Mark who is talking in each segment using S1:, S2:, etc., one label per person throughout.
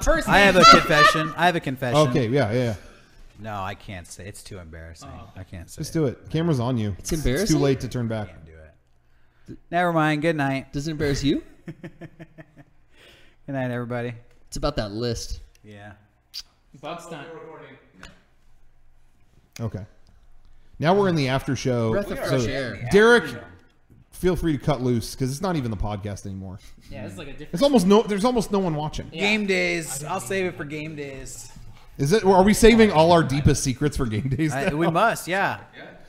S1: First,
S2: I have a confession. I have a confession.
S3: Okay, yeah.
S2: No, I can't say. It's too embarrassing. I can't say.
S3: Just do it. Camera's on you.
S4: It's embarrassing.
S3: It's too late to turn back.
S2: I can't do it. Never mind. Good night.
S4: Does it embarrass you?
S2: Good night, everybody.
S4: It's about that list.
S2: Yeah.
S1: Bug stunt.
S3: Okay. Now we're in the after show.
S4: Breath of fresh air.
S3: Derek, feel free to cut loose because it's not even the podcast anymore.
S1: Yeah, it's like a different.
S3: It's almost no. There's almost no one watching.
S1: Yeah.
S2: Game days. I'll save it for game days.
S3: Is it? Are we saving all our deepest secrets for game days?
S2: We must. Yeah.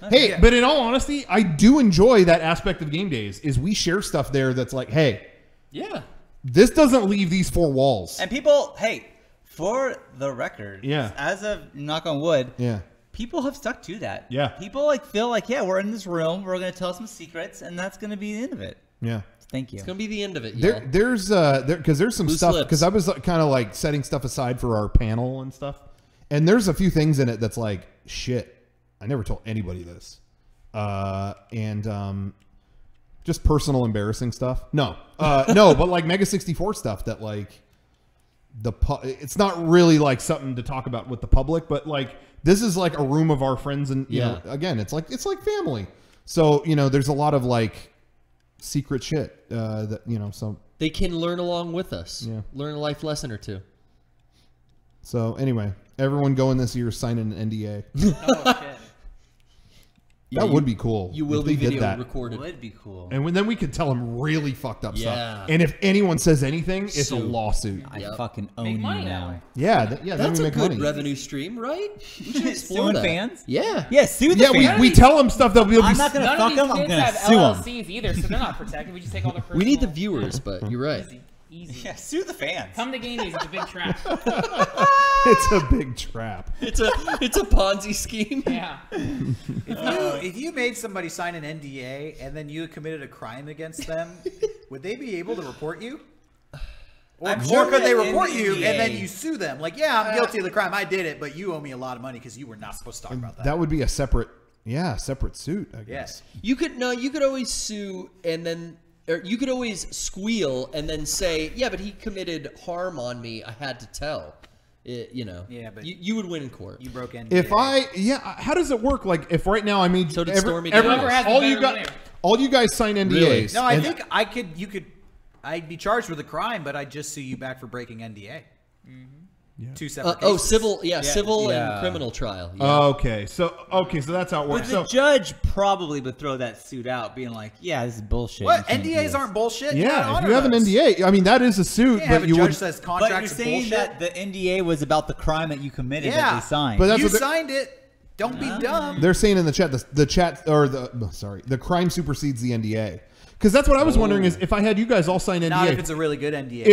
S3: Hey, but in all honesty, I do enjoy that aspect of game days. Is we share stuff there that's like, hey,
S4: Yeah.
S3: this doesn't leave these four walls.
S5: And people, hey, for the record,
S3: Yeah.
S5: as of knock on wood,
S3: Yeah.
S5: people have stuck to that.
S3: Yeah.
S5: People like feel like, yeah, we're in this room, we're going to tell some secrets, and that's going to be the end of it.
S3: Yeah.
S5: Thank you.
S4: It's gonna be the end of it. Yeah.
S3: There's some
S4: Loose
S3: stuff
S4: lips.
S3: because I was kind of like setting stuff aside for our panel and stuff, and there's a few things in it that's like shit. I never told anybody this, and just personal embarrassing stuff. No, but like Mega64 stuff that like it's not really like something to talk about with the public, but like this is like a room of our friends, and you know, again, it's like family. So there's a lot of like secret shit that so
S4: They can learn along with us.
S3: Yeah.
S4: Learn a life lesson or two.
S3: so anyway, everyone going this year sign an NDA.
S1: Oh shit.
S3: That would be cool.
S4: You will
S3: if
S4: be
S3: they did
S4: video
S3: that.
S4: recorded.
S5: Would be cool.
S3: And then we could tell them really fucked up
S4: Yeah.
S3: stuff. And if anyone says anything, it's a
S4: Sue.
S3: lawsuit.
S5: I
S4: Yep.
S5: fucking own
S1: Make
S5: you
S1: money that
S5: now.
S1: way.
S3: Yeah, then
S4: That's
S3: we
S4: a
S3: make
S4: good
S3: money.
S4: revenue stream, right? We should explore
S5: Suing
S4: that.
S5: fans?
S4: Yeah.
S5: Yeah, sue the
S3: Yeah,
S5: fans.
S3: we tell them stuff that we'll be.
S5: I'm not going to
S1: None
S5: fuck
S1: of
S5: them,
S1: these
S5: I'm
S1: kids
S5: going to
S1: have
S5: sue them.
S1: LLCs either, so they're not protected. We just take all their personal.
S4: We need the viewers, but you're right.
S1: Easy.
S5: Yeah, sue the fans.
S1: Come to game days. It's a big trap.
S3: It's a big trap.
S4: It's a Ponzi scheme.
S1: Yeah.
S2: If you made somebody sign an NDA and then you committed a crime against them, would they be able to report you? Or could they report you and then you sue them? Like, yeah, I'm guilty of the crime. I did it, but you owe me a lot of money because you were not supposed to talk about that.
S3: That would be a separate suit, I guess.
S2: Yes.
S4: You could always sue and then, or you could always squeal and then say, yeah, but he committed harm on me. I had to tell.
S2: Yeah, but
S4: you would win in court.
S2: You broke NDA.
S3: How does it work? Like, if right now I mean,
S4: So did Stormy Daniels.
S1: Whoever has the better winner.
S3: all you guys sign NDAs.
S4: Really?
S2: No, I think I'd be charged with a crime, but I'd just sue you back for breaking NDA.
S3: Yeah.
S2: Two separate cases.
S4: civil, civil
S5: yeah.
S4: and criminal trial. Yeah.
S3: Okay, so that's how it
S5: But
S3: works.
S5: the
S3: So
S5: judge probably would throw that suit out, being like, yeah, this is bullshit.
S2: What?
S5: You can't do
S2: NDAs
S5: this.
S2: aren't bullshit?
S3: yeah, if you have an NDA, I mean that is a suit,
S2: Yeah,
S3: but you would.
S2: says
S5: But
S2: contracts
S5: you're saying
S2: bullshit.
S5: that the NDA was about the crime that you committed that
S2: Yeah.
S5: they signed.
S3: But that's
S2: You
S3: what they-
S2: signed it. Don't be dumb.
S3: They're saying in the chat, the crime supersedes the NDA. Because that's what I was wondering is if I had you guys all sign NDA.
S2: Not if it's a really good NDA.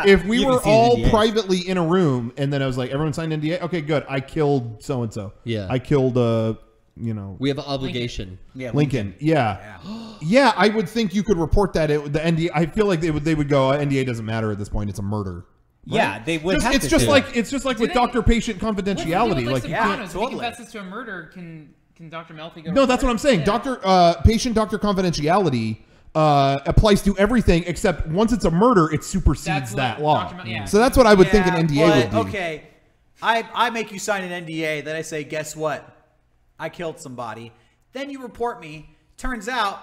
S3: If we
S5: You
S3: were
S5: can see the
S3: all
S5: NDA.
S3: privately in a room and then I was like, everyone signed NDA? Okay, good. I killed so-and-so.
S4: Yeah.
S3: I killed,
S4: We have an obligation.
S5: yeah,
S3: Lincoln. Yeah. Yeah, I would think you could report that. The NDA, I feel like they would go, NDA doesn't matter at this point. It's a murder.
S5: Yeah, they would have
S3: It's
S5: to
S3: just
S5: do
S3: like
S5: it.
S3: with
S1: they-
S3: doctor-patient
S1: What's the deal
S3: confidentiality.
S1: with,
S3: Like, you can't.
S1: Sopranos? If he confesses to a murder, can Dr. Melfi go?
S3: No, that's what I'm saying.
S1: Yeah.
S3: Patient-doctor confidentiality applies to everything except once it's a murder, it supersedes
S1: That's
S3: that
S1: what
S3: law.
S1: Dr. Mel- yeah.
S3: So that's what I would think an NDA would
S2: but,
S3: be.
S2: okay, I make you sign an NDA, then I say, guess what? I killed somebody. Then you report me. Turns out,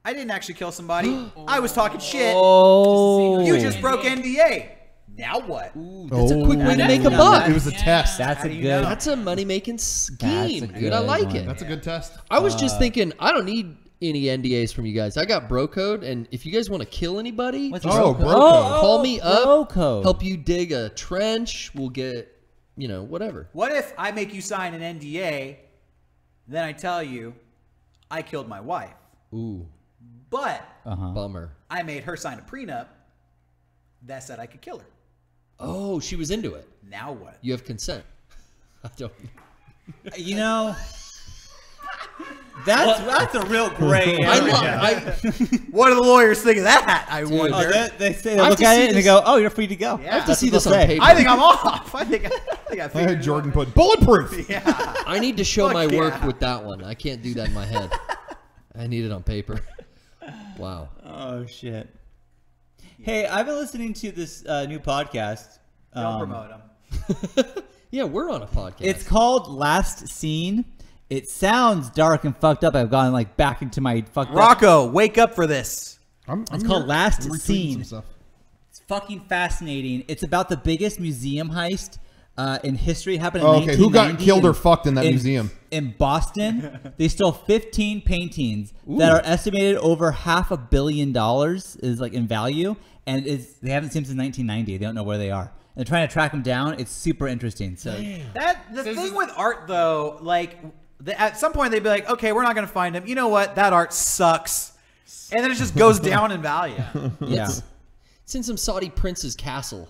S2: I didn't actually kill somebody. I was talking shit.
S5: Oh.
S2: You just broke NDA. Now what?
S4: Ooh, that's a quick way to
S1: that's
S4: make a
S1: not
S4: buck.
S3: It was a test.
S5: That's
S2: How
S5: a
S2: do you
S5: good.
S2: know?
S4: That's a money-making scheme,
S5: That's a
S4: dude. I
S5: good
S4: like
S5: one.
S4: it.
S3: That's a good test.
S4: I was just thinking, I don't need any NDAs from you guys. I got bro code, and if you guys want to kill anybody,
S5: What's
S3: Oh,
S5: bro
S3: bro
S5: code?
S3: code.
S4: call me up,
S5: bro code.
S4: help you dig a trench. We'll get, whatever.
S2: What if I make you sign an NDA, then I tell you I killed my wife,
S4: Ooh,
S2: but
S4: bummer.
S2: I made her sign a prenup that said I could kill her.
S4: Oh, she was into it.
S2: Now what?
S4: You have consent. I don't.
S5: You know, that's a real gray area.
S2: What do the lawyers think of that? I wonder.
S5: Oh, they say they
S4: I have
S5: look
S4: to
S5: at
S4: see
S5: it and they
S4: this-
S5: go, "Oh, you're free to go."
S2: Yeah.
S4: I have to
S5: That's
S4: see
S5: what
S4: this
S5: they'll
S4: on
S5: say.
S4: paper.
S2: I think I'm off. I think I
S3: I
S2: figured
S3: had
S2: it
S3: Jordan
S2: out.
S3: put bulletproof.
S2: Yeah.
S4: I need to show
S2: Fuck
S4: my work
S2: yeah.
S4: with that one. I can't do that in my head. I need it on paper. Wow.
S5: Oh shit. Hey, I've been listening to this new podcast.
S2: Don't promote them.
S4: Yeah, we're on a podcast.
S5: It's called Last Scene. It sounds dark and fucked up. I've gone like back into my fucked up.
S2: Rocco, wake up for this.
S5: It's called Last
S3: I'm retweeting
S5: Scene.
S3: some stuff.
S5: It's fucking fascinating. It's about the biggest museum heist in history. Happened in
S3: Oh, okay. Who got
S5: 1990
S3: killed or fucked in that museum?
S5: In Boston. They stole 15 paintings that are estimated over $500 million is like in value, and they haven't seen them since 1990. They don't know where they are. And they're trying to track them down. It's super interesting. So
S2: The thing with art, though, like at some point they'd be like, okay, we're not going to find him. You know what? That art sucks. And then it just goes down in value.
S5: yeah,
S4: It's in some Saudi prince's castle.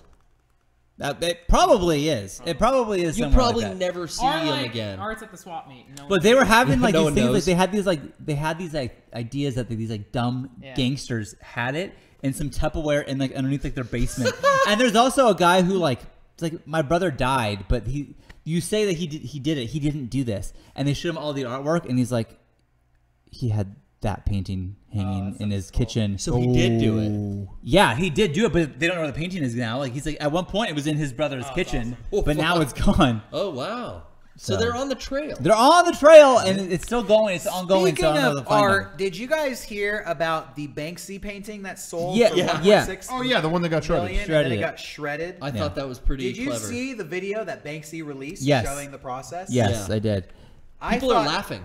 S5: it probably is. It probably is.
S4: You
S5: somewhere
S4: probably
S5: like that.
S4: never see
S1: Or
S4: him
S1: like,
S4: again.
S1: Art's at the swap meet. No
S5: But they were having like
S4: No
S5: these
S4: one
S5: things.
S4: knows.
S5: Like they had these ideas that these like dumb gangsters had it in some Tupperware in like underneath like their basement. And there's also a guy who like it's like my brother died, but you say that he did it. He didn't do this, and they showed him all the artwork, and he's like, he had that painting hanging in his kitchen.
S4: So he did do it.
S5: Yeah, he did do it, but they don't know where the painting is now. Like he's like, at one point it was in his brother's kitchen,
S4: awesome.
S5: but now it's gone.
S4: Oh, wow. So
S5: So-
S4: they're on the trail.
S5: They're on the trail, and it's still going. It's ongoing.
S2: Speaking
S5: so I don't know
S2: of
S5: to find
S2: art,
S5: them.
S2: did you guys hear about the Banksy painting that sold
S5: Yeah,
S2: for
S5: yeah.
S2: 1.6
S3: Oh yeah, the one that got shredded.
S2: million, and
S5: Shredded
S2: then it
S5: it.
S2: got shredded?
S4: I thought that was pretty
S2: Did you
S4: clever.
S2: see the video that Banksy released
S5: Yes.
S2: showing the process?
S5: Yes,
S4: Yeah.
S5: I did.
S4: People are laughing.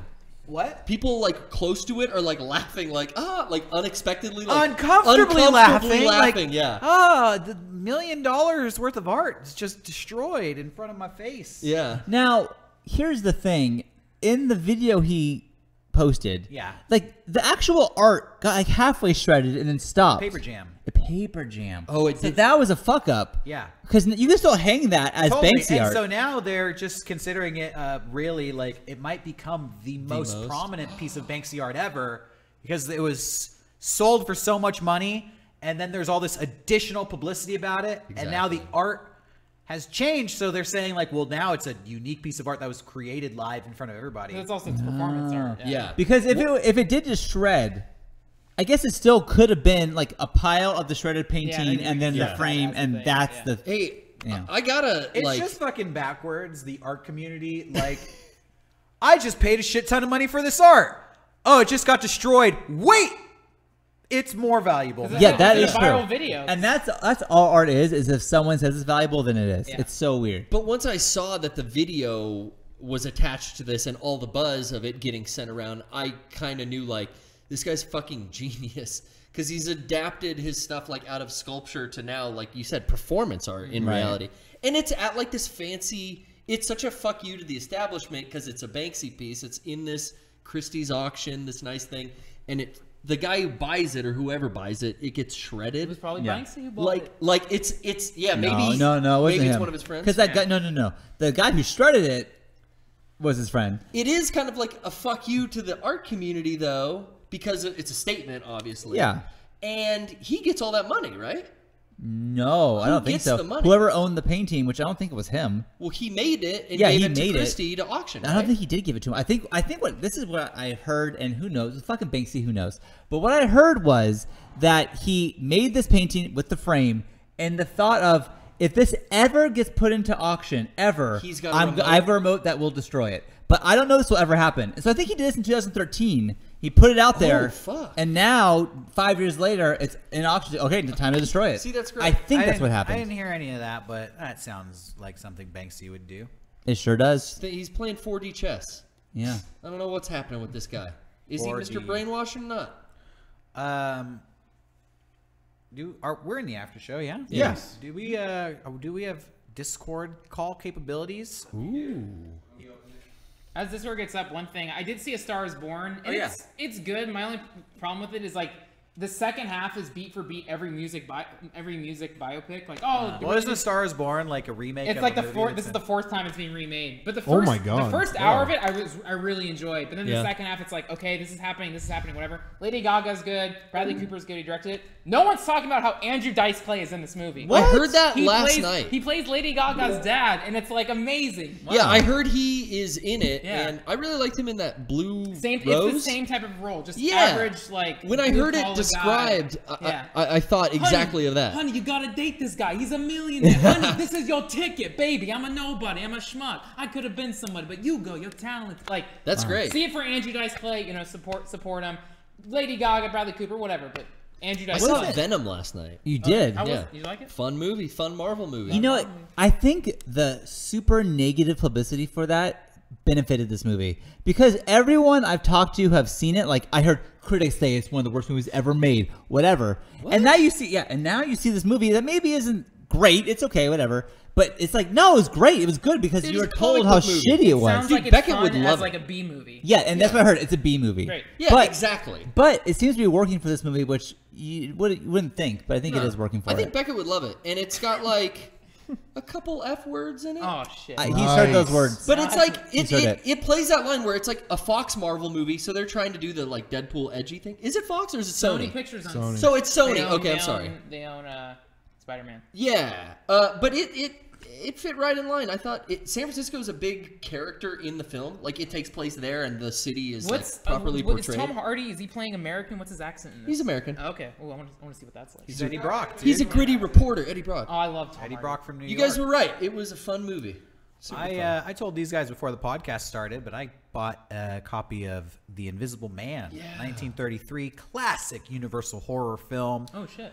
S2: What?
S4: People like close to it are like laughing, like like unexpectedly, like
S2: Uncomfortably laughing. Like,
S4: yeah,
S2: the $1 million worth of art is just destroyed in front of my face.
S4: yeah.
S5: Now, here's the thing. In the video he posted,
S2: Yeah.
S5: like the actual art got like halfway shredded and then stopped.
S2: Paper jam.
S5: A paper jam.
S4: Oh, it
S5: so
S4: did-
S5: that was a fuck up.
S2: Yeah.
S5: Because you can still hang that as
S2: Totally.
S5: Banksy
S2: And
S5: art.
S2: so now they're just considering it really like it might become the most prominent piece of Banksy art ever because it was sold for so much money and then there's all this additional publicity about it and now the art has changed, so they're saying like, well, now it's a unique piece of art that was created live in front of everybody.
S1: It's also performance art.
S4: Yeah.
S5: Because if it did just shred, I guess it still could have been like a pile of the shredded painting and then the frame, and that's the.
S4: Hey,
S5: Yeah.
S4: I gotta
S2: It's
S4: like.
S2: just fucking backwards, the art community. Like, I just paid a shit ton of money for this art. Oh, it just got destroyed. Wait! It's more valuable.
S5: Yeah, that
S1: It's
S5: is
S1: a
S5: true.
S1: viral video.
S5: And that's all art is if someone says it's valuable, then it is.
S1: Yeah.
S5: It's so weird.
S4: But once I saw that the video was attached to this and all the buzz of it getting sent around, I kind of knew like this guy's fucking genius because he's adapted his stuff like out of sculpture to now, like you said, performance art in
S5: Right.
S4: reality. And it's at like this fancy. It's such a fuck you to the establishment because it's a Banksy piece. It's in this Christie's auction, this nice thing, and the guy who buys it or whoever buys it, it gets shredded.
S1: It was probably
S5: Yeah.
S1: Banksy who bought it.
S4: Like it's maybe
S5: No, it wasn't
S4: maybe it's
S5: him.
S4: one of his friends.
S5: Because that guy, no. The guy who shredded it was his friend.
S4: It is kind of like a fuck you to the art community, though, because it's a statement, obviously.
S5: Yeah.
S4: And he gets all that money, right?
S5: No, I
S4: Who
S5: don't think
S4: gets
S5: so.
S4: the money?
S5: Whoever owned the painting, which I don't think it was him.
S4: Well, he made it and
S5: Yeah,
S4: gave
S5: he
S4: it to
S5: made it.
S4: Christie to auction.
S5: I don't
S4: right?
S5: think he did give it to him. I think what this is what I heard, and who knows? It's fucking Banksy, who knows? But what I heard was that he made this painting with the frame, and the thought of if this ever gets put into auction, ever,
S4: He's got a remote.
S5: I have a remote that will destroy it. But I don't know this will ever happen. So I think he did this in 2013. He put it out there,
S4: fuck.
S5: and now 5 years later, it's in auction. Okay, time to destroy it.
S4: See, that's great.
S5: I think that's
S2: didn't-
S5: what
S2: I
S5: happened.
S2: didn't hear any of that, but that sounds like something Banksy would do.
S5: It sure does.
S4: He's playing 4D chess.
S5: Yeah.
S4: I don't know what's happening with this guy. Is he
S2: 4D.
S4: Mr. Brainwash or not?
S2: We're in the after show, yeah?
S5: Yes.
S2: Do we have Discord call capabilities?
S1: As this work gets up, one thing I did see A Star Is Born, and it's good. My only problem with it is like the second half is beat for beat every music biopic. Like
S2: Well, isn't A Star Is Born like a remake?
S1: it's
S2: of
S1: like
S2: a
S1: the
S2: movie
S1: fourth.
S2: that's
S1: This is
S2: been-
S1: the fourth time it's being remade. But the
S3: Oh
S1: first,
S3: my God.
S1: the first hour of it, I really enjoyed. But then
S4: Yeah.
S1: the second half, it's like, okay, this is happening, whatever. Lady Gaga's good. Bradley Cooper's good. He directed it. No one's talking about how Andrew Dice Clay is in this movie.
S4: I heard that
S1: He
S4: last
S1: plays,
S4: night.
S1: He plays Lady Gaga's dad, and it's like amazing.
S4: Yeah, I heard he he is in it, and I really liked him in that Blue Rose.
S1: It's the same type of role, just average, like.
S4: When I heard it described, I thought exactly of that.
S1: Honey, you gotta date this guy. He's a millionaire. Honey, this is your ticket, baby. I'm a nobody. I'm a schmuck. I could have been somebody, but you go. You're talented. Like
S4: that's great.
S1: See it for Andrew Dice Clay. You know, support him. Lady Gaga, Bradley Cooper, whatever. But Andrew Dice Clay.
S4: I saw Venom last night.
S5: You did?
S1: Did you like it?
S4: Fun movie, fun Marvel movie.
S5: You know what? I think the super negative publicity for that benefited this movie because everyone I've talked to have seen it. Like I heard critics say it's one of the worst movies ever made, whatever. What? And now you see, and now you see this movie that maybe isn't great. It's okay, whatever. But it's like, no, it was great. It was good because you were told how shitty it was.
S1: Sounds like Beckett would love like a B movie.
S5: Yeah, and that's what I heard. It's a B movie.
S1: Great.
S4: Yeah, exactly.
S5: But it seems to be working for this movie, which you wouldn't think, but I think it is working for it.
S4: I think Beckett would love it, and it's got like a couple F words in it.
S1: Oh shit!
S5: He's heard those words,
S4: but it's like it plays that line where it's like a Fox Marvel movie, so they're trying to do the like Deadpool edgy thing. Is it Fox or is it Sony?
S1: Sony Pictures.
S3: Sony.
S4: So it's Sony. Okay, I'm sorry.
S1: They own Spider-Man.
S4: Yeah, but it fit right in line. I thought San Francisco is a big character in the film. Like it takes place there, and the city is properly portrayed.
S1: Is Tom Hardy? Is he playing American? What's his accent in this?
S4: He's American.
S1: Okay. Oh, I want to see what that's like.
S2: He's Eddie Brock. Dude.
S4: He's a gritty reporter, Eddie Brock.
S1: Oh, I love Tom
S2: Eddie
S1: Hardy.
S2: Brock from New York.
S4: You guys were right. It was a fun movie.
S2: I told these guys before the podcast started, but I bought a copy of The Invisible Man, 1933 classic Universal horror film.
S1: Oh shit.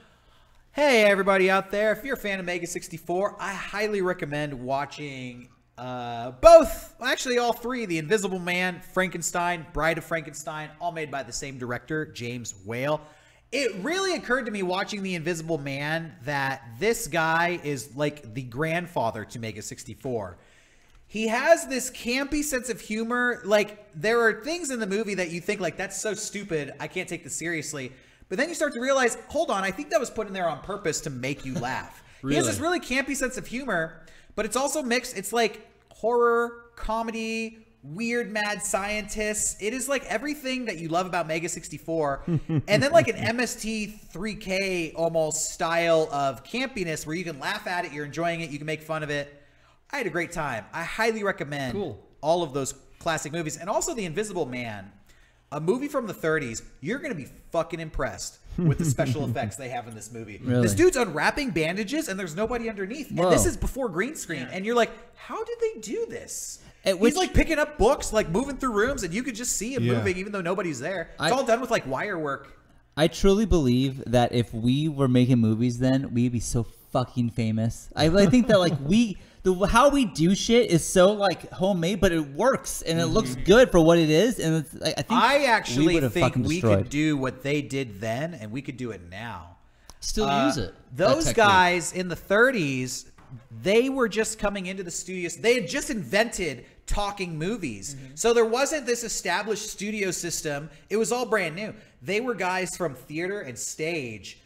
S2: Hey, everybody out there. If you're a fan of Mega64, I highly recommend watching both, actually all three, The Invisible Man, Frankenstein, Bride of Frankenstein, all made by the same director, James Whale. It really occurred to me watching The Invisible Man that this guy is like the grandfather to Mega64. He has this campy sense of humor. Like, there are things in the movie that you think, like, that's so stupid, I can't take this seriously. But then you start to realize, hold on, I think that was put in there on purpose to make you laugh. Really? He has this really campy sense of humor, but it's also mixed. It's like horror, comedy, weird mad scientists. It is like everything that you love about Mega64. And then like an MST3K almost style of campiness where you can laugh at it, you're enjoying it, you can make fun of it. I had a great time. I highly recommend all of those classic movies. And also The Invisible Man. A movie from the 30s, you're going to be fucking impressed with the special effects they have in this movie.
S5: Really?
S2: This dude's unwrapping bandages and there's nobody underneath.
S5: Whoa.
S2: And this is before green screen. And you're like, how did they do this?
S5: He's
S2: like picking up books, like moving through rooms, and you could just see him moving even though nobody's there. It's all done with like wire work.
S5: I truly believe that if we were making movies then, we'd be so fucking famous. I think that like how we do shit is so like homemade, but it works and it looks good for what it is. And it's,
S2: I actually think we could do what they did then, and we could do it now.
S4: Still use it.
S2: Those guys in the 30s, they were just coming into the studios. They had just invented talking movies. So there wasn't this established studio system. It was all brand new. They were guys from theater and stage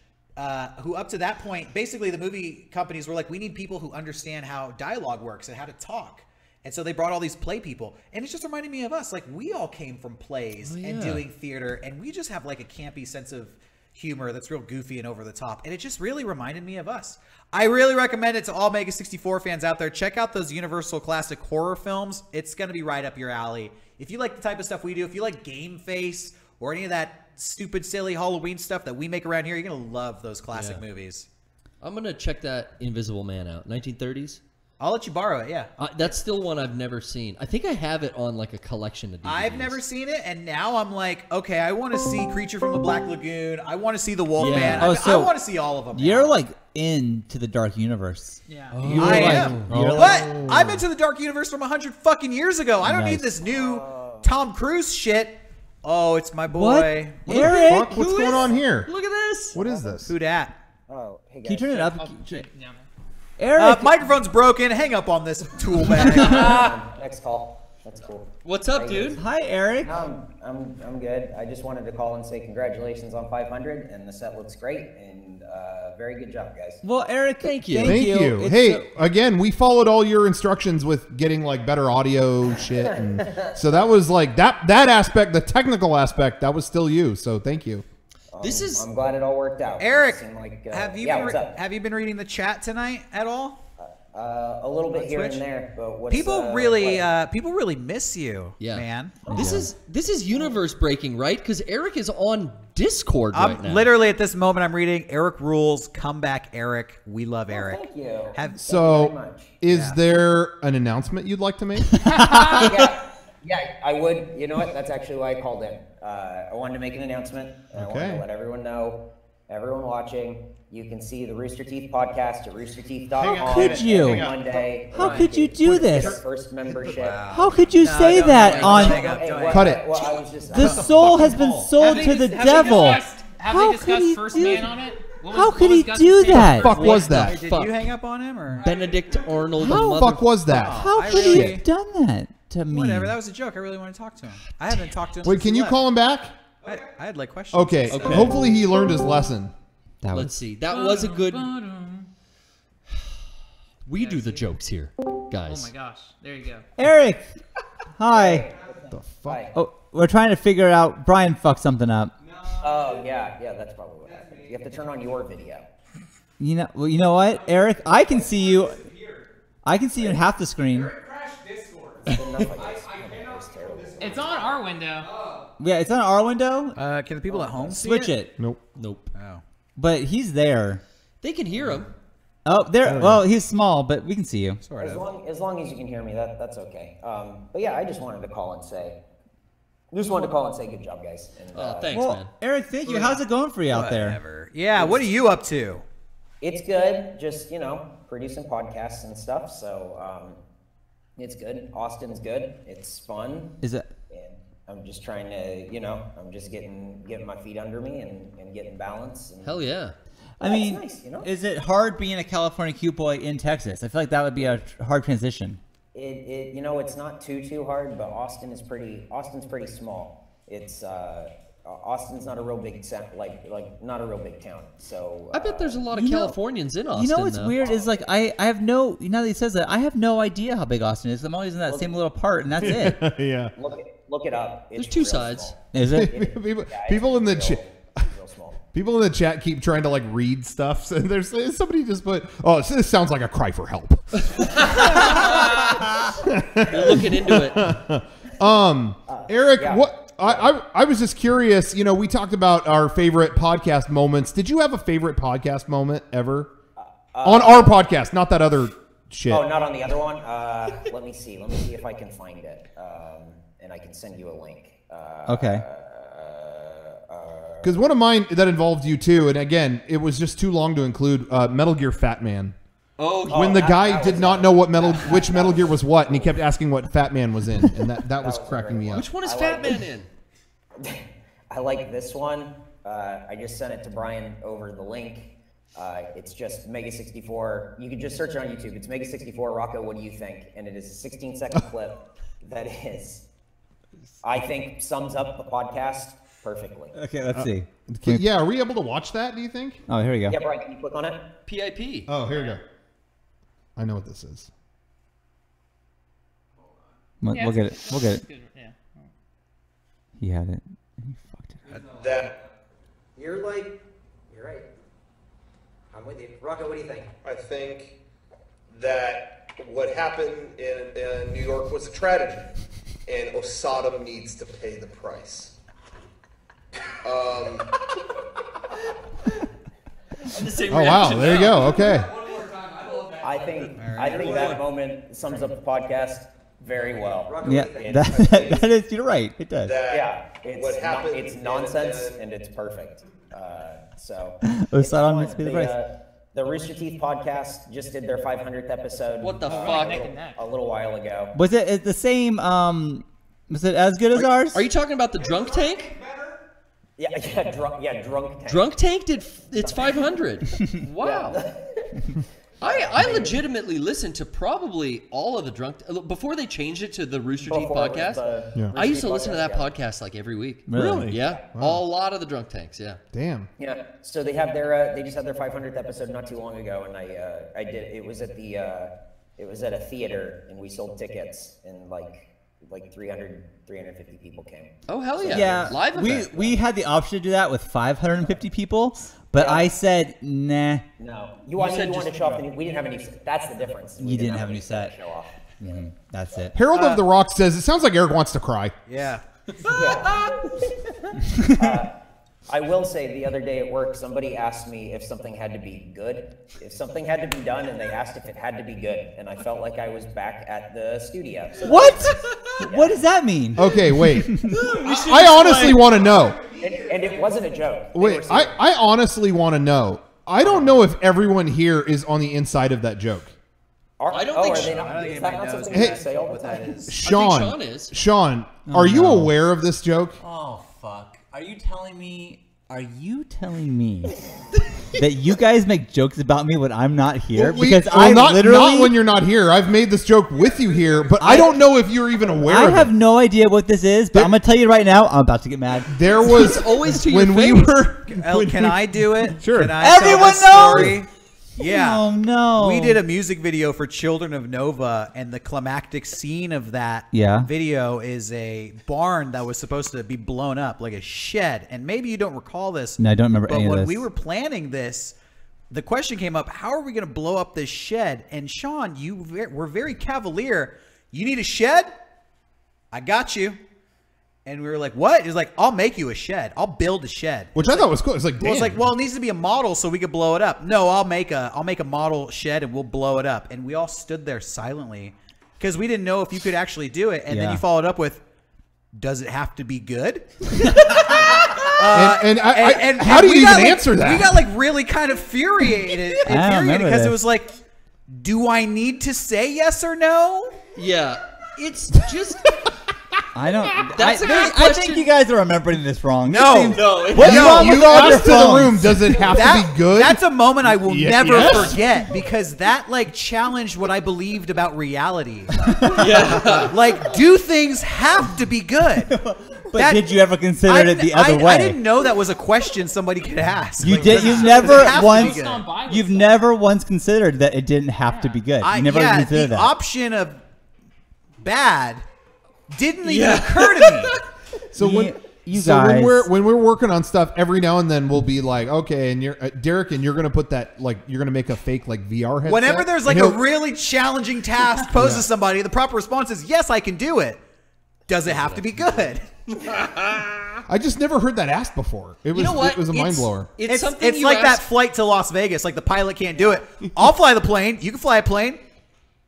S2: who up to that point, basically the movie companies were like, we need people who understand how dialogue works and how to talk. And so they brought all these play people. And it's just reminding me of us. Like, we all came from plays and doing theater, and we just have like a campy sense of humor that's real goofy and over the top. And it just really reminded me of us. I really recommend it to all Mega64 fans out there. Check out those Universal classic horror films. It's going to be right up your alley. If you like the type of stuff we do, if you like Game Face or any of that stupid, silly Halloween stuff that we make around here, you're going to love those classic movies.
S4: I'm going to check that Invisible Man out. 1930s?
S2: I'll let you borrow it, yeah.
S4: That's still one I've never seen. I think I have it on like a collection of DVDs.
S2: I've never seen it, and now I'm like, okay, I want to see Creature from the Black Lagoon. I want to see The Wolfman.
S5: Yeah.
S2: I want to see all of them.
S5: You're like into the dark universe.
S1: Yeah.
S2: I am. But I'm into the dark universe from 100 fucking years ago. I don't need this new Tom Cruise shit. Oh, it's my boy.
S3: What the fuck? What's going on here?
S4: Look at this.
S3: What is this?
S2: Who dat?
S6: Oh, hey guys.
S5: Can you turn it up?
S1: Yeah.
S5: Eric!
S2: Microphone's broken. Hang up on this tool bag.
S6: Next call. That's cool.
S4: What's up, dude?
S5: Hi, Eric.
S6: I'm good. I just wanted to call and say congratulations on 500, and the set looks great, and very good job, guys.
S5: Well, Eric, thank you.
S3: Thank you. Hey, again, we followed all your instructions with getting like better audio shit, and so that was like that aspect, the technical aspect, that was still you. So thank you.
S6: I'm glad it all worked out.
S2: Eric,
S6: Like,
S2: have you been reading the chat tonight at all?
S6: A a little bit here and there. But what's,
S2: people really miss you, man.
S4: This is universe breaking, right? Because Eric is on Discord right now.
S2: Literally at this moment, I'm reading Eric rules. Come back, Eric. We love Eric.
S6: Thank you.
S3: Is there an announcement you'd like to make?
S6: Yeah, I would. You know what? That's actually why I called in. I wanted to make an announcement. And I wanted to let everyone know, everyone watching, you can see the Rooster Teeth podcast at roosterteeth.com.
S5: How could you?
S6: Monday.
S5: How could you do this?
S6: First membership.
S5: How could you say that on?
S3: Cut it.
S6: Well, I was just,
S5: The soul has been sold to the devil.
S1: Have they discussed First Man on it?
S5: How could he do that?
S3: Fuck was that?
S2: Did you hang up on him or?
S4: Benedict Arnold.
S3: How fuck was that?
S5: How could he have done that to me?
S2: Whatever. That was a joke. I really want to talk to him. I haven't talked to him.
S3: Wait, can you call him back?
S2: I had like questions.
S3: Okay. Hopefully he learned his lesson.
S4: Let's see. That was a good. We do the jokes here, guys.
S1: Oh my gosh. There you go.
S5: Eric. Hi.
S3: The fuck?
S6: Hi.
S5: Oh, we're trying to figure out. Brian fucked something up.
S6: Oh, yeah, that's probably what happened. You have to turn on your video.
S5: You know what, Eric? I can see you. I can see you in half the screen.
S1: It's on our window.
S5: Yeah, it's on our window.
S2: Can the people at home see
S5: Switch it.
S3: Nope.
S2: Oh.
S5: But he's there.
S4: They can hear him.
S5: Oh, there. Well, he's small, but we can see you.
S2: Sort of.
S6: As long as you can hear me, that's okay. But yeah, I just wanted to call and say good job, guys. And,
S4: Thanks,
S5: Well,
S4: man.
S5: Eric, thank you. How's it going for you out there?
S2: Whatever. Yeah. What are you up to?
S6: It's good. Just, producing podcasts and stuff. So it's good. Austin's good. It's fun.
S5: Is it?
S6: And I'm just trying to, I'm just getting my feet under me and getting balance. And,
S4: Hell yeah.
S5: I mean,
S6: it's nice,
S5: is it hard being a California cute boy in Texas? I feel like that would be a hard transition.
S6: It's not too hard, but Austin's pretty small. It's Austin's not a real big not a real big town. So
S4: I bet there's a lot of Californians in Austin.
S5: You know what's weird is like I have no. Now that he says that, I have no idea how big Austin is. I'm always in that same little part, and that's it.
S3: Yeah.
S6: Look it up.
S4: There's two sides.
S6: Small.
S5: Is it?
S3: People in the
S6: real small.
S3: People in the chat keep trying to read stuff. And there's somebody just put, "Oh, this sounds like a cry for help."
S4: They're looking into it.
S3: Eric, what? I was just curious. We talked about our favorite podcast moments. Did you have a favorite podcast moment ever on our podcast? Not that other shit.
S6: Oh, not on the other one. Let me see. Let me see if I can find it, and I can send you a link.
S5: Okay.
S3: Because one of mine that involved you too, and again, it was just too long to include Metal Gear Fat Man. When the guy did not know which Metal Gear was what, and he kept asking what Fat Man was in, and that was cracking me up.
S4: Which one is Fat Man in?
S6: I like this one. I just sent it to Brian over the link. It's just Mega64. You can just search it on YouTube. It's Mega64. Rocco, what do you think? And it is a 16-second clip that I think, sums up the podcast perfectly.
S5: Okay, let's see.
S3: Yeah, are we able to watch that, do you think?
S5: Oh, here we go.
S6: Yeah, Brian, can you click on it?
S4: PIP.
S3: Oh, here we go. I know what this is.
S5: We'll get it. We'll get it.
S1: Good, yeah.
S5: He had it. He fucked it up.
S6: You're right. I'm with you. Rocco, what do you think?
S7: I think that what happened in New York was a tragedy, and Osada needs to pay the price.
S3: Oh wow! There you go. Okay.
S6: I think that moment sums up the podcast very well.
S5: Yeah, that is. You're right. It does.
S6: It's nonsense and it's perfect.
S5: Osada needs to pay the price.
S6: The Rooster Teeth podcast just did their 500th episode.
S4: What the fuck?
S6: A little while ago.
S5: Was it the same? Was it as good as ours?
S4: Are you talking about the Drunk Tank?
S6: Yeah, Drunk Tank.
S4: Drunk Tank did it's 500. Wow. I legitimately listened to probably all of the Drunk before they changed it to the Rooster Teeth podcast. I used to listen to that podcast like every week.
S3: Really?
S4: Yeah. Wow. A lot of the Drunk Tanks. Yeah.
S3: Damn.
S6: Yeah. So they have they just had their 500th episode not too long ago, and I did. It was at a theater, and we sold tickets, and like 350 people came.
S4: Oh hell yeah!
S5: Yeah,
S4: Live event.
S5: we had the option to do that with 550 people, but I said nah.
S6: No, you wanted to show off. We didn't have any. That's the difference.
S5: You didn't have any set.
S6: to show off.
S5: That's it.
S3: Harold of the Rock says it sounds like Eric wants to cry.
S2: Yeah.
S6: I will say the other day at work, somebody asked me if something had to be good, if something had to be done, and they asked if it had to be good, and I felt like I was back at the studio. So
S5: What? What does that mean?
S3: Okay, wait. I honestly want to know.
S6: and it wasn't a joke. They
S3: Wait,
S6: were serious.
S3: I honestly want to know. I don't know if everyone here is on the inside of that joke.
S4: I don't think
S6: are they
S4: Sean-
S6: not?
S2: I don't think
S6: Is that
S2: anybody
S6: not
S2: knows
S6: something
S3: Hey,
S6: you say all the
S2: what that
S6: time?
S2: is.
S3: Sean,
S4: Sean is.
S3: are you aware of this joke?
S5: Oh fuck! Are you telling me that you guys make jokes about me when I'm not here? Because I
S3: not
S5: literally
S3: when you're not here. I've made this joke with you here, but I don't know if you're even aware
S5: I
S3: of
S5: have
S3: it.
S5: no idea what this is, but I'm gonna tell you right now. I'm about to get mad.
S3: There was
S4: always to
S3: when
S4: your
S3: we
S4: face.
S3: were.
S2: Can I do it?
S3: Sure.
S2: Can I
S5: Everyone
S2: tell this
S5: knows!
S2: story? Yeah.
S5: Oh no!
S2: We did a music video for Children of Nova, and the climactic scene of that video is a barn that was supposed to be blown up, like a shed. And maybe you don't recall this.
S5: No, I don't remember
S2: but
S5: any of
S2: when
S5: this.
S2: we were planning this, the question came up, how are we going to blow up this shed? And Sean, you were very cavalier. You need a shed? I got you. And we were like, what? He's like, I'll make you a shed. I'll build a shed.
S3: Which I thought was cool. It's like,
S2: Well, it's
S3: damn.
S2: like, well, it needs to be a model so we could blow it up. No, I'll make a model shed and we'll blow it up. And we all stood there silently because we didn't know if you could actually do it. And then you followed up with, does it have to be good?
S3: How do you even answer that?
S2: We got like really kind of infuriated because it was like, do I need to say yes or no?
S4: Yeah, it's just.
S5: I don't.
S4: That's a good
S5: I
S4: question.
S5: think you guys are remembering this wrong.
S2: No.
S5: What's wrong with
S3: you
S5: all your
S3: asked to the
S5: phones?
S3: room, does it have to be good?
S2: That's a moment I will never
S3: Yes.
S2: forget because that like challenged what I believed about reality.
S4: Yeah.
S2: Like, do things have to be good?
S5: But did you ever consider it the other way?
S2: I didn't know that was a question somebody could ask.
S5: You
S2: Like,
S5: did.
S2: does it have to be good?
S5: You've never once considered that it didn't have to be good. You never considered
S2: the
S5: that.
S2: option of bad didn't even occur to me.
S3: So when
S5: guys,
S3: when we're working on stuff, every now and then we'll be like, okay, and you're Derek, and you're gonna put that like you're gonna make a fake like VR headset.
S2: Whenever there's like
S3: and
S2: a really challenging task posed to somebody, the proper response is yes, I can do it. Does it have to be good?
S3: I just never heard that asked before. It was
S4: know what?
S3: it was a mind blower.
S4: It's something
S2: It's
S4: you
S2: like that
S4: ask-
S2: flight to Las Vegas. Like the pilot can't do it. I'll fly the plane. You can fly a plane.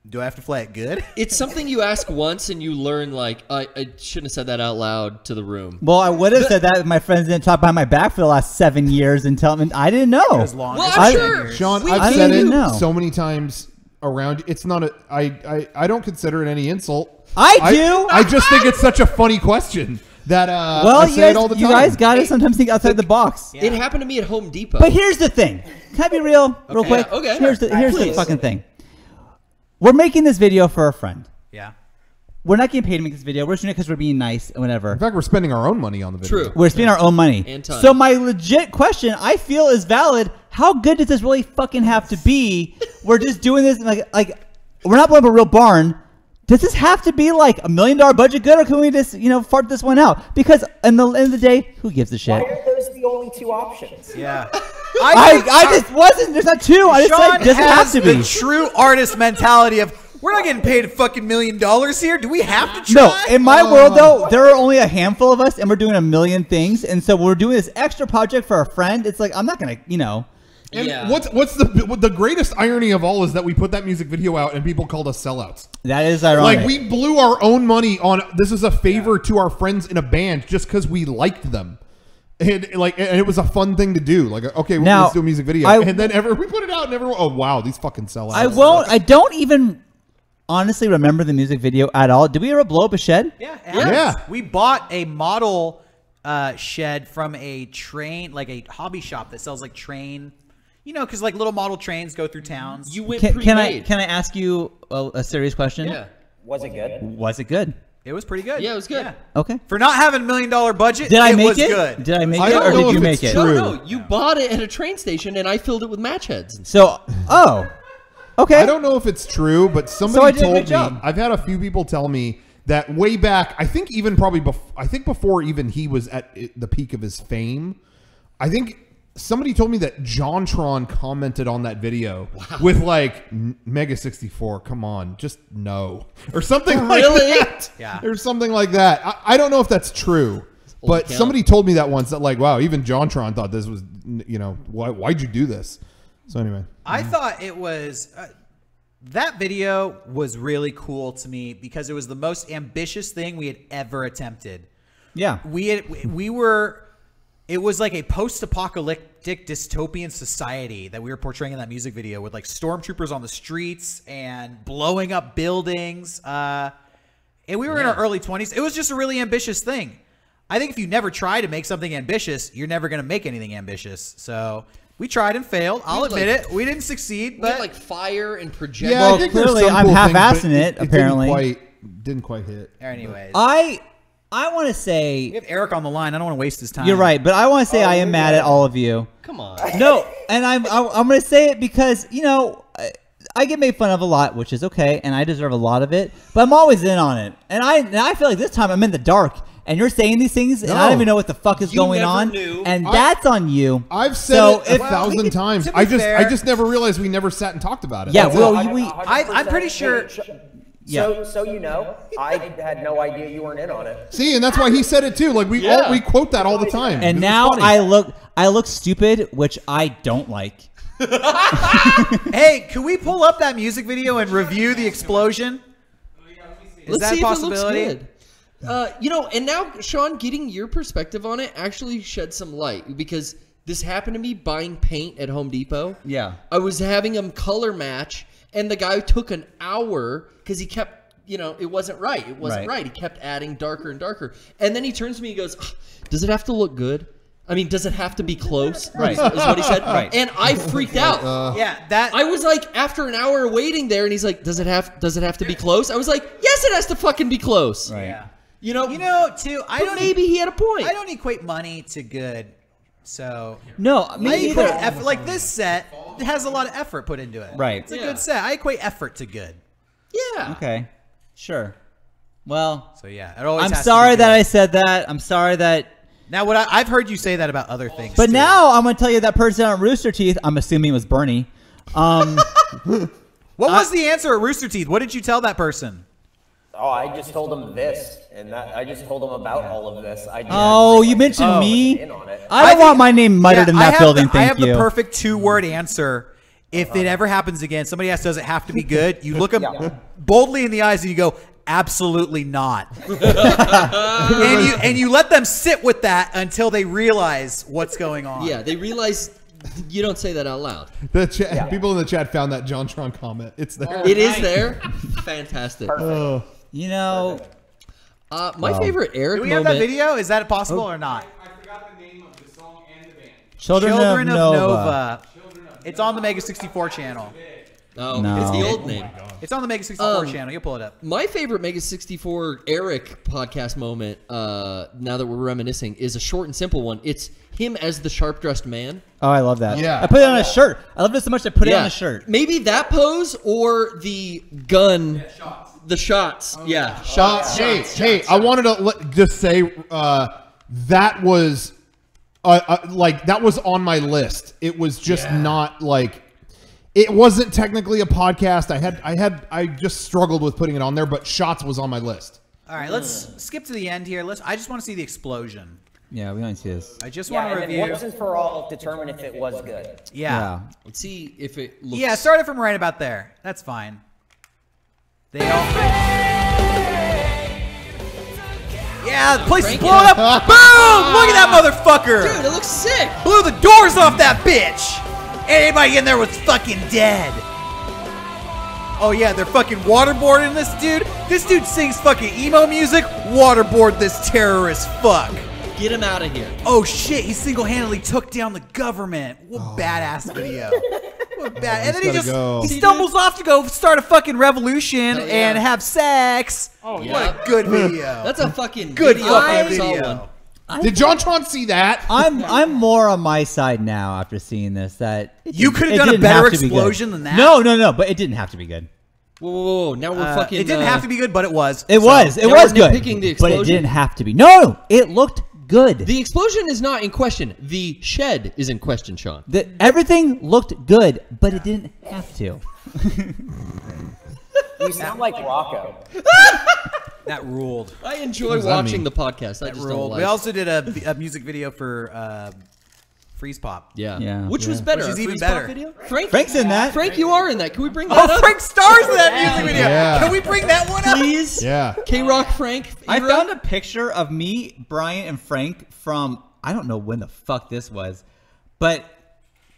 S2: Do I have to fly it good?
S4: It's something you ask once and you learn. Like I shouldn't have said that out loud to the room.
S5: well, I would have said that if my friends didn't talk behind my back for the last 7 years and tell me I didn't know.
S2: As long
S4: Well,
S2: as
S4: I'm
S2: it's
S4: sure.
S2: 10 years.
S3: Sean,
S4: We
S3: I've
S5: didn't
S3: said it
S5: even know.
S3: so many times around. It's not a. I don't consider it any insult.
S5: I do.
S3: I just think it's such a funny question that
S5: well,
S3: I say it all the time.
S5: you guys got to sometimes think outside the box.
S4: It happened to me at Home Depot.
S5: But here's the thing. Can I be real quick?
S4: Yeah, okay.
S5: Here's the
S4: Please.
S5: fucking thing. We're making this video for a friend.
S2: Yeah.
S5: We're not getting paid to make this video. We're just doing it because we're being nice and whatever.
S3: In fact, we're spending our own money on the video.
S4: True.
S5: We're spending our own money.
S4: And time.
S5: So my legit question, I feel, is valid. How good does this really fucking have to be? We're just doing this like we're not blowing up a real barn. Does this have to be like $1 million budget good, or can we just fart this one out? Because in the end of the day, who gives a
S6: Why
S5: shit?
S6: are those the only two options?
S2: Yeah.
S5: I just wasn't. There's not two. I just
S2: Sean
S5: said, does it
S2: has
S5: have to
S2: the
S5: be?
S2: true artist mentality of we're not getting paid a fucking $1 million here. Do we have to
S5: No,
S2: try?
S5: in my world though, there are only a handful of us, and we're doing a million things, and so we're doing this extra project for a friend. It's like I'm not gonna,
S3: And
S4: Yeah.
S3: what's the greatest irony of all is that we put that music video out and people called us sellouts.
S5: That is ironic.
S3: Like we blew our own money on this is a favor to our friends in a band just because we liked them. And it was a fun thing to do. Like, okay,
S5: Now,
S3: let's do a music video. And then we put it out and everyone, oh wow, these fucking sellouts.
S5: I don't even honestly remember the music video at all. Did we ever blow up a shed?
S2: Yeah.
S3: Yeah.
S2: We bought a model shed from a train, like a hobby shop that sells like train, because like little model trains go through towns.
S4: You went
S5: Can I
S4: pre-made.
S5: ask you a serious question?
S4: Yeah.
S6: Was it good?
S5: Was it good?
S2: It was pretty good.
S4: Yeah, it was good.
S5: Okay.
S2: For not having $1 million budget,
S5: Did I
S2: it
S5: make
S2: was
S5: it?
S2: good.
S5: Did I make
S3: I
S5: it,
S3: don't
S5: or
S3: know
S5: did
S3: if
S5: you
S3: it's
S5: make it?
S3: true.
S4: No, you bought it at a train station, and I filled it with match heads.
S5: So, okay.
S3: I don't know if it's true, but
S5: So I
S3: somebody
S5: did a good
S3: told me.
S5: job.
S3: I've had a few people tell me that way back, I think even probably before even he was at the peak of his fame, I think somebody told me that JonTron commented on that video with like, Mega64, come on, just no. Or something like that.
S2: Yeah.
S3: Or something like that. I don't know if that's true. But somebody told me that once, that like, wow, even JonTron thought this was, you know, why'd you do this? So anyway.
S2: I thought it was... that video was really cool to me because it was the most ambitious thing we had ever attempted.
S5: Yeah.
S2: It was like a post-apocalyptic dystopian society that we were portraying in that music video with like stormtroopers on the streets and blowing up buildings. And we were in our early 20s. It was just a really ambitious thing. I think if you never try to make something ambitious, you're never going to make anything ambitious. So we tried and failed. I'll admit it. We didn't succeed. But
S4: like fire and project.
S3: Yeah,
S5: well,
S3: I think there's
S5: clearly
S3: some
S5: I'm
S3: cool
S5: half-assing
S3: things,
S5: it, apparently.
S3: Didn't quite hit.
S2: anyways,
S5: I want to say...
S2: we have Eric on the line. I don't want to waste his time.
S5: You're right, but I want to say I am mad at all of you.
S4: Come on.
S5: No, and I'm going to say it because, you know, I get made fun of a lot, which is okay, and I deserve a lot of it, but I'm always in on it. And I feel like this time I'm in the dark, and you're saying these things, and I don't even know what the fuck is going on, and that's on you.
S3: I've said it 1,000 times. I just never realized we never sat and talked about it.
S5: Yeah, well,
S2: I'm pretty sure...
S6: So you know, I had no idea you weren't in on it.
S3: See, and that's why he said it too. Like we quote that all the time.
S5: And now I look stupid, which I don't like.
S2: Hey, can we pull up that music video and review the explosion? Is that a possibility?
S4: If it looks good. You know, and now, Sean, getting your perspective on it actually shed some light because this happened to me buying paint at Home Depot.
S5: Yeah.
S4: I was having them color match, and the guy took an hour because he kept, you know, it wasn't right. It wasn't right. He kept adding darker and darker. And then he turns to me and goes, does it have to look good? I mean, does it have to be close?
S5: Right.
S4: Is what he said.
S5: Right.
S4: And I freaked out. I was like, after an hour waiting there, and he's like, does it have to be close? I was like, yes, it has to fucking be close.
S5: Right.
S2: Yeah.
S4: You know,
S2: too.
S4: Maybe he had a point.
S2: I don't equate money to good. So
S5: no, me either.
S2: Effort, like this set has a lot of effort put into it.
S5: Right.
S2: It's a good set. I equate effort to good.
S4: Yeah.
S5: Okay. Sure. Well.
S2: So yeah, it always.
S5: I'm sorry that I said that. I'm sorry that.
S2: Now, I've heard you say that about other things.
S5: But
S2: too.
S5: now I'm going to tell you that person on Rooster Teeth. I'm assuming it was Bernie.
S2: What was the answer at Rooster Teeth? What did you tell that person?
S6: Oh, I just told him this, and I just told him about all of this.
S5: You mentioned me?
S6: In on it.
S5: I don't want my name muttered in that building,
S2: I have
S5: you.
S2: the perfect 2-word answer. If it ever happens again, somebody asks, does it have to be good? You look them boldly in the eyes and you go, absolutely not. and you let them sit with that until they realize what's going on.
S4: Yeah, they realize you don't say that out loud.
S3: People in the chat found that JonTron comment. It's there.
S4: It is there. Fantastic.
S5: You know,
S4: my favorite Eric
S2: Do we have
S4: moment.
S2: that video? Is that possible or not?
S1: I forgot the name of the song and the band.
S5: Children of Nova.
S2: It's on the Mega64 channel.
S4: Oh,
S5: No.
S4: it's the old name.
S2: It's on the Mega64 channel. You'll pull it up.
S4: My favorite Mega64 Eric podcast moment, now that we're reminiscing, is a short and simple one. It's him as the sharp-dressed man.
S5: Oh, I love that.
S3: Yeah.
S5: I put it on a shirt. I love it so much I put it on a shirt.
S4: Maybe that pose or the gun. The shots. Shots.
S3: Hey, I wanted to just say that was that was on my list. It was just not like it wasn't technically a podcast. I just struggled with putting it on there, but shots was on my list.
S2: All right, let's skip to the end here. I just want to see the explosion.
S5: Yeah, we don't see this.
S2: I just want to
S6: and
S2: review.
S6: then once and for all, determine if it was good.
S2: Yeah.
S4: Let's see if it looks...
S2: Yeah, start it from right about there. That's fine. They all. Yeah, the place is blowing up. Boom! Look at that motherfucker.
S4: Dude, it looks sick.
S2: Blew the doors off that bitch. Everybody in there was fucking dead. Oh yeah, they're fucking waterboarding this dude. This dude sings fucking emo music. Waterboard this terrorist fuck.
S4: Get him out of here.
S2: Oh shit, he single-handedly took down the government. What badass video. What bad. And then he stumbles off to go start a fucking revolution and have sex. Oh yeah. What a good video.
S4: That's a fucking
S2: good
S4: video.
S2: fucking video.
S3: Did JonTron see that?
S5: I'm more on my side now after seeing this. That
S2: you could have done a better explosion than that.
S5: No, but it didn't have to be good.
S4: Whoa. Now we're fucking...
S2: It didn't have to be good, but it was.
S5: It was good. But it didn't have to be. No, it looked good.
S4: The explosion is not in question. The shed is in question, Sean.
S5: Everything looked good, but it didn't have to.
S6: You sound like Rocco.
S2: That ruled.
S4: I enjoy watching the podcast. I just don't like.
S2: We also did a music video for Freeze Pop.
S4: Yeah. Which was better?
S2: Which is even
S4: Freeze
S2: better.
S4: Pop video?
S5: Frank's in that.
S4: Frank, you are in that. Can we bring that up?
S2: Frank stars in that music video.
S3: Yeah.
S2: Can we bring that one up?
S4: Please?
S3: Yeah.
S4: K-Rock Frank.
S5: I found a picture of me, Brian, and Frank from, I don't know when the fuck this was, but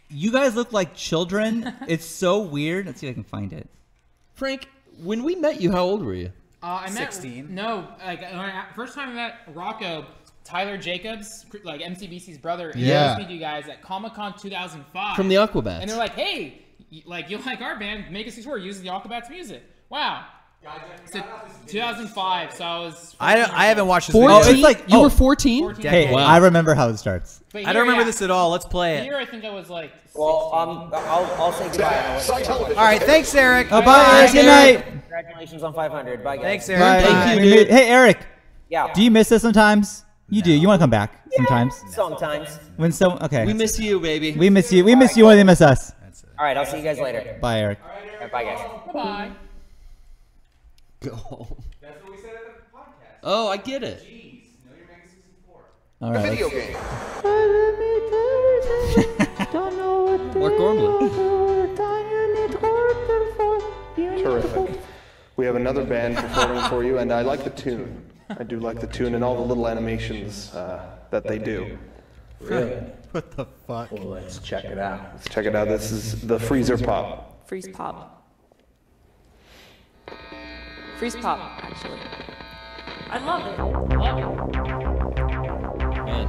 S5: you guys look like children. It's so weird. Let's see if I can find it.
S4: Frank, when we met you, how old were you?
S1: I met
S2: 16.
S1: No, like first time I met Rocco, Tyler Jacobs, like MCBC's brother,
S3: Yeah.
S1: introduced me to you guys at Comic-Con 2005
S4: From the Aquabats.
S1: and they're like, "Hey, you like our band? Mega64 uses the Aquabats music." Wow. So 2005. So I was.
S2: I haven't watched this
S4: 14?
S2: video.
S5: it's like-
S4: you
S5: oh.
S4: were 14?
S1: 14.
S5: Hey,
S4: Wow.
S5: I remember how it starts.
S1: But
S2: I don't remember
S1: yeah,
S2: this at all. Let's play it.
S1: Here I think I was like.
S6: Well, I'll say goodbye.
S2: All right, thanks, Eric.
S5: Oh, bye, Eric. Good night.
S6: Congratulations on 500. Bye, guys.
S2: Thanks, Eric.
S5: Bye.
S4: Thank you, dude.
S5: Hey, Eric.
S6: Yeah.
S5: Do you miss us sometimes? You do. You want to come back sometimes?
S6: Sometimes.
S5: When so? Okay.
S4: We miss you, baby.
S5: We miss you. We miss you more than you miss us.
S6: All right, I'll see you guys later.
S5: Bye, Eric.
S6: All right, bye, guys.
S1: Bye.
S4: Go.
S1: That's what we said at the podcast.
S4: Oh, I get it.
S1: Jeez, know your Mega64.
S5: All right.
S7: Video game.
S4: Mark Gormley.
S7: Terrific. We have another band performing for you, and I like the tune. I do like the tune and all the little animations that they do.
S6: Really?
S2: What the fuck?
S6: Well, let's check it out.
S7: Let's check it out. This is the Freezer Pop.
S8: Freeze pop. Freeze pop, actually. I love it.
S4: Man.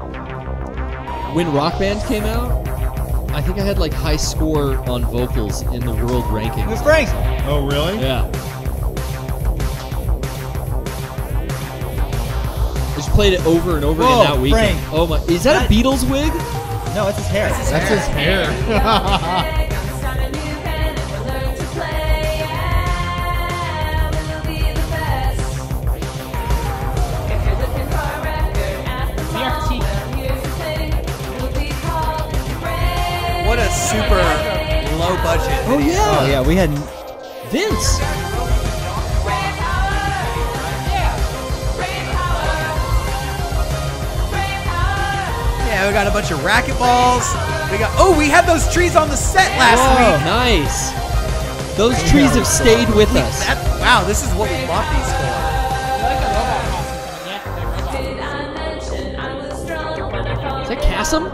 S4: When Rock Band came out, I think I had like high score on vocals in the world rankings.
S5: Who's Frank?
S3: Oh, really?
S4: Yeah. I just played it over and over
S5: Whoa,
S4: again that weekend.
S5: Frank.
S4: Oh my! Is that a Beatles wig?
S5: No, it's his hair.
S3: That's his hair.
S2: What a super low budget.
S4: Oh yeah.
S5: Oh yeah, we had.
S4: Vince.
S2: Yeah, we got a bunch of racquetballs. We had those trees on the set last
S4: Oh,
S2: week.
S4: nice. Those trees have stayed with us.
S2: Wow, this is what we bought these for.
S4: Is that Chasm?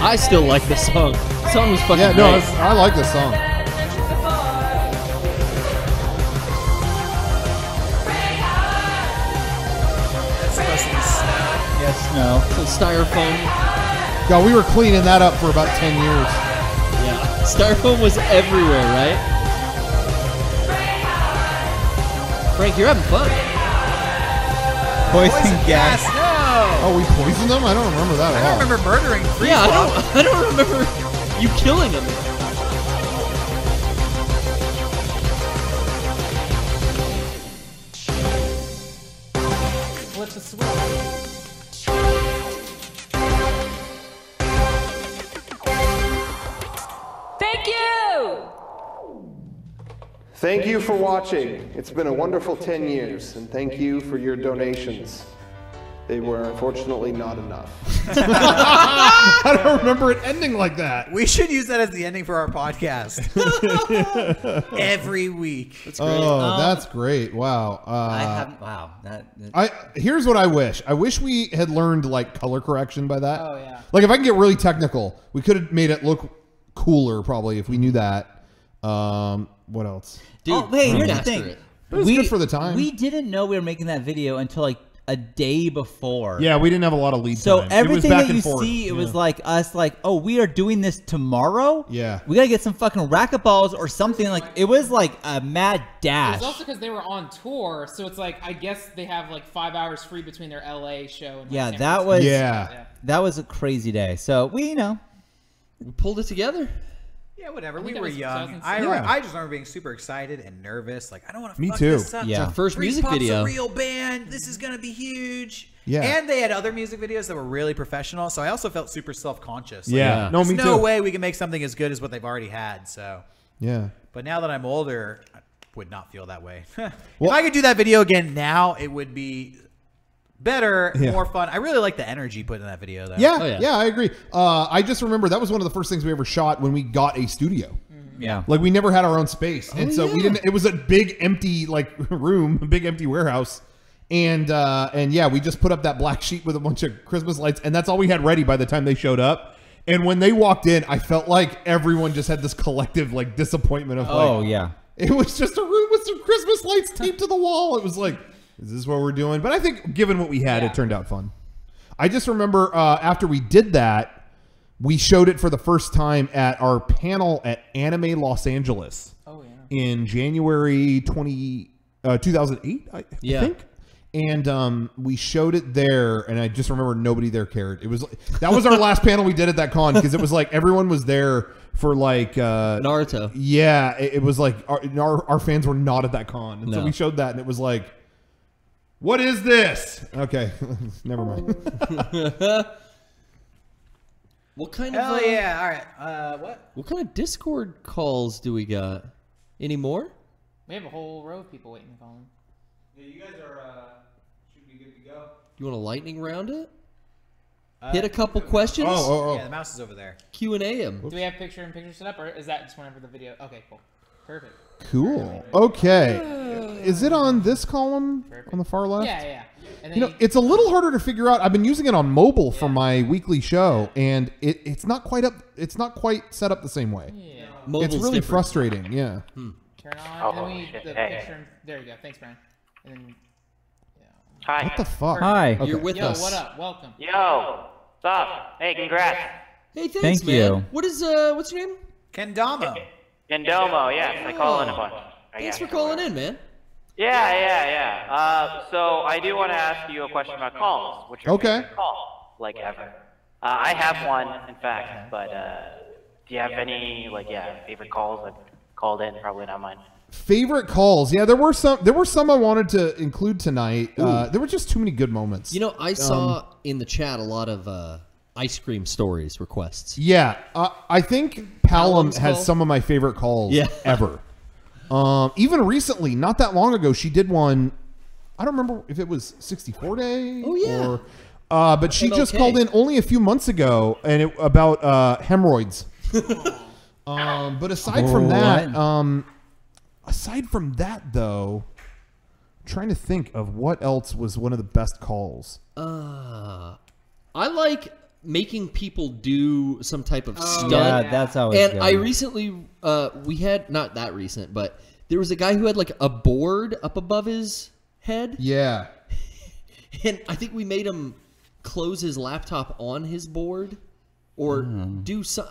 S4: I still like this song. The song was fucking
S3: Yeah, no,
S4: great.
S3: I like this song.
S2: It's supposed to be snow.
S5: Yes, no.
S4: Some styrofoam.
S3: God, we were cleaning that up for about 10 years.
S4: Yeah. Styrofoam was everywhere, right? Frank, you're having fun.
S5: Poison gas.
S2: No.
S3: Oh, we poisoned them? I don't remember that
S2: I
S3: at
S2: don't
S3: all.
S2: remember murdering Freeze
S4: Yeah,
S2: Pop.
S4: I don't remember you killing him.
S1: Flip the switch.
S8: Thank you!
S7: Thank you for watching. It's been a wonderful 10 years, and thank you for your donations. They were unfortunately not enough.
S3: I don't remember it ending like that.
S2: We should use that as the ending for our podcast. Every week.
S3: Oh, that's great. Wow.
S5: I haven't. Wow. That.
S3: Here's what I wish. I wish we had learned like color correction by that.
S1: Oh, yeah.
S3: Like if I can get really technical, we could have made it look cooler probably if we knew that. What else?
S4: Dude,
S5: Oh, wait, here's the
S4: master
S5: thing.
S4: it.
S3: It was good for the time.
S5: We didn't know we were making that video until like a day before.
S3: Yeah, we didn't have a lot of lead
S5: So
S3: time.
S5: everything that you
S3: forth.
S5: see, it was like us, like, oh, we are doing this tomorrow.
S3: Yeah,
S5: we gotta get some fucking racquetballs or something. Like it was like a mad dash.
S1: It was also because they were on tour, so it's like I guess they have like 5 hours free between their LA show and
S5: yeah,
S1: San
S5: that
S1: Francisco.
S5: was that was a crazy day. So we
S4: we pulled it together.
S2: Yeah, whatever.
S1: I
S2: We
S1: think
S2: were
S1: that was
S2: young.
S1: 2006.
S2: I just remember being super excited and nervous. Like, I don't want to
S3: Me
S2: fuck
S3: too.
S2: this up.
S5: Yeah.
S4: Our first
S2: Freeze
S4: music
S2: Pop's
S4: video.
S2: a real band. This is going to be huge.
S3: Yeah.
S2: And they had other music videos that were really professional. So I also felt super self-conscious. Like,
S3: yeah. No,
S2: there's
S3: me
S2: no
S3: too.
S2: way we can make something as good as what they've already had. So,
S3: Yeah.
S2: but now that I'm older, I would not feel that way.
S3: Well-
S2: if I could do that video again now, it would be better,
S3: Yeah.
S2: more fun. I really like the energy put in that video, though.
S3: Yeah,
S4: Oh, yeah.
S3: yeah, I agree. I just remember that was one of the first things we ever shot when we got a studio.
S5: yeah.
S3: Like we never had our own space, and so we didn't. It was a big empty like room, a big empty warehouse, and yeah, we just put up that black sheet with a bunch of Christmas lights, and that's all we had ready by the time they showed up. And when they walked in, I felt like everyone just had this collective like disappointment of like,
S5: Oh yeah.
S3: it was just a room with some Christmas lights taped to the wall. It was like, is this what we're doing? But I think given what we had, it turned out fun. I just remember after we did that, we showed it for the first time at our panel at Anime Los Angeles in January 2008, I think. And we showed it there, and I just remember nobody there cared. It was that was our last panel we did at that con because it was like everyone was there for like
S4: Naruto.
S3: Yeah, it was like our fans were not at that con, and so
S4: No.
S3: we showed that, and it was like, what is this? Okay, never mind.
S4: What kind
S2: Hell
S4: of
S2: yeah. All right.
S4: what kind of Discord calls do we got? Any more?
S1: We have a whole row of people waiting to call in.
S2: Yeah, you guys should be good to go.
S4: You want a lightning round it? Hit a couple questions.
S2: Yeah, the mouse is over there.
S4: Q&A him.
S1: Do we have picture-in-picture set up, or is that just whenever the video? Okay, cool. Perfect.
S3: Cool. Okay. Is it on this column on the far left?
S1: Yeah, yeah. And
S3: You
S1: then
S3: know, it's a little harder to figure out. I've been using it on mobile for my weekly show, and it's not quite up. It's not quite set up the same way.
S1: yeah.
S4: Mobile's
S3: It's really
S4: different.
S3: frustrating. Yeah.
S1: Turn on.
S9: Oh,
S1: and then we
S9: shit.
S1: the
S9: Hey.
S1: picture. There you go. Thanks, Brian. And then,
S9: Hi.
S3: What the fuck?
S5: Hi.
S3: Okay.
S4: You're with
S1: yo,
S4: us.
S1: what up? Welcome.
S9: Yo. What's up? Hey, congrats.
S4: Hey, thanks,
S5: Thank
S4: man.
S5: you.
S4: What is what's your name?
S2: Kendama.
S9: Gendomo, yes. I call in a bunch.
S4: Thanks for calling in, man.
S9: Yeah. So I do want to ask you a question about calls. What's your
S3: Okay.
S9: favorite call, like ever? I have one, in fact, but do you have any, favorite calls that called in? Probably not mine.
S3: Favorite calls? Yeah, there were some I wanted to include tonight. There were just too many good moments.
S4: You know, I saw in the chat a lot of ice cream stories requests.
S3: Yeah, I think Palom
S4: Palom's
S3: has
S4: call?
S3: some of my favorite calls
S4: Yeah.
S3: ever. Even recently, not that long ago, she did one. I don't remember if it was 64 Day.
S4: Oh, yeah.
S3: Or, but she just
S4: MLK.
S3: called in only a few months ago, and about hemorrhoids. But aside from that, though, I'm trying to think of what else was one of the best calls.
S4: I like making people do some type of stunt.
S5: Yeah, that's always
S4: And
S5: good.
S4: I recently, we had, not that recent, but there was a guy who had like a board up above his head.
S3: Yeah.
S4: And I think we made him close his laptop on his board or do some.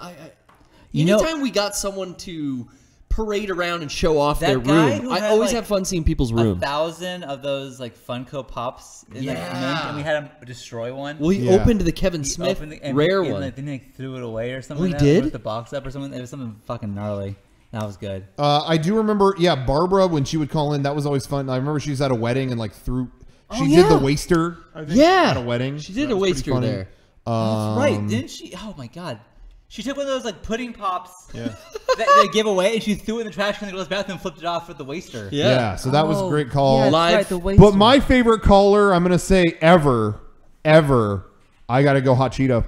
S5: You know-
S4: Anytime we got someone to parade around and show off
S5: That
S4: their
S5: guy
S4: room,
S5: who
S4: I
S5: had,
S4: always
S5: like,
S4: have fun seeing people's room.
S5: 1,000 of those like Funko Pops in the mint, and we had him destroy one.
S4: Well, he
S3: Yeah.
S4: opened the Kevin
S5: He
S4: Smith
S5: opened and
S4: rare
S5: and,
S4: one.
S5: Like, then he threw it away or something.
S4: Oh, he
S5: like that,
S4: did?
S5: With the box up or something. It was something fucking gnarly. That was good.
S3: I do remember, Barbara, when she would call in, that was always fun. I remember she was at a wedding and like she did the waster, I think,
S4: Yeah.
S3: at a wedding.
S4: She did
S3: That
S4: a
S3: was pretty
S4: waster
S3: funny.
S4: there.
S5: That's right, didn't she? Oh my god. She took one of those like pudding pops
S3: Yeah.
S5: that they give away, and she threw it in the trash can and goes back and flipped it off with the waster.
S3: Yeah, so that was a great call.
S5: Yeah, that's
S4: Live.
S5: right, the waster.
S3: But my favorite caller, I'm going to say ever, I got to go Hot Cheeto.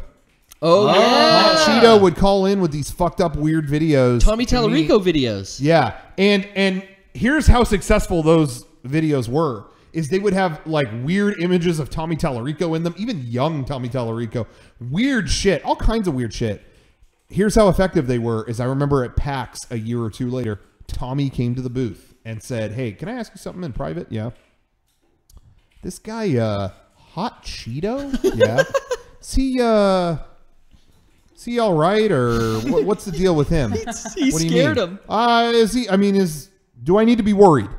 S4: Oh, yeah.
S3: Hot Cheeto would call in with these fucked up weird videos.
S4: Tommy
S3: to me.
S4: Tallarico videos.
S3: Yeah, and here's how successful those videos were. Is they would have like weird images of Tommy Tallarico in them, even young Tommy Tallarico. Weird shit, all kinds of weird shit. Here's how effective they were. Is I remember at PAX a year or two later, Tommy came to the booth and said, "Hey, can I ask you something in private?" Yeah. this guy, Hot Cheeto? Yeah. Is he all right, or what's the deal with him?
S4: He scared him.
S3: Do I need to be worried?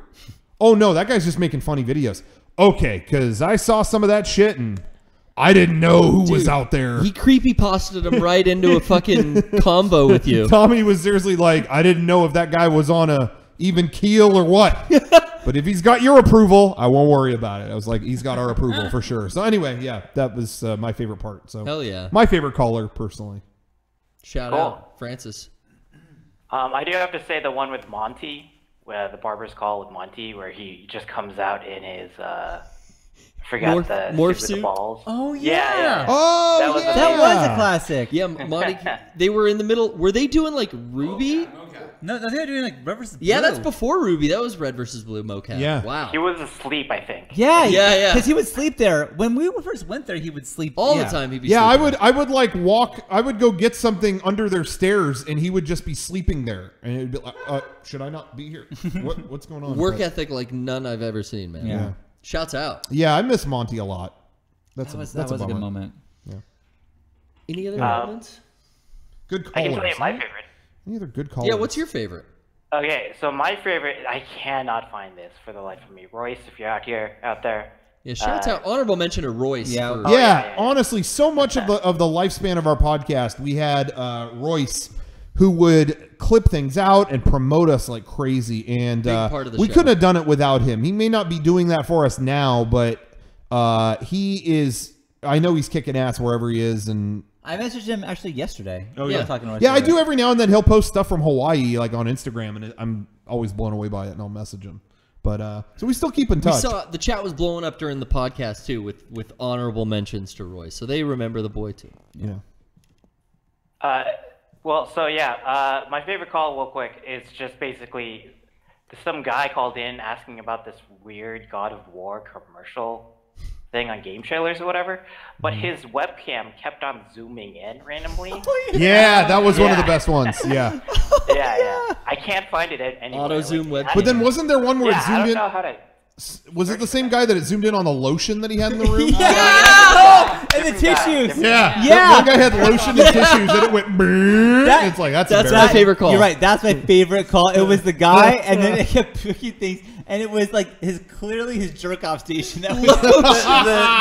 S3: Oh, no, that guy's just making funny videos. Okay, because I saw some of that shit, and I didn't know who was out there.
S4: He creepypasted him right into a fucking combo with you.
S3: Tommy was seriously like, I didn't know if that guy was on a even keel or what. But if he's got your approval, I won't worry about it. I was like, he's got our approval for sure. So anyway, yeah, that was my favorite part. So
S4: hell yeah.
S3: My favorite caller, personally.
S4: Shout out, Francis.
S9: I do have to say the one with Monty, where the barber's call with Monty, where he just comes out in his
S4: morph suit?
S9: The balls.
S5: Oh yeah.
S3: Oh
S5: that was a classic.
S4: Yeah, Monty. They were in the middle. Were they doing like Ruby?
S5: No, they were doing like Red versus Blue.
S4: Yeah, that's before Ruby. That was Red versus Blue mocap.
S3: Yeah.
S4: Wow.
S9: He was asleep, I think.
S5: Yeah.
S4: Because
S5: he would sleep there. When we first went there, he would sleep
S4: all the time. He'd be
S3: I
S4: sleeping.
S3: would like walk. I would go get something under their stairs, and he would just be sleeping there. And it'd be like, should I not be here? What's going on?
S4: Work ethic like none I've ever seen, man.
S3: Yeah.
S4: Shouts out.
S3: Yeah, I miss Monty a lot.
S5: That was a
S3: bummer.
S5: good moment.
S3: Yeah.
S4: Any other moments?
S3: Good
S9: I
S3: callers.
S9: can tell you my favorite.
S3: Any other good callers?
S4: Yeah, what's your favorite?
S9: Okay, so my favorite, I cannot find this for the life of me. Royce, if you're out there.
S4: Yeah, shout out. Honorable mention to Royce.
S3: Yeah.
S4: For,
S3: Yeah, honestly, so much of the lifespan of our podcast, we had Royce, who would clip things out and promote us like crazy, and
S4: part of the
S3: we
S4: show.
S3: couldn't have done it without him. He may not be doing that for us now, but he is. I know he's kicking ass wherever he is, and
S5: I messaged him actually yesterday.
S3: Oh
S5: We were
S3: yeah,
S5: talking about
S3: I do every now and then. He'll post stuff from Hawaii, like on Instagram, and I'm always blown away by it, and I'll message him. But so we still keep in touch.
S4: We saw the chat was blowing up during the podcast too, with honorable mentions to Royce, so they remember the boy too.
S3: Yeah.
S9: Well, so yeah, my favorite call, real quick, is just basically some guy called in asking about this weird God of War commercial thing on game trailers or whatever, but his webcam kept on zooming in randomly.
S3: Yeah, that was one of the best ones. Yeah.
S9: Yeah. I can't find it anywhere.
S4: Auto zoom webcam.
S3: But then wasn't there one where it
S9: I
S3: zoomed
S9: don't
S3: in?
S9: know how to.
S3: Was it the same guy that it zoomed in on the lotion that he had in the room?
S5: And the tissues.
S3: Yeah. One guy had lotion and tissues, and it went. It's like that's
S4: my favorite call.
S5: You're right. That's my favorite call. It was the guy, and then it kept picking things, and it was like clearly his jerk off station. That was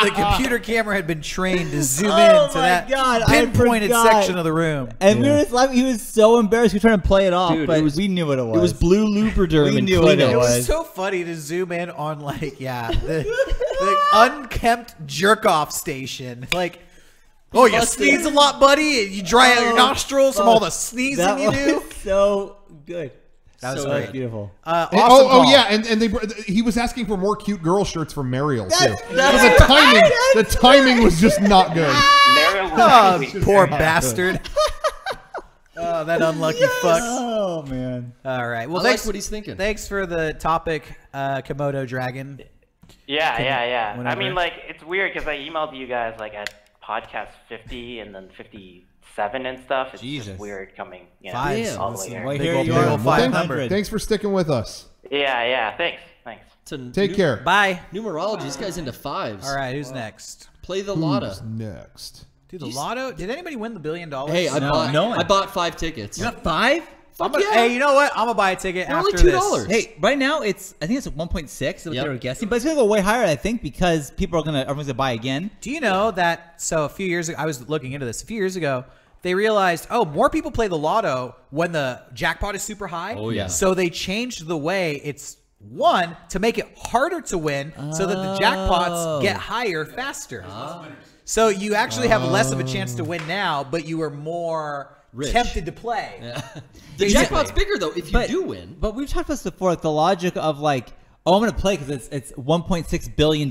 S2: the computer camera had been trained to zoom in to that pinpointed section of the room.
S5: And we were just laughing. He was so embarrassed. He was trying to play it off,
S4: Dude,
S5: but we knew what it was.
S4: It was blue lubriderm
S5: We
S4: and
S5: knew what it
S4: Kleenex.
S2: It
S5: was.
S2: was so funny to zoom in on the unkempt jerk off station. Like, oh, you sneeze a lot, buddy. You dry out your nostrils from all the sneezing you do.
S5: Was so good.
S2: That was
S5: so
S2: great.
S5: Beautiful.
S2: Awesome call.
S3: Yeah, and he was asking for more cute girl shirts from Mariel too. The timing was just not good.
S2: Poor bastard. Oh, that unlucky fuck.
S5: Oh man.
S2: All right. Well,
S4: I
S2: thanks.
S4: like what he's thinking.
S2: Thanks for the topic, Komodo Dragon.
S9: Yeah.
S2: Whenever.
S9: I mean, like, it's weird because I emailed you guys like at podcast 50 and then 57 and stuff. It's just weird coming,
S2: Fives.
S9: all the way here.
S5: Right here you are. 500.
S3: Thanks for sticking with us.
S9: Yeah. Thanks.
S3: Take care.
S2: Bye.
S4: Numerology. This guy's into fives.
S2: All right. Who's next?
S4: Play the lotto.
S3: Who's next?
S2: Dude, the lotto. Did anybody win the $1 billion?
S4: Hey, I bought 5 tickets.
S5: You got 5?
S4: Fuck yeah.
S2: Hey, you know what? I'm gonna buy a ticket
S4: They're
S2: after
S4: only
S2: this.
S4: $2.
S5: Hey, right now I think it's 1.6. Is what they were guessing, but it's gonna go way higher. I think because everyone's gonna buy again.
S2: Do you know that? So a few years ago, I was looking into this. A few years ago, they realized, more people play the lotto when the jackpot is super high.
S4: Oh yeah.
S2: So they changed the way it's won to make it harder to win, so that the jackpots get higher faster. So you actually have less of a chance to win now, but you are more tempted to play.
S4: Yeah. The jackpot's bigger though if you do win.
S5: But we've talked about this before. The logic of like, I'm going to play because it's $1.6 billion.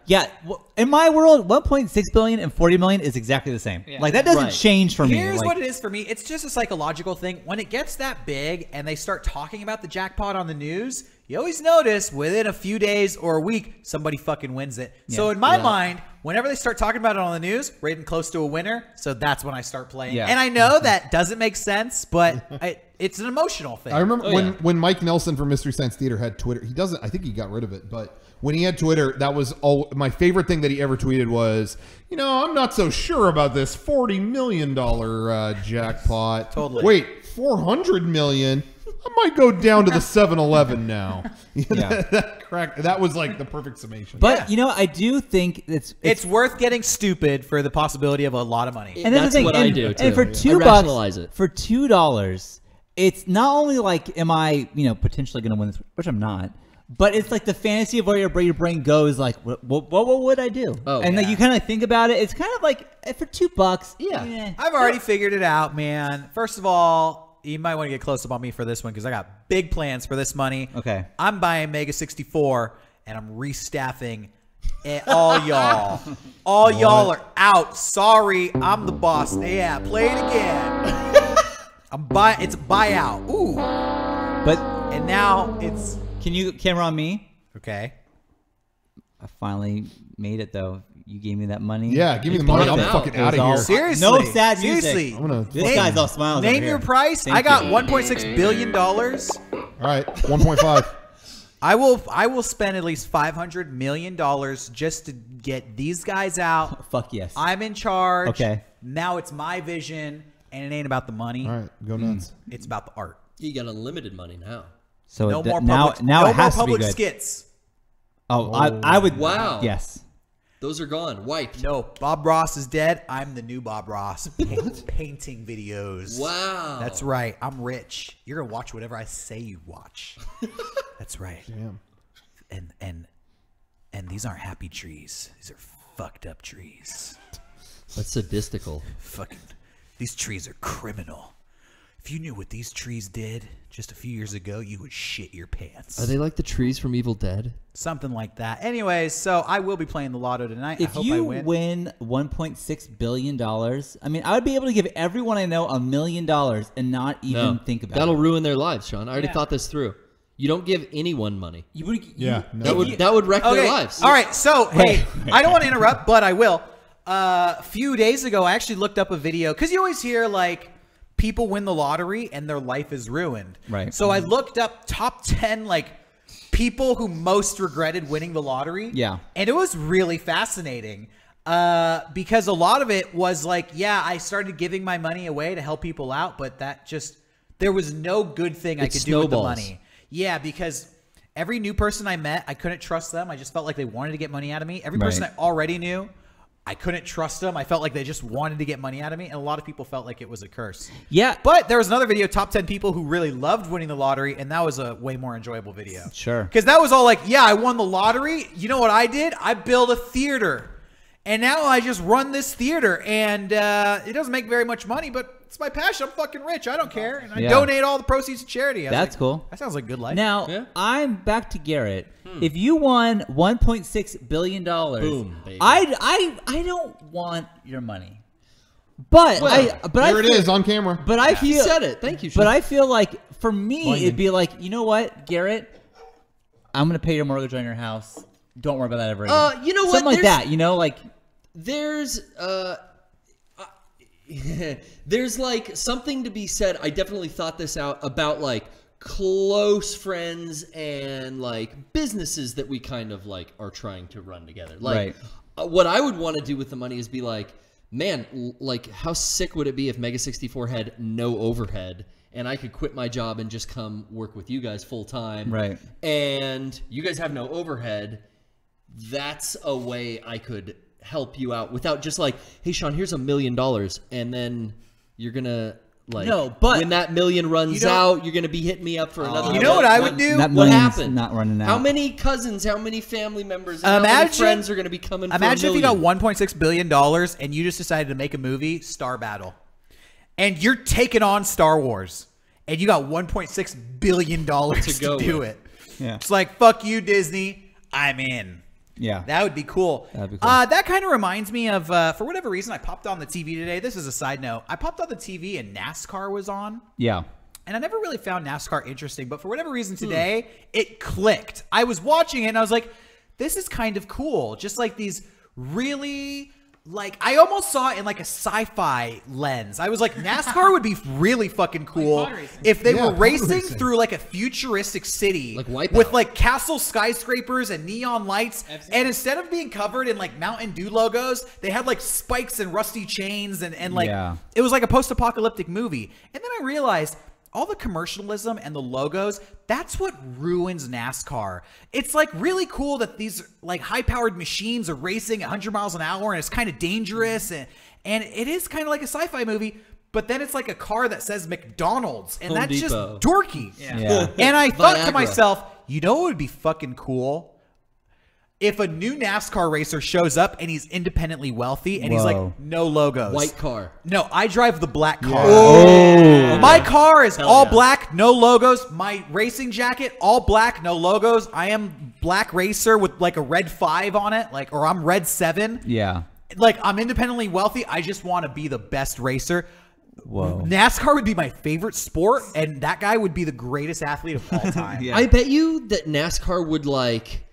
S5: Yeah. In my world, 1.6 billion and 40 million is exactly the same. Yeah. Like that doesn't change for me.
S2: Here's what it is for me. It's just a psychological thing. When it gets that big and they start talking about the jackpot on the news, you always notice within a few days or a week, somebody fucking wins it. Yeah. So in my mind, whenever they start talking about it on the news, we're getting close to a winner. So that's when I start playing. Yeah. And I know that doesn't make sense, but it's an emotional thing.
S3: I remember when Mike Nelson from Mystery Science Theater had Twitter. He doesn't. I think he got rid of it. But when he had Twitter, that was all my favorite thing that he ever tweeted was, I'm not so sure about this $40 million jackpot.
S2: Totally.
S3: Wait, 400 million? I might go down to the 7-Eleven now.
S5: Yeah.
S3: That was like the perfect summation.
S5: But I do think
S2: it's worth getting stupid for the possibility of a lot of money.
S5: And
S4: that's what I do too.
S5: And for $2,
S4: rationalize it.
S5: For $2, it's not only like, am I potentially going to win this, which I'm not. But it's like the fantasy of where your brain goes, like, what would I do?
S4: Oh,
S5: and like you kind of think about it. It's kind of like for $2,
S2: yeah. I've already figured it out, man. First of all, you might want to get close up on me for this one because I got big plans for this money.
S5: Okay.
S2: I'm buying Mega64 and I'm restaffing all y'all. All y'all are out. Sorry, I'm the boss. Yeah, play it again. It's a buyout. Ooh. And now it's.
S5: Can you camera on me?
S2: Okay.
S5: I finally made it though. You gave me that money.
S3: Yeah, give me the money. I'm fucking out of here.
S2: Seriously.
S5: No sad music.
S2: Seriously.
S5: This guy's all smiles.
S2: Name your price. I got $1.6 billion.
S3: All right, 1.5.
S2: I will spend at least $500 million just to get these guys out.
S5: Fuck yes.
S2: I'm in charge.
S5: Okay.
S2: Now it's my vision, and it ain't about the money.
S3: All right, go nuts.
S2: It's about the art.
S4: You got unlimited money now.
S5: So
S2: no more
S5: now it has to be
S2: public
S5: good.
S2: skits.
S5: Oh, I would.
S4: Wow.
S5: Yes.
S4: Those are gone. Wiped.
S2: No, Bob Ross is dead. I'm the new Bob Ross. Painting videos.
S4: Wow.
S2: That's right. I'm rich. You're gonna watch whatever I say you watch. That's right.
S3: Damn.
S2: And these aren't happy trees. These are fucked up trees.
S4: That's sadistical.
S2: Fucking. These trees are criminal. If you knew what these trees did just a few years ago, you would shit your pants.
S4: Are they like the trees from Evil Dead?
S2: Something like that. Anyways, so I will be playing the lotto tonight.
S5: If
S2: I hope
S5: you
S2: I
S5: win $1.6 billion, I mean, I would be able to give everyone I know $1 million and not even think about it.
S4: That'll ruin their lives, Sean. I already thought this through. You don't give anyone money. That would wreck their lives.
S2: All right, so, hey, I don't want to interrupt, but I will. A few days ago, I actually looked up a video, because you always hear, like, people win the lottery and their life is ruined.
S5: Right.
S2: So I looked up top 10, like, people who most regretted winning the lottery.
S5: Yeah.
S2: And it was really fascinating because a lot of it was like, yeah, I started giving my money away to help people out, but that just, there was no good thing I could do with the money. Yeah, because every new person I met, I couldn't trust them. I just felt like they wanted to get money out of me. Every person I already knew, I couldn't trust them. I felt like they just wanted to get money out of me. And a lot of people felt like it was a curse.
S5: Yeah.
S2: But there was another video, top 10 people who really loved winning the lottery. And that was a way more enjoyable video.
S5: Sure.
S2: Because that was all like, yeah, I won the lottery. You know what I did? I built a theater. And now I just run this theater. And it doesn't make very much money, but it's my passion. I'm fucking rich. I don't care. And I donate all the proceeds to charity.
S5: That's cool.
S2: That sounds like a good life.
S5: Now, I'm back to Garrett. If you won $1.6 billion,
S4: boom, baby.
S5: I don't want your money. But
S3: there it is on camera.
S5: But I feel
S4: you said it. Thank you.
S5: But I feel like for me, it'd be like, you know what, Garrett, I'm gonna pay your mortgage on your house. Don't worry about that ever again.
S4: You know what?
S5: Something like that. You know, like
S4: there's there's like something to be said. I definitely thought this out about like close friends and like businesses that we kind of like are trying to run together. Like what I would want to do with the money is be like, man, like how sick would it be if Mega64 had no overhead and I could quit my job and just come work with you guys full time.
S5: Right.
S4: And you guys have no overhead. That's a way I could help you out without just like, hey Sean, here's $1 million, and then you're gonna like when that million runs out, you're gonna be hitting me up for another.
S2: You know what I would do?
S5: What happened? Not running out.
S4: How many cousins? How many family members? And how many friends are gonna be coming?
S2: Imagine if you got $1.6 billion and you just decided to make a movie, Star Battle, and you're taking on Star Wars, and you got $1.6 billion to do it.
S5: Yeah.
S2: It's like, fuck you, Disney. I'm in.
S5: Yeah.
S2: That would be cool.
S5: That'd be cool.
S2: That kind of reminds me of, for whatever reason, I popped on the TV today. This is a side note. I popped on the TV and NASCAR was on.
S5: Yeah.
S2: And I never really found NASCAR interesting, but for whatever reason today, it clicked. I was watching it and I was like, this is kind of cool. Just like these really like I almost saw it in like a sci-fi lens. I was like, NASCAR would be really fucking cool if they were racing through like a futuristic city with like castle skyscrapers and neon lights. And instead of being covered in like Mountain Dew logos, they had like spikes and rusty chains and like it was like a post-apocalyptic movie. And then I realized all the commercialism and the logos, that's what ruins NASCAR. It's like really cool that these like high-powered machines are racing 100 miles an hour and it's kind of dangerous and it is kind of like a sci-fi movie, but then it's like a car that says McDonald's and that's just dorky. And I thought to myself, you know what would be fucking cool? If a new NASCAR racer shows up and he's independently wealthy and he's like, no logos.
S4: White car.
S2: No, I drive the black car.
S5: Oh.
S2: My car is all black, no logos. My racing jacket, all black, no logos. I am black racer with like a red 5 on it, like, or I'm red 7.
S5: Yeah.
S2: Like, I'm independently wealthy. I just want to be the best racer.
S5: Whoa.
S2: NASCAR would be my favorite sport, and that guy would be the greatest athlete of all time.
S4: I bet you that NASCAR would like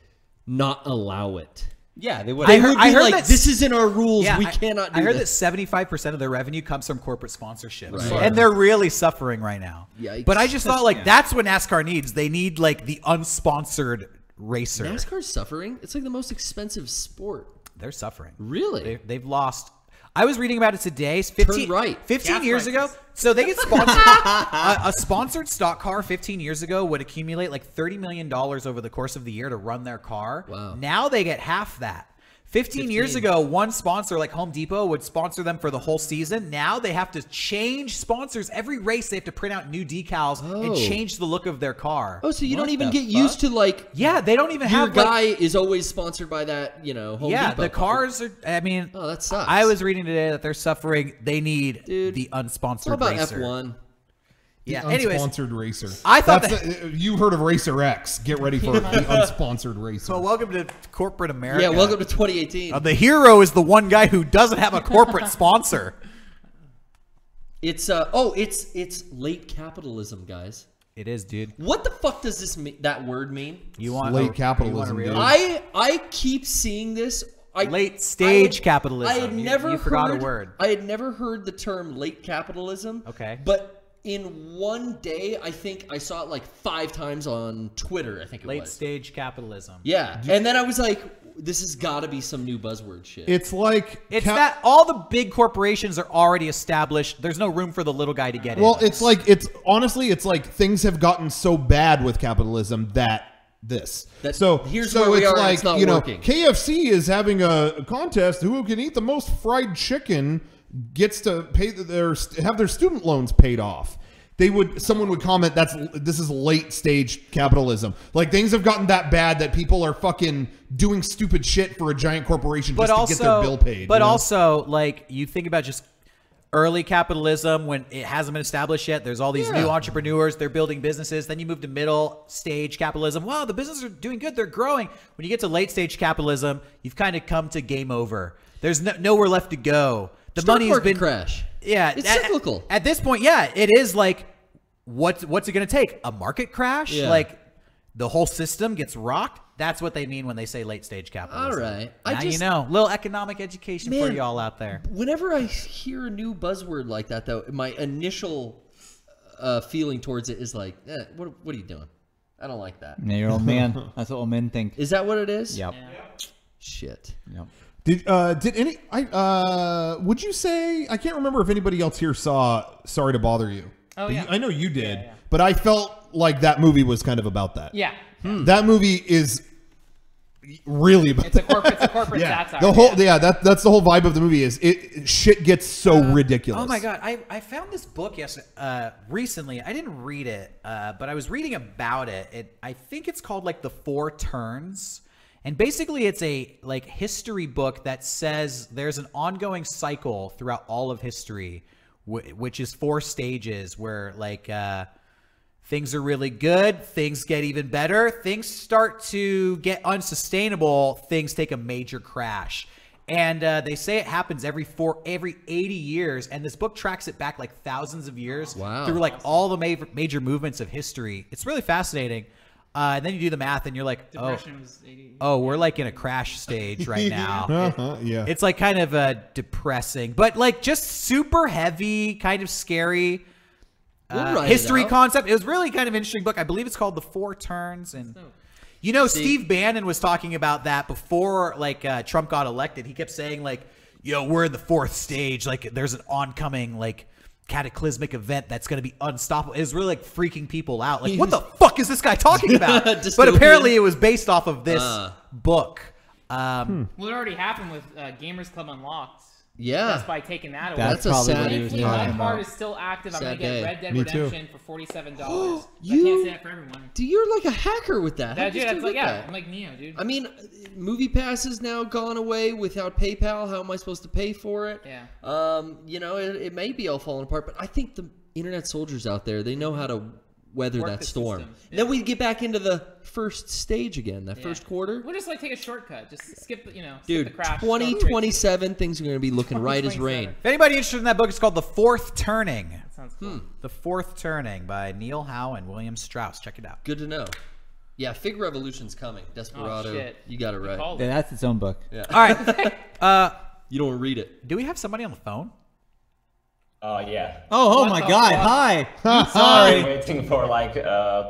S4: not allow it.
S5: Yeah, they would.
S2: I heard
S4: like,
S2: that
S4: this isn't our rules.
S2: Yeah,
S4: we cannot do
S2: I heard
S4: this.
S2: that 75% of their revenue comes from corporate sponsorships.
S4: Right.
S2: And they're really suffering right now.
S4: Yikes.
S2: But I just thought, like, that's what NASCAR needs. They need, like, the unsponsored racer.
S4: NASCAR's suffering? It's like the most expensive sport.
S2: They're suffering.
S4: Really?
S2: They've lost. I was reading about it today. 15 years ago. So they get sponsored. A sponsored stock car 15 years ago would accumulate like $30 million over the course of the year to run their car.
S4: Wow.
S2: Now they get half that. 15 years ago, one sponsor like Home Depot would sponsor them for the whole season. Now they have to change sponsors. Every race, they have to print out new decals and change the look of their car.
S4: Oh, so you don't even get used to like...
S2: Yeah, they don't even have...
S4: Your guy is always sponsored by that, you know, Home Depot.
S2: The cars are... I mean...
S4: Oh, that sucks.
S2: I was reading today that they're suffering. They need the unsponsored
S4: What about
S2: racer.
S4: F1?
S2: Yeah, anyways,
S3: unsponsored racer.
S2: I thought
S3: you heard of Racer X. Get ready for the unsponsored racer.
S2: Well, welcome to corporate America.
S4: Yeah, welcome to 2018.
S2: The hero is the one guy who doesn't have a corporate sponsor.
S4: It's it's late capitalism, guys.
S2: It is, dude.
S4: What the fuck does this that word mean?
S2: You want
S3: late capitalism, dude.
S4: I keep seeing this.
S2: Late stage capitalism.
S4: I had never
S2: you forgot a word.
S4: I had never heard the term late capitalism.
S2: Okay.
S4: But in one day, I think I saw it like 5 times on Twitter, I think it was.
S2: Late stage capitalism.
S4: Yeah. And then I was like, this has got to be some new buzzword shit.
S3: It's like...
S2: It's that all the big corporations are already established. There's no room for the little guy to get in.
S3: Well, it's like... Honestly, it's like things have gotten so bad with capitalism that...
S4: Here's where we are,
S3: like,
S4: it's not
S3: you know,
S4: working.
S3: KFC is having a contest. Who can eat the most fried chicken gets to pay have their student loans paid off. Someone would comment this is late stage capitalism. Like, things have gotten that bad that people are fucking doing stupid shit for a giant corporation just to get their bill paid.
S2: But also, like, you think about just early capitalism when it hasn't been established yet. There's all these new entrepreneurs. They're building businesses. Then you move to middle stage capitalism. Wow, the businesses are doing good. They're growing. When you get to late stage capitalism, you've kind of come to game over. There's nowhere left to go. The money has been
S4: crash.
S2: Yeah,
S4: it's cyclical.
S2: At this point, yeah, it is like, what's it going to take? A market crash?
S4: Yeah.
S2: Like the whole system gets rocked? That's what they mean when they say late stage capitalism.
S4: All right.
S2: Now you know. Little economic education for y'all out there.
S4: Whenever I hear a new buzzword like that, though, my initial feeling towards it is like, what are you doing? I don't like that.
S5: Yeah, you're old man. That's what old men think.
S4: Is that what it is?
S5: Yep.
S4: Shit.
S5: Yep.
S3: Did any... would you say... I can't remember if anybody else here saw Sorry to Bother You.
S1: Oh, yeah.
S3: I know you did, but I felt like that movie was kind of about that.
S1: Yeah.
S3: That movie is really about
S1: it's a corporate satire.
S3: The whole that's the whole vibe of the movie is shit gets so ridiculous.
S2: Oh my god, I found this book recently. I didn't read it, but I was reading about it. I think it's called like The Four Turns. And basically it's a like history book that says there's an ongoing cycle throughout all of history, which is 4 stages where like things are really good, things get even better, things start to get unsustainable, things take a major crash. And they say it happens every 80 years, and this book tracks it back like thousands of years through like all the major movements of history. It's really fascinating. And then you do the math, and you're like,
S1: Depression was 80.
S2: oh, we're like in a crash stage right now.
S3: Yeah.
S2: It's like kind of depressing, but like just super heavy, kind of scary history concept. It was really kind of interesting book. I believe it's called The Four Turns. And you know, Steve Bannon was talking about that before like Trump got elected. He kept saying like, yo, we're in the fourth stage. Like there's an oncoming like cataclysmic event that's going to be unstoppable. It was really like freaking people out. Like, what the fuck is this guy talking about? But apparently it was based off of this book.
S1: Well, it already happened with Gamers Club Unlocked.
S4: Yeah.
S1: Just by taking that away.
S5: That's probably what he was talking
S1: that
S5: about.
S1: card is still active. I'm going to get Red Dead Redemption for $47. I
S4: You-
S1: can't say that for everyone.
S4: Dude, you're like a hacker with that.
S1: Dude, that's like, I'm like Neo, dude.
S4: I mean, Movie Pass is now gone away without PayPal. How am I supposed to pay for it?
S1: Yeah.
S4: You know, it may be all falling apart, but I think the internet soldiers out there, they know how to weather
S1: Work
S4: that
S1: the
S4: storm.
S1: system.
S4: And then we get back into the first stage again, that first quarter.
S1: We'll just like take a shortcut. Just skip the, skip
S4: Dude,
S1: the crash.
S4: 2027, things are going to be looking right as rain.
S2: If anybody interested in that book, it's called The Fourth Turning.
S1: That sounds cool.
S2: The Fourth Turning by Neil Howe and William Strauss. Check it out.
S4: Good to know. Yeah, Fig Revolution's coming. Desperado.
S1: Oh, shit.
S4: You got it right.
S5: Yeah, that's its own book.
S4: Yeah.
S2: All right.
S4: You don't read it.
S2: Do we have somebody on the phone?
S10: Yeah.
S5: Oh my God! Hi.
S10: I'm
S5: Sorry.
S10: waiting for like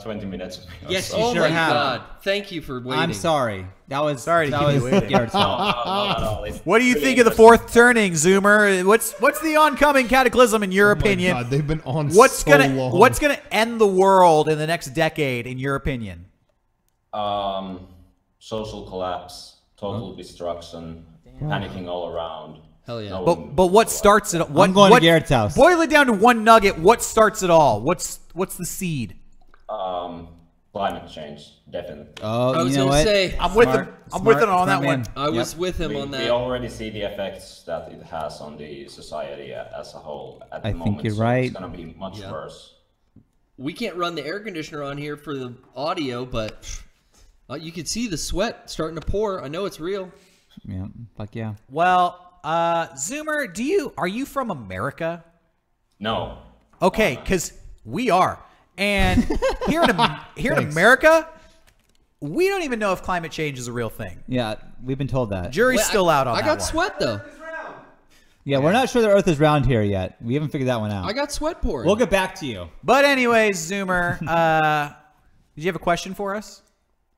S10: 20 minutes.
S5: Yes, you
S4: Oh
S5: sure
S4: my
S5: have.
S4: God. Thank you for waiting.
S5: I'm sorry. That was
S2: Sorry to
S5: that
S2: keep you
S5: was
S2: waiting.
S5: Garrett's fault.
S10: Not at all. It's
S2: What do you
S10: really
S2: think of The Fourth Turning, Zoomer? What's the oncoming cataclysm in your opinion?
S3: Oh my God, they've been on
S2: What's
S3: so
S2: gonna
S3: long.
S2: What's gonna end the world in the next decade, in your opinion?
S10: Social collapse, total destruction, panicking all around.
S4: Hell yeah.
S10: No
S2: But
S10: one-
S2: what starts it? What,
S5: I'm going
S2: what,
S5: to Garrett's house.
S2: Boil it down to one nugget. What starts it all? What's the seed?
S10: Climate change, definitely.
S5: Oh,
S4: I was
S5: you know
S4: gonna
S5: what?
S4: say,
S2: I'm with him. I'm with it on that
S5: man.
S2: one.
S4: I was with him on
S10: We
S4: that.
S10: already see the effects that it has on the society as a whole at the
S5: I
S10: moment.
S5: think you're
S10: so
S5: right.
S10: It's going to be much worse.
S4: We can't run the air conditioner on here for the audio, but you can see the sweat starting to pour. I know it's real.
S5: Yeah, fuck yeah.
S2: Well, Zoomer, are you from America?
S10: No.
S2: Okay, because we are. And here in America, we don't even know if climate change is a real thing.
S5: Yeah, we've been told that.
S2: Jury's still out on
S4: I
S2: that
S4: got
S2: one.
S4: sweat though.
S5: Yeah, we're not sure the Earth is round here yet. We haven't figured that one out.
S4: I got sweat pouring.
S5: We'll get back to you.
S2: But anyways, Zoomer, did you have a question for us?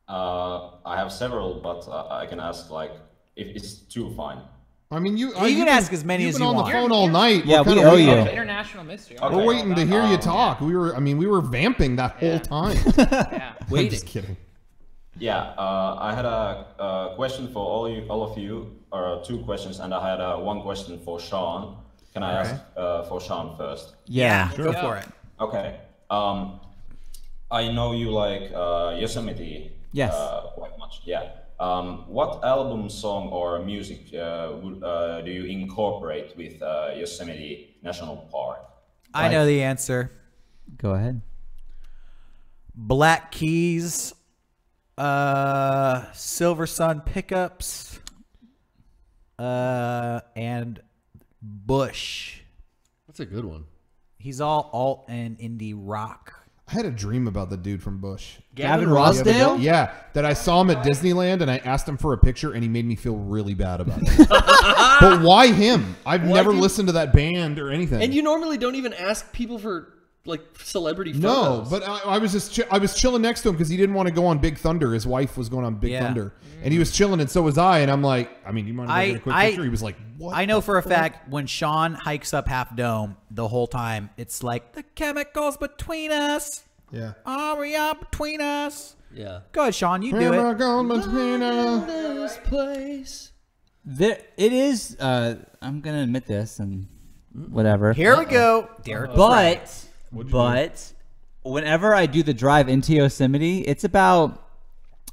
S10: I have several, but I can ask like if it's too fine.
S3: I mean, you
S2: can ask as many as you
S3: You've been on
S2: want.
S3: the phone all night.
S5: Yeah,
S3: We're
S5: we
S3: kinda
S5: owe
S3: waiting-
S5: you.
S1: International mystery.
S10: Okay.
S3: We're waiting to hear you talk. We were vamping that whole time.
S1: Yeah.
S3: I'm
S4: Waiting.
S3: just kidding.
S10: Yeah, I had a question for all of you, or two questions, and I had one question for Sean. Can I ask for Sean first?
S5: Yeah.
S2: Go for it.
S10: Okay. I know you like Yosemite.
S5: Yes.
S10: Quite much. Yeah. What album, song, or music do you incorporate with Yosemite National Park?
S2: I know the answer.
S5: Go ahead.
S2: Black Keys, Silver Sun Pickups, and Bush.
S4: That's a good one.
S2: He's all alt and indie rock.
S3: I had a dream about the dude from Bush.
S5: Gavin
S3: The other
S5: Rossdale?
S3: day. Yeah, that I saw him at Disneyland and I asked him for a picture and he made me feel really bad about it. But why him? I've never listened to that band or anything.
S4: And you normally don't even ask people for like celebrity
S3: No,
S4: photos.
S3: but I was just I was chilling next to him because he didn't want to go on Big Thunder. His wife was going on Big Thunder, and he was chilling, and so was I. And I'm like, I mean, you mind if I get a quick picture? He was like, what?
S2: I know for a fact when Sean hikes up Half Dome, the whole time it's like the chemicals between us.
S3: Yeah.
S2: Aria between us.
S4: Yeah.
S2: Go ahead, Sean. You do it.
S4: This place.
S5: There, it is. I'm gonna admit this and whatever.
S2: Here we go, Derek.
S5: But whenever I do the drive into Yosemite, it's about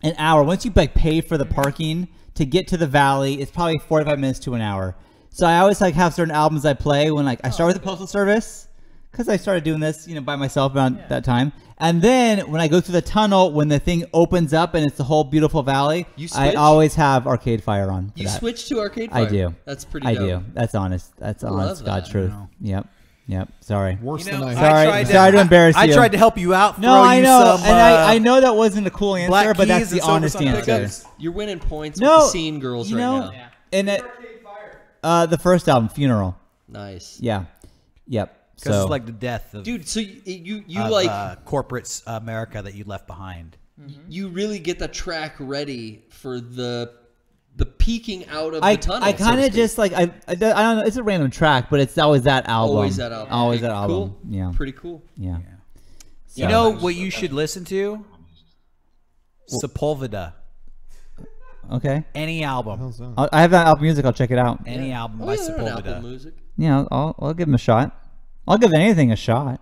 S5: an hour. Once you like pay for the parking to get to the valley, it's probably 45 minutes to an hour. So I always like have certain albums I play when like I start with the Postal Service because I started doing this, by myself around that time. And then when I go through the tunnel, when the thing opens up and it's the whole beautiful valley, I always have Arcade Fire on.
S4: You switch to Arcade Fire?
S5: I do.
S4: That's pretty
S5: I
S4: dope.
S5: do. That's honest. That's honest. God truth. Yep. Yep. Sorry.
S3: Worse
S2: You know,
S3: than
S5: Sorry to embarrass you.
S2: I tried to help you out.
S5: No, I know, and I know that wasn't a cool answer, but that's the honest answer.
S4: You're winning points with the scene girls right now.
S1: Yeah.
S5: And the first album, Funeral.
S4: Nice.
S5: Yeah. Yep.
S2: Because
S5: So
S2: it's like the death of
S4: Dude, so you
S2: of,
S4: like
S2: corporate America that you left behind.
S4: you really get the track ready for the peeking out of the tunnel.
S5: I kind of just like I don't know. It's a random track, but it's always that album.
S4: Always that album.
S5: Always
S4: Okay,
S5: that album.
S4: cool.
S5: Yeah.
S4: Pretty cool.
S5: Yeah.
S2: You know what you should listen to? Sepulveda.
S5: Okay.
S2: Any album.
S5: I have that album music. I'll check it out.
S2: Any album
S4: Oh,
S2: by
S4: yeah, Apple
S2: Sepulveda.
S4: Music.
S5: Yeah, I'll give him a shot. I'll give anything a shot.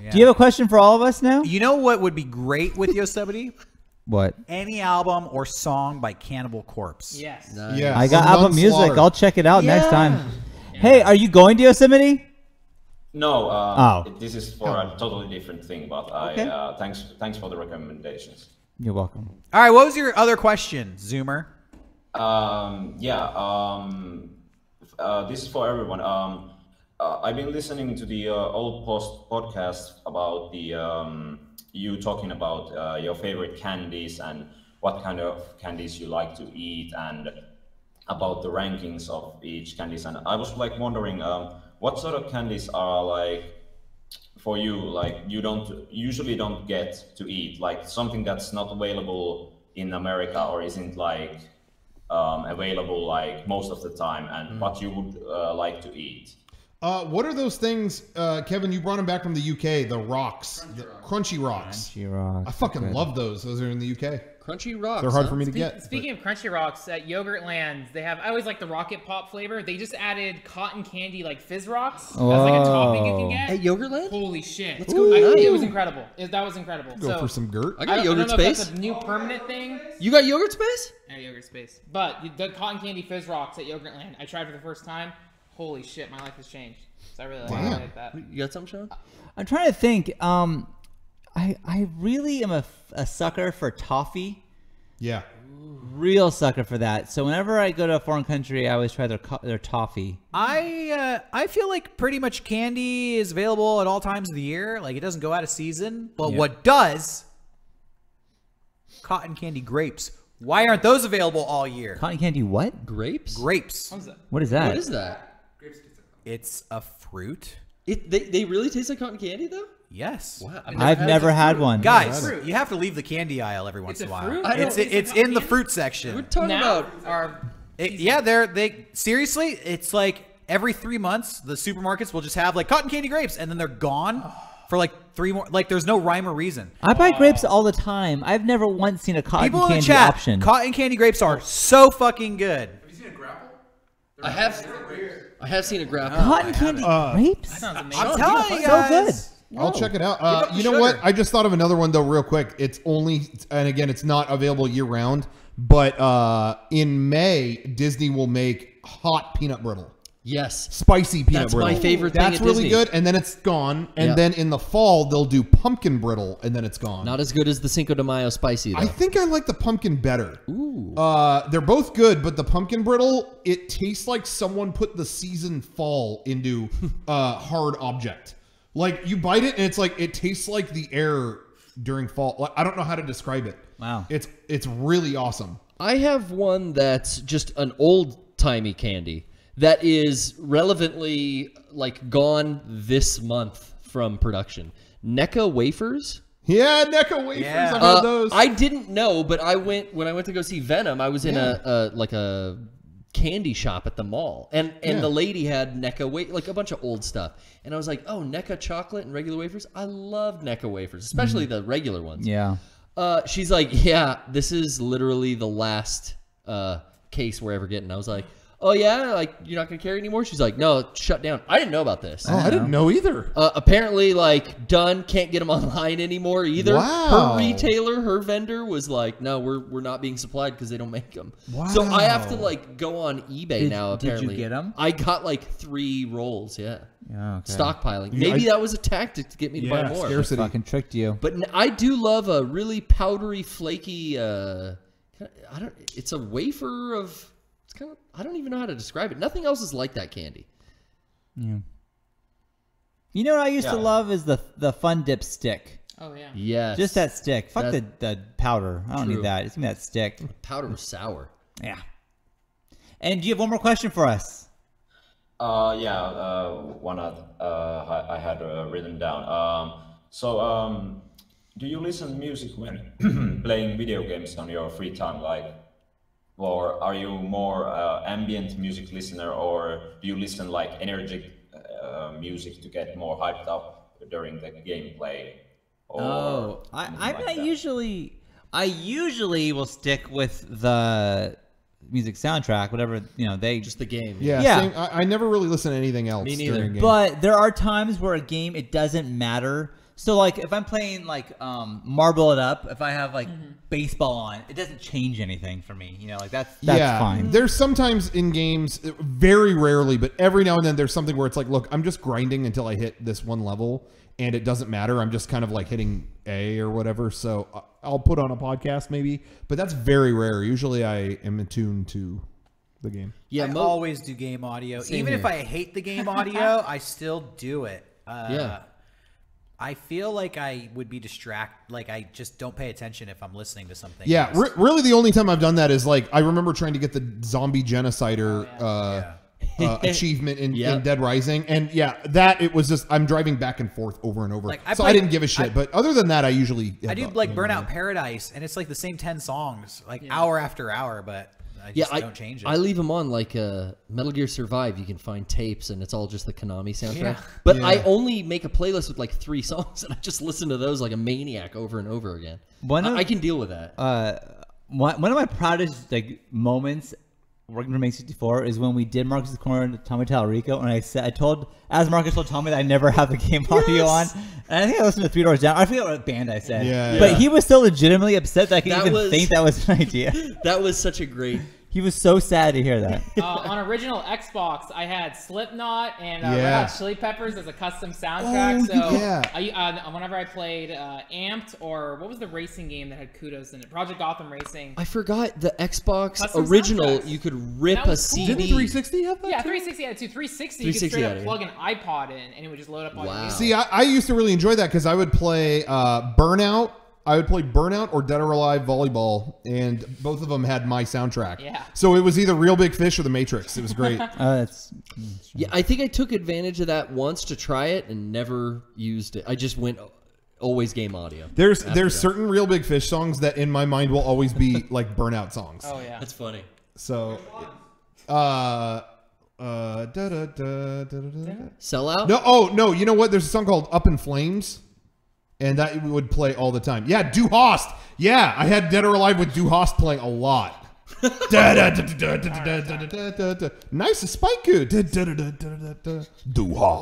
S2: Yeah.
S5: Do you have a question for all of us now?
S2: You know what would be great with Yosemite?
S5: What?
S2: Any album or song by Cannibal Corpse.
S1: Yes.
S4: Nice.
S3: Yeah,
S5: I got
S3: some
S5: album music.
S3: non-slaughter.
S5: I'll check it out next time. Hey, are you going to Yosemite?
S10: No, this is for a totally different thing, but thanks for the recommendations.
S5: You're welcome.
S2: All right, what was your other question, Zoomer?
S10: This is for everyone. I've been listening to the old podcast about the you talking about your favorite candies and what kind of candies you like to eat and about the rankings of each candies. And I was like wondering, what sort of candies are like for you, like you usually don't get to eat, like something that's not available in America or isn't like available like most of the time, and what you would like to eat.
S3: What are those things, Kevin? You brought them back from the UK. The rocks, Crunchy Rocks.
S5: Crunchy Rocks.
S3: I fucking love those. Those are in the UK.
S4: Crunchy Rocks.
S3: They're hard for me to get.
S1: Speaking of Crunchy Rocks, at Yogurtland, they have, I always like the Rocket Pop flavor. They just added cotton candy, like Fizz Rocks. That's like a topping you can get.
S4: At Yogurtland?
S1: Holy shit.
S4: Let's go to
S1: It was incredible. That was incredible.
S3: Go for some Gert.
S4: I got
S1: I
S4: Yogurt
S1: don't know if
S4: Space.
S1: that's a new permanent thing.
S4: You got Yogurt Space?
S1: Yeah, Yogurt Space. But the cotton candy Fizz Rocks at Yogurtland, I tried for the first time. Holy shit, my life has changed. So I really like that.
S4: You got something, Sean?
S5: I'm trying to think. I really am a sucker for toffee.
S3: Yeah.
S5: Real sucker for that. So whenever I go to a foreign country, I always try their toffee.
S2: I feel like pretty much candy is available at all times of the year. Like it doesn't go out of season. But what does? Cotton candy grapes. Why aren't those available all year?
S5: Cotton candy what?
S4: Grapes?
S2: Grapes.
S5: What is that?
S4: What is that?
S2: It's a fruit.
S4: They really taste like cotton candy, though?
S2: Yes.
S4: Wow.
S5: I've never had one.
S2: Guys, you have to leave the candy aisle every once in a while.
S1: fruit?
S2: It's in the fruit section.
S4: We're talking about...
S2: They seriously, it's like every 3 months the supermarkets will just have like cotton candy grapes and then they're gone for like 3 more. Like there's no rhyme or reason.
S5: I buy grapes all the time. I've never once seen a cotton
S2: People in the
S5: candy
S2: chat,
S5: option.
S2: cotton candy grapes are so fucking good.
S11: Have you seen a grapple?
S4: I have seen a grapple.
S5: Cotton candy grapes?
S1: That sounds amazing.
S2: I'm telling you
S5: So good.
S2: guys.
S3: I'll check it out.
S2: up
S3: You
S2: the
S3: know what?
S2: sugar.
S3: I just thought of another one though, real quick. It's only, and again, it's not available year round. But in May, Disney will make hot peanut brittle,
S4: Yes.
S3: spicy peanut
S4: That's
S3: brittle.
S4: my favorite thing
S3: That's
S4: at
S3: really
S4: Disney.
S3: good. And then it's gone. And
S4: Yeah.
S3: then in the fall, they'll do pumpkin brittle, and then it's gone.
S4: Not as good as the Cinco de Mayo spicy, though.
S3: I think I like the pumpkin better.
S4: Ooh.
S3: They're both good, but the pumpkin brittle, it tastes like someone put the season fall into a hard object. Like you bite it and it's like it tastes like the air during fall. Like, I don't know how to describe it.
S5: Wow.
S3: It's really awesome.
S4: I have one that's just an old-timey candy that is relevantly like gone this month from production. Necca wafers.
S3: Yeah, Necca wafers.
S2: Yeah.
S3: I've had those.
S4: I didn't know, but when I went to go see Venom, I was in a candy shop at the mall, and the lady had Necca like a bunch of old stuff, and I was like, oh, Necca chocolate and regular wafers. I love Necca wafers, especially the regular ones.
S5: Yeah.
S4: She's like, yeah, this is literally the last case we're ever getting. I was like, oh yeah, like you're not gonna carry anymore? She's like, no, shut down. I didn't know about this.
S3: I didn't know either.
S4: Apparently, like, done. Can't get them online anymore either.
S3: Wow.
S4: Her retailer, her vendor was like, no, we're not being supplied because they don't make them. Wow. So I have to like go on eBay now. Apparently,
S5: Did you get them?
S4: I got like 3 rolls. Yeah.
S5: Yeah. Okay.
S4: Stockpiling. Maybe that was a tactic to get me to buy more.
S3: Scarcity.
S5: Fucking tricked you.
S4: But I do love a really powdery, flaky. It's a wafer of. It's kind of. I don't even know how to describe it. Nothing else is like that candy.
S5: Yeah. You know what I used to love is the fun dip stick.
S1: Oh yeah.
S4: Yes.
S5: Just that stick. Fuck the powder. I don't need that. Just give me that stick.
S4: Powder was sour.
S5: Yeah. And do you have one more question for us?
S10: One I had written down. Do you listen to music when playing video games on your free time, or are you more ambient music listener, or do you listen like energetic music to get more hyped up during the gameplay?
S5: I usually will stick with the music soundtrack, whatever just
S4: the game.
S3: Yeah. Same, I never really listen to anything else.
S4: Me neither.
S3: During game.
S5: But there are times where a game it doesn't matter. So like if I'm playing like Marble It Up, if I have like baseball on, it doesn't change anything for me. That's fine.
S3: There's sometimes in games, very rarely, but every now and then there's something where it's like, look, I'm just grinding until I hit this one level, and it doesn't matter. I'm just kind of like hitting A or whatever. So I'll put on a podcast maybe, but that's very rare. Usually I am attuned to the game.
S2: Yeah, I always do game audio. Even if I hate the game audio, I still do it. I feel like I would be distracted. Like I just don't pay attention if I'm listening to something.
S3: Yeah, really the only time I've done that is like I remember trying to get the zombie genocider achievement in Dead Rising, and it was just I'm driving back and forth over and over. I didn't give a shit. But other than that, I usually
S2: do like Burnout Paradise, and it's like the same 10 songs, hour after hour, but. I don't change it.
S4: I leave them on like Metal Gear Survive. You can find tapes, and it's all just the Konami soundtrack. But I only make a playlist with like 3 songs, and I just listen to those like a maniac over and over again. I can deal with that.
S5: One of my proudest moments working for Mega64 is when we did Marcus's Corner and Tommy Tallarico, and as Marcus told Tommy that I never have the game audio on, and I think I listened to 3 Doors Down. I forget what band I said, but he was so legitimately upset that I could even think that was an idea.
S4: That was such a great.
S5: He was so sad to hear that.
S1: On original Xbox, I had Slipknot and Red Hot Chili Peppers as a custom soundtrack. Whenever I played Amped, or what was the racing game that had Kudos in it? Project Gotham Racing.
S4: I forgot the Xbox original. You could rip a CD.
S3: Didn't 360 have that?
S1: Yeah, 360 had it too. 360 you could straight up plug an iPod in, and it would just load up on your game.
S3: See, I used to really enjoy that because I would play Burnout. I would play Burnout or Dead or Alive Volleyball, and both of them had my soundtrack.
S1: Yeah.
S3: So it was either Real Big Fish or The Matrix. It was great.
S4: I think I took advantage of that once to try it and never used it. I just went always game audio.
S3: There's certain Real Big Fish songs that in my mind will always be like Burnout songs.
S1: Oh yeah,
S4: that's funny.
S3: So,
S4: Sell Out?
S3: No. You know what? There's a song called Up in Flames. And that would play all the time. Yeah, Du Hast. Yeah, I had Dead or Alive with Du Hast playing a lot. Nice spike. Du Hast.
S2: I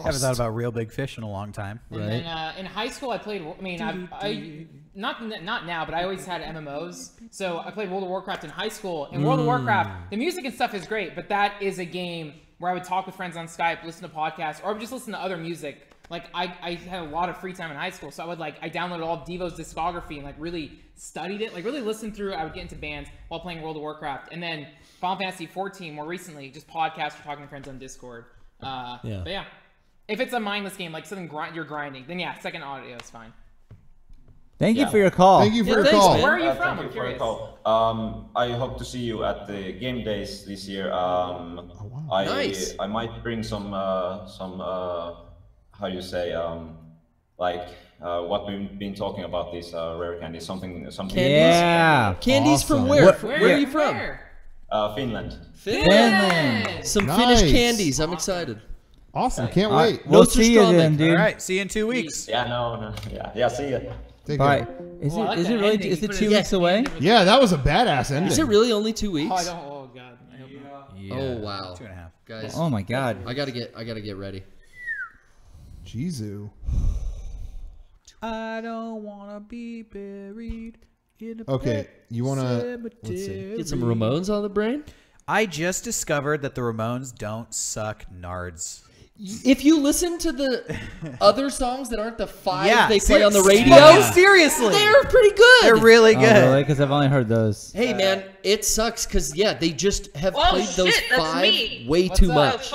S2: haven't thought about Real Big Fish in a long time.
S1: And then in high school, I played. I mean, I not now, but I always had MMOs. So I played World of Warcraft in high school. And World of Warcraft, the music and stuff is great, but that is a game where I would talk with friends on Skype, listen to podcasts, or I would just listen to other music. Like, I had a lot of free time in high school, so I downloaded all of Devo's discography and, really studied it. Really listened through. I would get into bands while playing World of Warcraft. And then Final Fantasy 14, more recently, just podcasts or talking to friends on Discord. But yeah. If it's a mindless game, like something you're grinding, then yeah, second audio is fine.
S5: Thank you for your call.
S3: Thank you for your call.
S1: Where are you from? I'm curious.
S10: I hope to see you at the game days this year.
S4: Nice.
S10: I might bring some how you say, what we've been talking about, these rare candies, something.
S5: Yeah.
S4: Candies
S3: awesome.
S4: from where? Where are you from?
S10: Finland.
S4: Finland. Some Finnish candies. I'm excited.
S3: Awesome. Can't wait.
S5: We'll see you then, dude.
S2: All right. See you in 2 weeks.
S10: Yeah, no. Yeah, see you.
S5: Bye. Is it really? Is it 2 weeks away?
S3: Yeah, that was a badass ending.
S4: Is it really only 2 weeks?
S1: Oh God. I hope not.
S2: Yeah.
S4: Oh wow.
S2: 2.5.
S4: Guys.
S5: Oh my God.
S4: I gotta get ready.
S3: Jizu.
S2: I don't want to be buried in a
S3: Okay, you want to let's see.
S4: Get some Ramones on the brain?
S2: I just discovered that the Ramones don't suck nards.
S4: If you listen to the other songs that aren't the 5 they play on the radio,
S2: seriously,
S4: they're pretty good.
S2: They're really good.
S5: Oh, really? Because I've only heard those.
S4: Hey, man, it sucks because, they just have played those 5 way
S1: What's
S4: too
S1: up?
S4: much.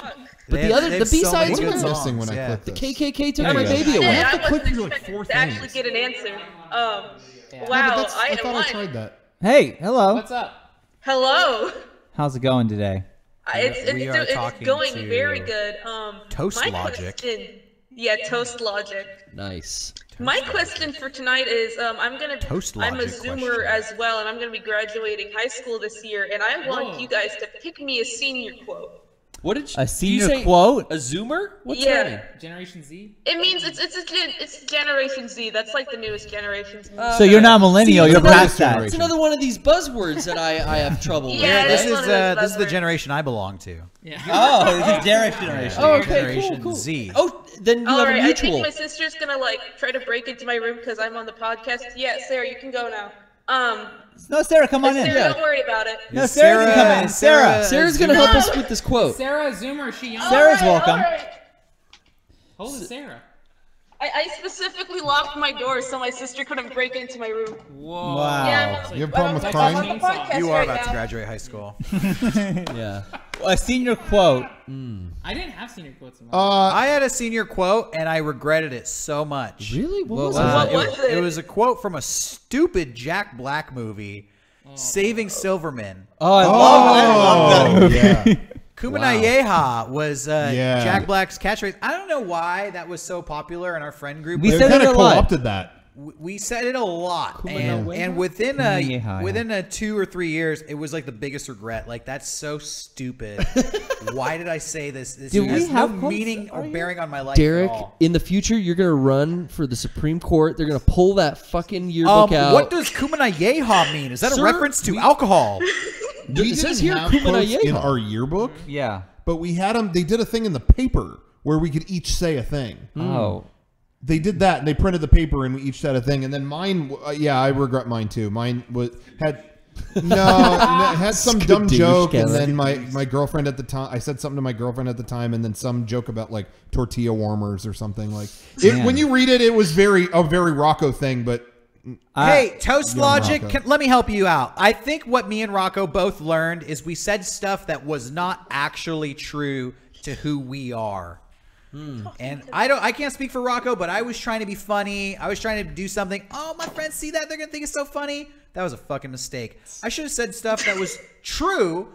S4: But the B sides
S3: What
S4: are
S3: am I missing when I click
S4: the
S3: this?
S4: KKK took
S3: There
S4: my
S3: you go.
S4: baby away.
S3: I have to
S8: I
S3: click
S8: wasn't
S3: through like
S8: expecting
S3: 4
S8: to actually
S3: things.
S8: get an answer.
S3: No, but
S8: Wow,
S3: I thought I tried that.
S5: Hey, hello.
S1: What's up?
S8: Hello.
S5: How's it going today?
S8: It's going very good.
S2: Toast
S8: my
S2: Logic.
S8: Question, yeah, Toast Logic.
S4: Nice.
S8: My question for tonight is, I'm a
S2: Logic
S8: Zoomer as well, and I'm gonna be graduating high school this year, and I want you guys to pick me a senior quote.
S4: What did
S5: A
S4: did you
S5: senior
S4: say
S5: quote?
S4: A Zoomer? What's
S8: Yeah.
S4: that mean?
S1: Generation Z?
S8: It means it's Generation Z. That's like the newest Generation Z.
S5: So you're not millennial.
S4: See,
S5: You're
S4: it's another-
S5: past that.
S4: It's another one of these buzzwords that I have trouble with.
S8: Yeah,
S2: This
S8: it's one of
S2: is
S8: those
S2: the
S8: buzzwords.
S2: generation I belong to.
S1: Yeah.
S5: Oh, it's a generation.
S4: Oh, okay,
S2: Generation
S4: cool.
S2: Z.
S4: Oh, then you
S8: All
S4: have
S8: right,
S4: a
S8: I
S4: mutual.
S8: think my sister's gonna try to break into my room because I'm on the podcast. Yeah, Sarah, you can go now.
S5: No, Sarah, come on in.
S8: Sarah, don't worry about it.
S5: No, Sarah can come in. Sarah.
S4: Sarah's gonna help us with this quote.
S1: Sarah Zoomer, is she young?
S5: Sarah's welcome.
S8: All right.
S1: Hold it, Sarah.
S8: I specifically locked my door so my sister couldn't break into my room.
S1: Whoa.
S5: Wow.
S8: Yeah,
S3: You have a problem with
S8: I'm
S3: crying?
S8: on the podcast
S2: You are
S8: right
S2: about to
S8: now.
S2: graduate high school.
S4: Yeah.
S5: A senior quote.
S1: I didn't have senior quotes in my
S2: I had a senior quote, and I regretted it so much.
S4: Really? What was
S8: What
S4: it?
S8: was it?
S2: It was a quote from a stupid Jack Black movie, Saving Silverman.
S5: Oh, I love that movie.
S3: Yeah.
S2: Kuminayeha was
S3: Yeah.
S2: Jack Black's catchphrase. I don't know why that was so popular in our friend group.
S5: We
S2: but
S3: They
S5: said
S3: kind
S5: it
S3: of
S5: a lot.
S3: co-opted that.
S2: we said it a lot, and within
S5: Kuminayeha,
S2: within 2 or 3 years, it was like the biggest regret. Like, that's so stupid. Why did I say this? This
S5: Do we
S2: has
S5: have
S2: no
S5: quotes?
S2: meaning or bearing on my life
S4: Derek,
S2: at all.
S4: in the future, you're gonna run for the Supreme Court. They're gonna pull that fucking yearbook out.
S2: What does Kuminayeha mean? Is that
S4: Sir,
S2: a reference to alcohol?
S3: We
S4: It says
S3: didn't
S4: here,
S3: have quotes in
S4: Kuminayeha.
S3: our yearbook,
S5: Yeah.
S3: but we had them. They did a thing in the paper where we could each say a thing.
S5: Oh.
S3: They did that, and they printed the paper, and we each said a thing. And then mine, yeah, I regret mine too. Mine had some dumb
S5: Skadoosh,
S3: joke, and
S5: Kevin.
S3: then my girlfriend at the time, I said something to my girlfriend at the time, and then some joke about like tortilla warmers or something like. When you read it, it was a very Rocco thing, but.
S2: Hey, Toast
S3: Young
S2: Logic,
S3: Rocco.
S2: let me help you out. I think what me and Rocco both learned is we said stuff that was not actually true to who we are. And I can't speak for Rocco, but I was trying to be funny. I was trying to do something. Oh, my friends see that. They're going to think it's so funny. That was a fucking mistake. I should have said stuff that was true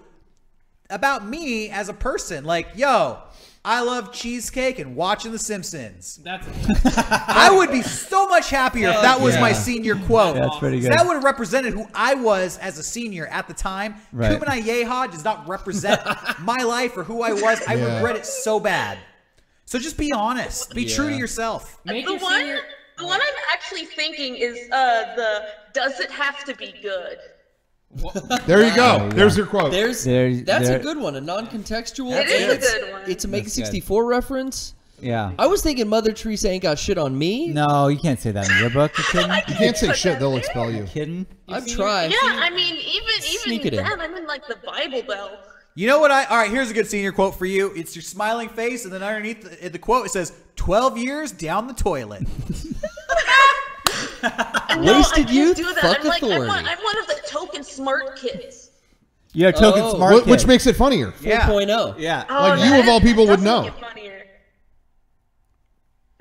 S2: about me as a person. Like, yo, I love cheesecake and watching The Simpsons.
S1: That's
S2: I would be so much happier if that was my senior quote.
S5: That's pretty good.
S2: That would have represented who I was as a senior at the time.
S5: Right.
S2: Kuminayeha does not represent my life or who I was. I
S3: Yeah.
S2: regret it so bad. So just be honest. Be true to yourself.
S1: Make
S8: The
S1: your
S8: one,
S1: senior.
S8: the one I'm actually thinking is the does it have to be good?
S3: There you go.
S5: yeah.
S3: There's your quote.
S4: That's
S5: there-
S4: a good one. A non-contextual.
S8: It is a good one.
S4: It's a Mega
S5: That's
S4: 64 reference.
S5: Yeah.
S4: I was thinking Mother Teresa ain't got shit on me.
S5: No, you can't say that in your book. You kidding?
S3: You can't say shit; they'll expel you.
S5: Kidding?
S4: I've tried.
S8: Yeah, I mean,
S4: Sneak it
S8: even
S4: in.
S8: then, I'm in like the Bible Belt.
S2: You know what? All right, here's a good senior quote for you. It's your smiling face, and then underneath the quote, it says, 12 years down the toilet.
S8: No,
S4: Wasted
S8: I can't
S4: youth,
S8: do that.
S4: fuck
S8: I'm like,
S4: authority.
S8: I'm one of the token smart kids.
S5: You're a token
S4: Oh.
S5: smart
S3: Which
S5: kid.
S3: makes it funnier.
S2: Yeah.
S4: 4.0.
S5: Yeah.
S3: Like, you of all people would know.
S8: Does make it funnier.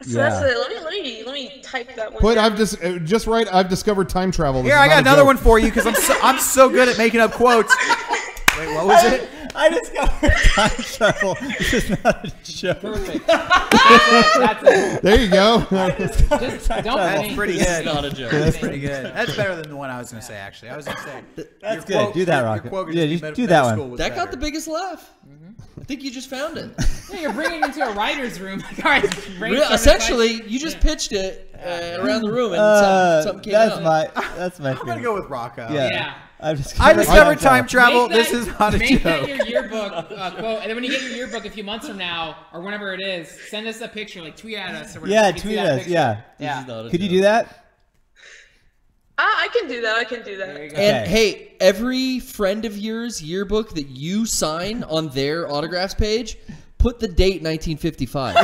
S8: So
S5: Yeah.
S8: that's it. Let me type that one.
S3: But
S8: down.
S3: I've just right. I've discovered time travel. This
S2: Here,
S3: is
S2: I
S3: not
S2: got
S3: a
S2: another
S3: joke.
S2: one for you because I'm so good at making up quotes. Wait, what was it?
S5: I discovered time travel. This is not a joke.
S1: Perfect. That's it.
S3: There you go.
S1: Just don't
S2: That's
S1: think.
S2: pretty
S4: It's
S2: good.
S4: not a joke.
S2: That's pretty good. That's better than the one I was going to say, actually. I was going to say.
S5: That's
S2: your
S5: good.
S2: quote-
S5: Do that,
S2: your
S5: Rocket.
S2: quote
S5: Yeah,
S2: just
S5: just
S2: be
S5: do that
S2: middle
S5: one.
S2: school was
S4: That got
S2: better.
S4: the biggest laugh. I think you just found it.
S1: Yeah, you're bringing it into a writer's room. All right,
S4: Essentially, you just pitched it around the room and something came out.
S5: That's my
S2: I'm going to go with Rocco.
S1: Yeah.
S5: I
S2: I discovered time travel.
S1: Make
S2: This
S1: that-
S2: is not a
S1: Make that
S2: joke.
S1: your yearbook quote, and then when you get your yearbook a few months from now, or whenever it is, send us a picture, like tweet at us or whatever.
S5: Yeah,
S1: we can see
S5: tweet
S1: that
S5: us.
S1: picture.
S5: Yeah.
S1: Yeah.
S5: Could you do that?
S8: I can do that. I can do that.
S1: There you go.
S4: And hey, every friend of yours yearbook that you sign on their autographs page, put the date 1955.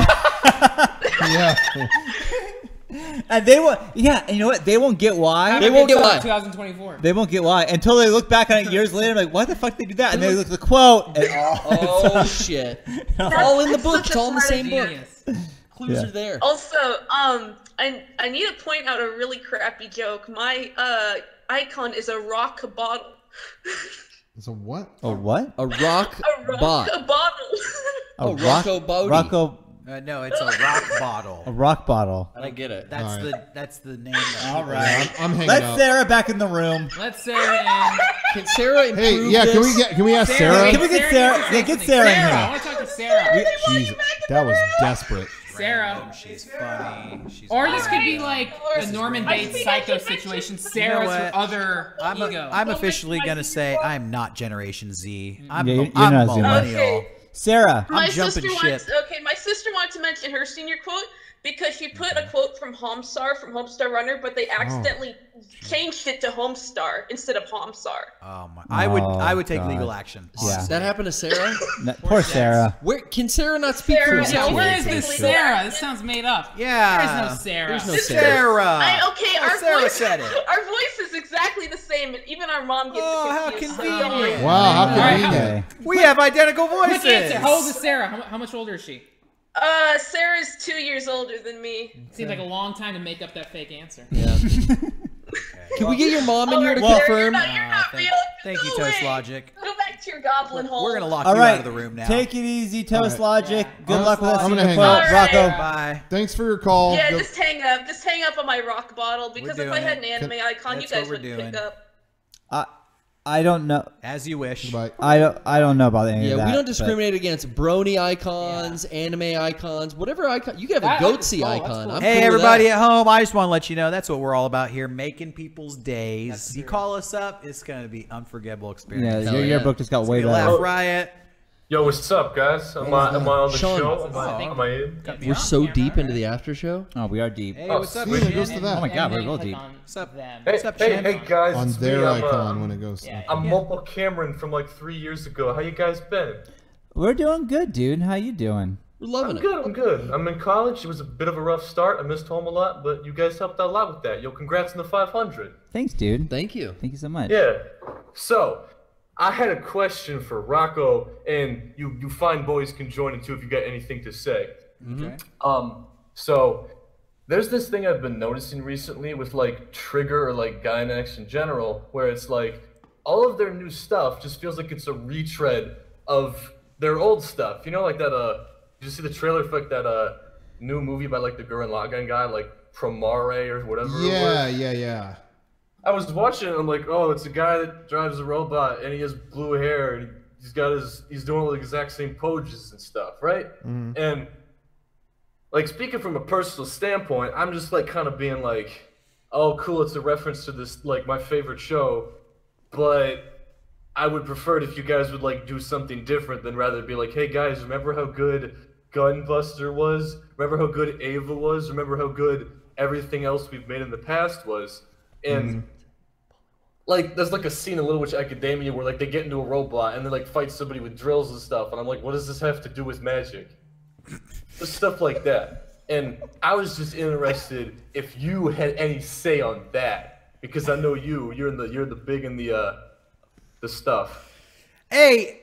S3: Yeah.
S5: And they won't. Yeah, and you know what? They won't get why.
S4: They won't get why.
S1: 2024.
S5: They won't get why until they look back on it years later. Like, why the fuck did they do that? And they look at the quote. And,
S4: Oh shit! It's all in the book. It's all in the same book. Clues are there.
S8: Also, I need to point out a really crappy joke. My icon is a rock bottle.
S3: It's a what?
S5: A what?
S4: A rock
S8: bottle.
S5: A
S4: Rocco Bodie.
S5: Rocco.
S2: No, it's a rock bottle.
S5: A rock bottle.
S4: I don't get it.
S2: That's the name.
S5: All right.
S3: I'm hanging
S5: Let's
S3: up.
S5: Sarah back in the room.
S1: Let's Sarah in.
S4: Can Sarah improve
S3: Hey, yeah,
S4: this?
S3: can we ask Sarah?
S5: Can we get Sarah? Yeah, get Sarah in
S1: I
S5: here.
S1: want to talk to Sarah.
S3: Jeez, that was desperate.
S1: Sarah.
S2: She's funny.
S1: Or this could be like a Norman Bates psycho situation. Sarah's her other ego.
S2: I'm officially gonna say I'm not Generation Z. I'm,
S5: Yeah, you're
S2: I'm
S5: not Z.
S2: millennial.
S8: Okay.
S5: Sarah.
S8: My
S2: jumping
S8: sister
S2: ship.
S8: my sister wanted to mention her senior quote because she put a quote from Homestar Runner, but they accidentally changed it to Homestar instead of Homstar.
S2: Oh my! I would take legal action.
S5: Yeah.
S4: That happened to Sarah?
S5: Poor Sarah.
S4: Where can Sarah not speak for
S8: Sarah,
S4: herself?
S1: Yeah, where is this Sarah? This sounds made up.
S2: Yeah.
S1: There's no Sarah.
S4: There's no
S2: Sarah.
S8: Our
S2: Sarah
S8: voice,
S2: said it.
S8: Our voice is exactly the same, and even our mom gets
S2: how
S8: confused.
S2: convenient.
S3: Wow, how
S1: Alright,
S3: convenient.
S2: We have identical voices.
S1: Quick answer. How old is Sarah? How much older is she?
S8: Sarah's 2 years older than me.
S1: Seems like a long time to make up that fake answer.
S4: Yeah. Can we get your mom in here to
S8: Sarah,
S4: confirm?
S8: You're not real.
S2: Thank you,
S8: No
S2: Toast
S8: way.
S2: Logic.
S8: Go back to your goblin hole.
S2: We're gonna lock
S5: All
S2: you
S5: right.
S2: out of the room now.
S5: Take it easy, Toast
S3: All right.
S5: Logic.
S1: Yeah.
S5: Good luck with us.
S3: I'm gonna hang
S5: quote.
S3: up.
S5: Rocco.
S2: Bye.
S3: Thanks for your call.
S8: Yeah,
S3: Go-
S8: just hang up. Just hang up on my rock bottle because if I
S2: doing
S8: had
S2: it.
S8: an anime icon, you
S2: That's
S8: guys
S2: what we're
S8: wouldn't pick
S2: doing.
S8: up.
S5: I don't know.
S2: As you wish.
S3: Bye.
S5: I don't know about any of
S4: Yeah,
S5: that.
S4: we don't
S5: but-
S4: discriminate against brony icons, anime icons, whatever icon. You can have a
S1: That-
S4: goatsy
S1: oh, that's
S4: icon.
S1: cool.
S4: I'm
S2: Hey,
S4: cool with
S2: everybody
S4: that.
S2: at home, I just want to let you know that's what we're all about here, making people's days. You call us up, it's going to be unforgettable
S5: Yeah,
S2: experience.
S4: Hell
S5: your
S4: yeah.
S5: yearbook just got way
S2: Laugh
S5: better.
S2: Riot.
S11: Yo, what's up, guys? Am I on the
S4: Sean.
S11: show? Am I in?
S4: We're so deep into the after show.
S5: Oh, we are deep.
S2: Hey, what's up,
S3: See, it goes
S2: Shin?
S3: to that.
S5: Oh my God,
S1: And
S5: we're
S1: then
S5: real
S1: click
S5: deep.
S1: on
S2: What's up?
S1: them.
S11: Hey,
S2: What's up,
S11: hey,
S2: Shin?
S11: hey, guys.
S3: On
S11: it's
S3: their
S11: me.
S3: icon when it goes.
S1: Yeah.
S11: I'm Mopal Cameron from like 3 years ago. How you guys been?
S5: We're doing good, dude. How you doing?
S4: We're loving it.
S11: I'm good. I'm in college. It was a bit of a rough start. I missed home a lot, but you guys helped out a lot with that. Yo, congrats on the 500.
S5: Thanks, dude.
S4: Thank you.
S5: Thank you so much.
S11: Yeah. So, I had a question for Rocco, and you fine boys can join in too if you got anything to say.
S2: Okay.
S11: So there's this thing I've been noticing recently with like Trigger or like Gynax in general, where it's like all of their new stuff just feels like it's a retread of their old stuff. You know, like that did you see the trailer for like that new movie by like the Gurren Lagann guy, like Promare or whatever it was?
S3: Yeah.
S11: I was watching it, I'm like, oh, it's a guy that drives a robot and he has blue hair and he's doing all the exact same poses and stuff, right? And like speaking from a personal standpoint, I'm just like kind of being like, oh, cool, it's a reference to this like my favorite show, but I would prefer it if you guys would like do something different than rather be like, hey guys, remember how good Gunbuster was? Remember how good Ava was? Remember how good everything else we've made in the past was? And like there's like a scene in Little Witch Academia where like they get into a robot and they like fight somebody with drills and stuff, and I'm like, what does this have to do with magic? Just stuff like that. And I was just interested if you had any say on that, because I know you're the big in the stuff.
S2: Hey,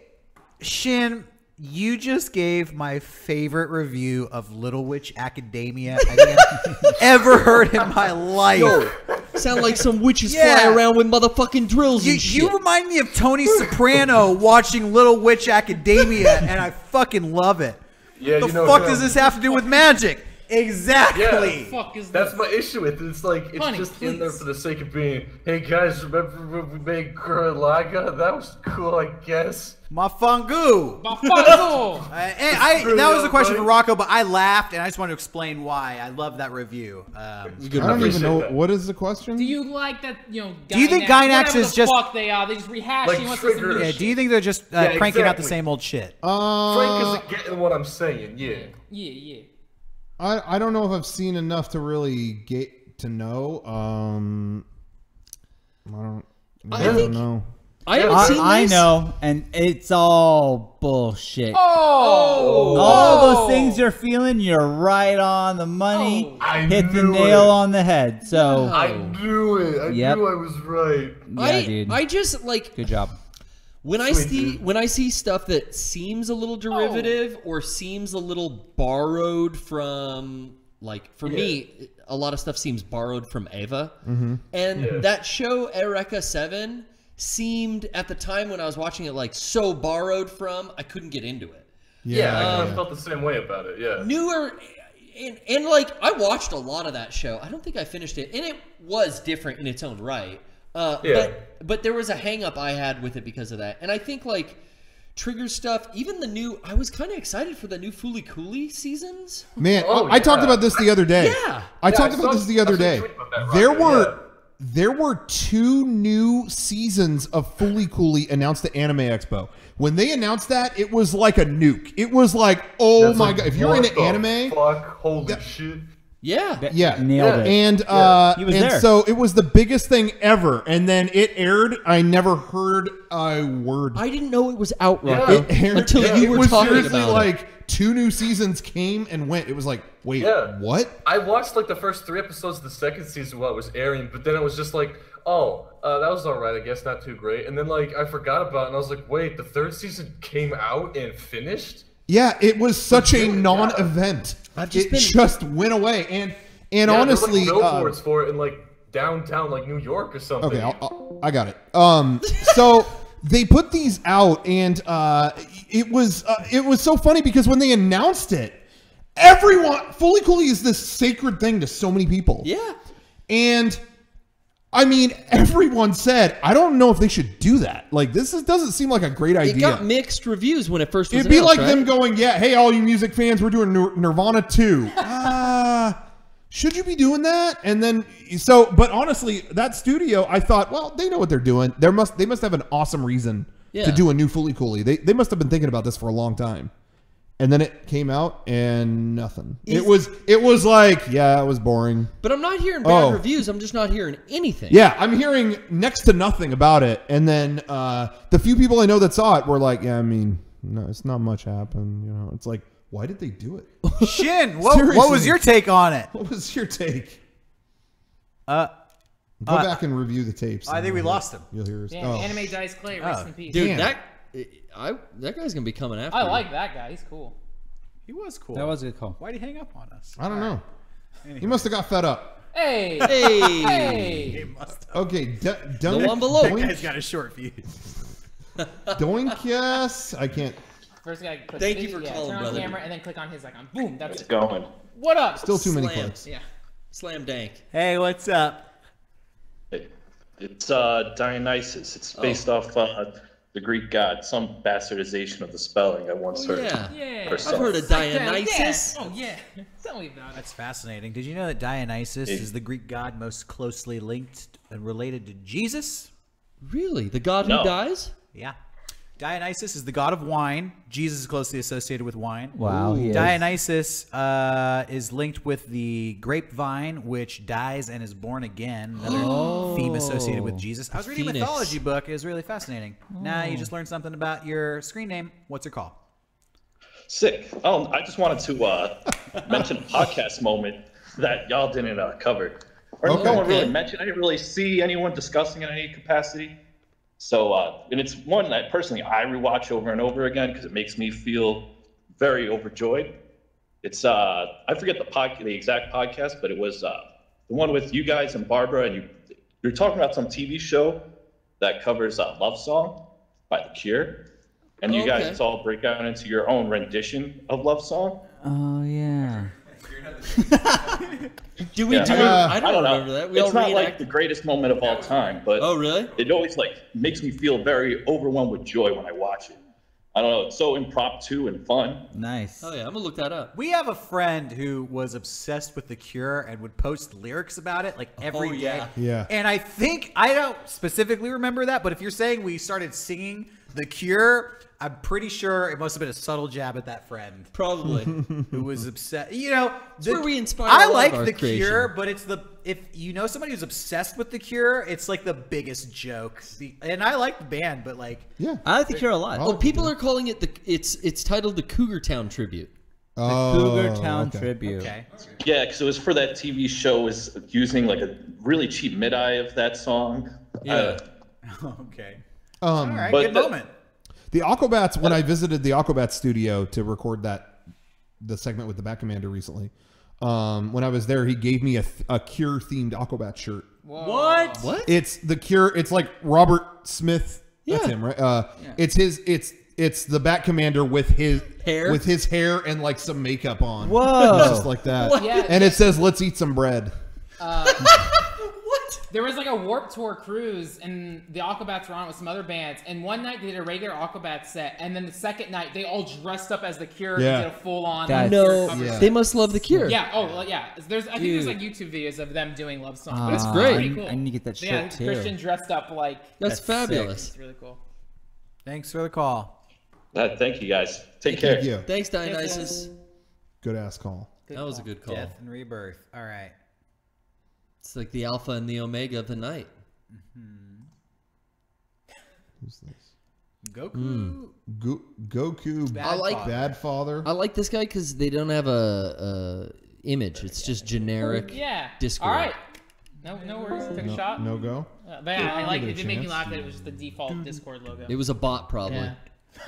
S2: Shin, you just gave my favorite review of Little Witch Academia I think I've ever heard in my life.
S4: Yo, sound like some witches
S2: Yeah.
S4: fly around with motherfucking drills and shit.
S2: You remind me of Tony Soprano watching Little Witch Academia, and I fucking love it.
S11: Yeah,
S2: The
S11: you know,
S2: fuck does this have to do with magic? Exactly.
S1: Fuck is
S11: That's
S1: this?
S11: my issue with it. It's like it's
S1: Honey,
S11: just in there
S1: please.
S11: for the sake of being. Hey guys, remember when we made Gurlaga? That was cool, I guess.
S2: Mafangu.
S1: Mafangu.
S2: That was a question for Rocco, but I laughed, and I just want to explain why. I love that review.
S3: I don't even know what is the question.
S1: Do you like that? You know.
S2: Do you think
S1: Gynax,
S2: Gynax
S1: whatever
S2: is
S1: the
S2: just
S1: fuck they are? They just rehashing
S11: Like
S1: what's
S11: Trigger?
S1: the
S2: Yeah, do you think they're just cranking out the
S11: exactly.
S2: same old shit?
S11: Frank isn't getting what I'm saying. Yeah.
S1: Yeah.
S3: I don't know if I've seen enough to really get to know. I don't know.
S4: I haven't seen this.
S5: I know, and it's all bullshit.
S1: Oh!
S5: All those things you're feeling, you're right on the money.
S11: I
S5: Hit the
S11: knew
S5: nail
S11: it.
S5: on the head. So
S11: I knew it. I
S5: Yep.
S11: knew I was right.
S5: yeah, dude.
S4: I just like
S5: Good job.
S4: when I see stuff that seems a little derivative or seems a little borrowed from, like, for me, a lot of stuff seems borrowed from Ava. And that show Eureka 7 seemed at the time when I was watching it like so borrowed from, I couldn't get into it.
S11: Yeah, I kind of felt the same way about it. Yeah.
S4: Newer, and like I watched a lot of that show. I don't think I finished it, and it was different in its own right. But there was a hang up I had with it because of that. And I think like Trigger stuff, even the new, I was kind of excited for the new Fooly Cooley seasons.
S3: Man, I talked about this the other day. I talked about this the other day. There were 2 new seasons of Fooly Cooley announced at Anime Expo. When they announced that, it was like a nuke. It was like, oh my god! If you're into anime,
S11: holy shit!
S5: Nailed it.
S3: And
S5: he was
S3: and
S5: there.
S3: so it was the biggest thing ever. And then it aired. I never heard a word.
S4: I didn't know it was out, Rocco,
S3: It aired
S4: until you were talking
S3: seriously
S4: about
S3: like
S4: it.
S3: 2 new seasons came and went. It was like, wait, what?
S11: I watched like the first 3 episodes of the second season while it was airing, but then it was just like, oh, that was alright, I guess, not too great. And then like I forgot about it, and I was like, wait, the 3rd season came out and finished?
S3: Yeah, it was such a non-event. It just went away, and honestly,
S11: there were, like, billboards for it in like downtown, like New York or something.
S3: Okay, I got it. So they put these out, and it was so funny because when they announced it, everyone, Fooly Cooley is this sacred thing to so many people.
S4: Yeah,
S3: and I mean, everyone said, I don't know if they should do that. Like, doesn't seem like a great idea.
S4: It got mixed reviews when it first was
S3: It'd be
S4: announced,
S3: like them going, yeah, hey, all you music fans, we're doing Nirvana 2. Should you be doing that? And then, but honestly, that studio, I thought, well, they know what they're doing. They must have an awesome reason to do a new Fooly Cooley. They must have been thinking about this for a long time. And then it came out and nothing. It was like, yeah, it was boring.
S4: But I'm not hearing bad reviews. I'm just not hearing anything.
S3: Yeah, I'm hearing next to nothing about it. And then the few people I know that saw it were like, yeah, I mean, no, it's not much happened. You know, it's like, why did they do it?
S2: Shin, what was your take on it?
S3: What was your take? Go back and review the tapes.
S2: I think we lost him.
S3: You'll hear us.
S1: Damn, Anime Dice Clay, rest in peace.
S4: Dude, that guy's gonna be coming after
S1: I
S4: me.
S1: like that guy. He's cool.
S2: He was cool.
S5: That was a good call.
S2: Why'd he hang up on us?
S3: I don't know. He must have got fed up.
S1: Hey!
S4: Hey!
S2: He must have.
S3: Okay,
S4: The one below.
S2: That guy's got a short fuse.
S3: Doinkias. I can't.
S1: First guy click
S4: Thank you for
S1: turn
S4: calling,
S1: on
S4: brother.
S1: camera and then click on his icon. Boom, that's it.
S10: Going.
S1: What up?
S3: Still too many
S4: Slam.
S3: clicks.
S1: Yeah.
S4: Slam dank.
S2: Hey, what's up?
S10: It's Dionysus. It's based off the Greek god. Some bastardization of the spelling I once heard.
S1: Yeah.
S10: Or
S4: I've
S10: something.
S4: heard of Dionysus.
S1: Oh yeah. Tell me about it.
S2: That's fascinating. Did you know that Dionysus is the Greek god most closely linked and related to Jesus?
S4: Really? The god who
S10: No.
S4: dies?
S2: Yeah. Dionysus is the god of wine. Jesus is closely associated with wine.
S5: Wow. He is.
S2: Dionysus is linked with the grapevine, which dies and is born again. Another theme associated with Jesus. I was reading a
S4: Phoenix.
S2: mythology book. It was really fascinating. Now you just learned something about your screen name. What's your call?
S10: Sick. Oh, I just wanted to mention a podcast moment that y'all didn't cover. Or no one really mentioned. I didn't really see anyone discussing it in any capacity. So, and it's one that personally I rewatch over and over again because it makes me feel very overjoyed. It's I forget the exact podcast, but it was the one with you guys and Barbara, and you're talking about some TV show that covers Love Song by The Cure, and you guys all break out into your own rendition of Love Song.
S5: Oh yeah.
S4: Do we do it? I don't remember that. We
S10: It's
S4: all
S10: not
S4: reenact.
S10: like the greatest moment of all time, but
S4: Oh, really?
S10: it always like makes me feel very overwhelmed with joy when I watch it. I don't know, it's so impromptu and fun.
S5: Nice.
S4: Oh yeah, I'm gonna look that up.
S2: We have a friend who was obsessed with The Cure and would post lyrics about it like every day.
S4: yeah.
S3: Yeah.
S2: And I think, I don't specifically remember that, but if you're saying we started singing The Cure, I'm pretty sure it must have been a subtle jab at that friend.
S4: Probably.
S2: Who was upset. You know,
S4: That's where we inspire
S2: I
S4: a lot
S2: like
S4: of our
S2: The
S4: creation.
S2: Cure, but it's if you know somebody who's obsessed with The Cure, it's like the biggest joke. And I like the band, but like,
S3: yeah,
S5: I like The Cure a lot.
S4: Oh, people are calling it it's titled the Cougar Town Tribute.
S5: The Cougar Town Tribute.
S2: Okay.
S12: Yeah, because it was for that TV show, was using like a really cheap mid-eye of that song.
S4: Yeah.
S2: Okay. All right, good moment.
S3: The Aquabats, when I visited the Aquabats studio to record the segment with the Bat Commander recently, when I was there, he gave me a Cure themed Aquabat shirt.
S1: Whoa.
S4: What?
S3: It's the Cure. It's like Robert Smith. That's
S4: Yeah.
S3: him, right? It's the Bat Commander with his
S4: hair,
S3: and like some makeup on.
S5: Whoa.
S3: It's just like that.
S1: Yeah.
S3: And it says, "Let's eat some bread."
S4: What?
S1: There was like a Warped Tour cruise, and the Aquabats were on it with some other bands. And one night they did a regular Aquabat set, and then the second night they all dressed up as the Cure
S3: Yeah.
S1: and did a full-on.
S5: That's-
S4: No,
S1: cover set.
S4: they must love the Cure.
S1: Yeah. Oh, well, yeah. I think there's like YouTube videos of them doing love songs. But it's
S4: great.
S1: pretty cool.
S5: I need to get that
S1: Yeah,
S5: shirt too.
S1: Christian dressed up like.
S4: That's fabulous.
S1: It's really cool.
S2: Thanks for the call.
S12: Thank you guys. Take care.
S3: Thank you.
S4: Thanks, Dionysus.
S3: Good ass call.
S4: That was a good call.
S2: Death and rebirth. All right.
S4: It's like the alpha and the omega of the night.
S3: Who's this?
S2: Goku.
S3: Goku.
S2: Bad
S4: I like-
S2: Father.
S3: Bad Father.
S4: I like this guy because they don't have a image. It's just generic.
S1: Yeah.
S4: Discord.
S1: All right. No worries. Take a shot.
S3: No go.
S1: But yeah, I like
S3: give
S1: it.
S3: it a
S1: It did make me
S3: chance.
S1: laugh that it was just the default Discord logo.
S4: It was a bot, probably.
S1: Yeah.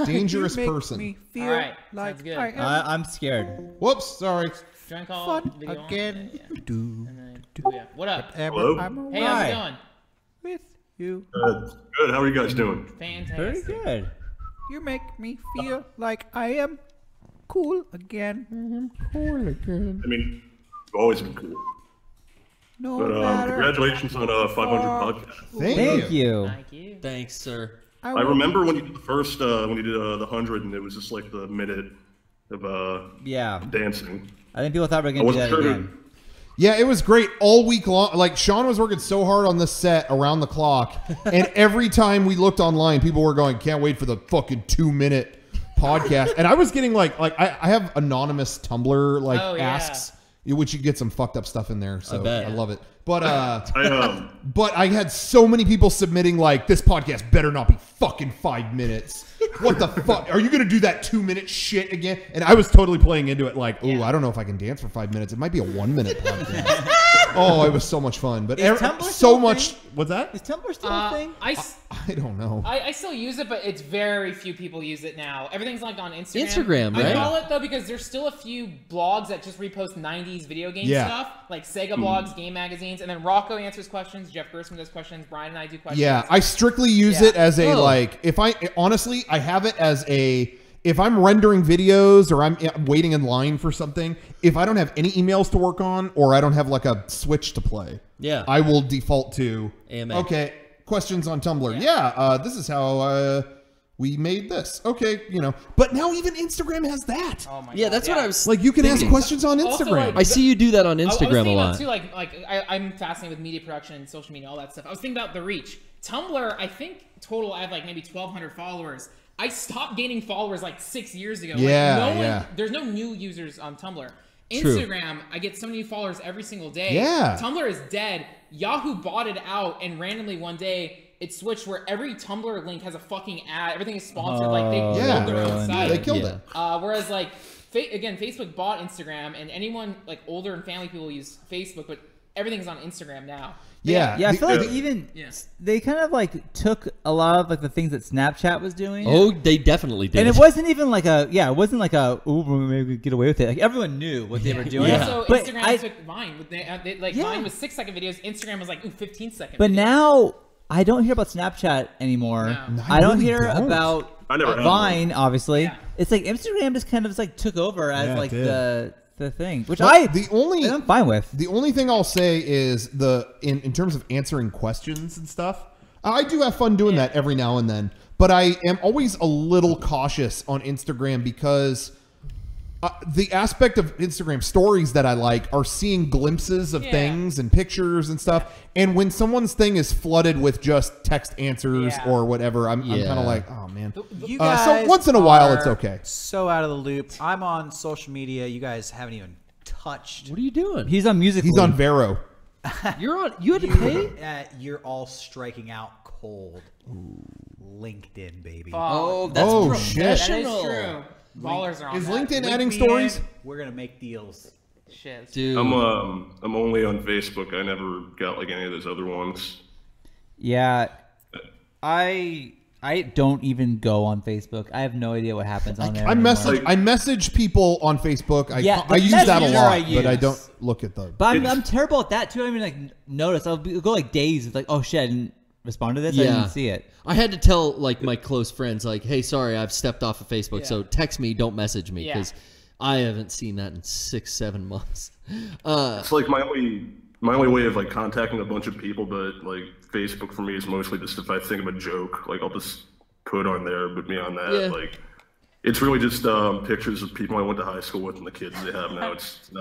S3: Dangerous
S2: You make
S3: person.
S2: me feel
S1: All right.
S2: like
S1: Sounds good.
S2: I am
S5: I'm scared.
S3: Whoops. Sorry.
S1: Join call.
S2: fun
S1: Video on?
S2: again.
S1: Yeah, yeah.
S2: Do,
S1: And then, oh, yeah. What up?
S11: Hello?
S2: I'm
S1: Hey, how's it
S5: Hi.
S1: going?
S2: with you.
S11: Good. How are you guys doing?
S1: Fantastic.
S5: Very good.
S2: You make me feel like I am cool again.
S11: I mean, you've always been cool.
S2: No
S11: But
S2: matter.
S11: congratulations on 500 podcasts.
S5: Thank you.
S1: Thank you.
S4: Thanks, sir.
S11: I remember when you did the first, when you did the 100, and it was just like the minute of
S5: Yeah.
S11: dancing.
S5: I think people thought we were
S11: I
S5: going to do
S11: wasn't
S5: that
S11: sure.
S5: again.
S3: Yeah, it was great all week long. Like Sean was working so hard on this set around the clock, and every time we looked online, people were going, "Can't wait for the fucking 2-minute podcast." And I was getting like I have anonymous Tumblr like
S1: Oh, yeah.
S3: asks, which you get some fucked up stuff in there. So
S4: bet.
S3: I love it. But
S11: I
S3: but I had so many people submitting like, "This podcast better not be fucking 5 minutes." What the fuck? Are you going to do that 2-minute shit again? And I was totally playing into it like, "Ooh, I don't know if I can dance for 5 minutes. It might be a 1-minute podcast." Oh, it was so much fun. But
S5: Is Tumblr still
S3: so
S5: a
S3: much.
S5: thing?
S3: What's that?
S5: Is Tumblr still a thing?
S3: I don't know.
S1: I still use it, but it's very few people use it now. Everything's like on Instagram.
S4: Instagram,
S1: I
S4: right?
S1: follow it though because there's still a few blogs that just repost 90s video game
S3: Yeah.
S1: stuff, like Sega blogs, game magazines, and then Rocco answers questions, Jeff Gerstmann does questions, Brian and I do questions.
S3: Yeah, I strictly use
S1: Yeah.
S3: it as a
S4: Oh.
S3: like if I honestly I have it as a if I'm rendering videos or I'm waiting in line for something, if I don't have any emails to work on or I don't have like a Switch to play,
S4: Yeah.
S3: I will default to
S4: AMA.
S3: okay, questions on Tumblr. Yeah, this is how we made this. Okay, you know. But now even Instagram has that.
S1: Oh my
S4: Yeah,
S1: God,
S4: that's what I was
S3: Like you can ask
S4: thinking.
S3: questions on
S1: Also,
S3: Instagram.
S1: like,
S4: I see you do that on
S1: I was
S4: Instagram a
S1: thinking about
S4: lot.
S1: too, I'm fascinated with media production and social media, all that stuff. I was thinking about the reach. Tumblr, I think total I have like maybe 1,200 followers. I stopped gaining followers like 6 years ago.
S3: Yeah,
S1: like, no
S3: yeah.
S1: one, there's no new users on Tumblr.
S4: True.
S1: Instagram, I get so many followers every single day.
S3: Yeah.
S1: Tumblr is dead. Yahoo bought it out, and randomly one day it switched where every Tumblr link has a fucking ad. Everything is sponsored. Like they
S3: yeah.
S1: build their own site.
S3: They killed
S4: Yeah.
S3: it.
S1: Whereas like again, Facebook bought Instagram, and anyone like older and family people use Facebook, but everything's on Instagram now.
S3: Yeah.
S5: Yeah, I feel like
S11: Yeah.
S5: even
S1: Yeah.
S5: they kind of like took a lot of like the things that Snapchat was doing.
S4: Oh, they definitely did.
S5: And it wasn't even like it wasn't like a, ooh, maybe we could get away with it. Like everyone knew what they were doing.
S4: Yeah.
S1: Also,
S5: But
S1: Instagram took Vine. They
S5: Yeah.
S1: Vine was 6-second videos. Instagram was like 15-second.
S5: But
S1: videos.
S5: now I don't hear about Snapchat anymore.
S1: No.
S5: I don't
S3: really
S5: hear
S3: don't.
S5: about
S11: I never had
S5: Vine, obviously.
S1: Yeah.
S5: It's like Instagram just kind of like took over as
S3: Yeah, it
S5: like
S3: did.
S5: the thing, which
S3: But
S5: I'm fine with.
S3: The only thing I'll say is in terms of answering questions and stuff, I do have fun doing that every now and then. But I am always a little cautious on Instagram because the aspect of Instagram stories that I like are seeing glimpses of things and pictures and stuff. And when someone's thing is flooded with just text answers or whatever, I'm kind of like, oh man.
S2: You guys
S3: so once in a while, it's okay.
S2: So out of the loop. I'm on social media. You guys haven't even touched.
S4: What are you doing?
S5: He's on music.
S3: He's on Vero.
S4: You're on. You had to pay.
S2: You're all striking out cold. LinkedIn, baby.
S4: Oh, that's
S1: That
S4: professional.
S1: is true. Ballers are on
S3: Is
S1: that.
S3: LinkedIn adding stories?
S2: We're gonna make deals.
S1: Shit.
S4: Dude.
S13: I'm only on Facebook. I never got like any of those other ones.
S5: Yeah, I don't even go on Facebook. I have no idea what happens on there.
S3: I message people on Facebook. I use that a lot, but I don't look at them.
S5: But I'm terrible at that too. I don't even notice. I'll go like days. It's like, oh shit, I didn't respond to this. I didn't see it.
S4: I had to tell like my close friends, like, hey, sorry, I've stepped off of Facebook, so text me, don't message me, because I haven't seen that in 6-7 months.
S13: It's like my only way of like contacting a bunch of people, but like Facebook for me is mostly just if I think of a joke, like I'll just put on there, put me on that.
S4: Yeah.
S13: Like it's really just pictures of people I went to high school with and the kids they have now. It's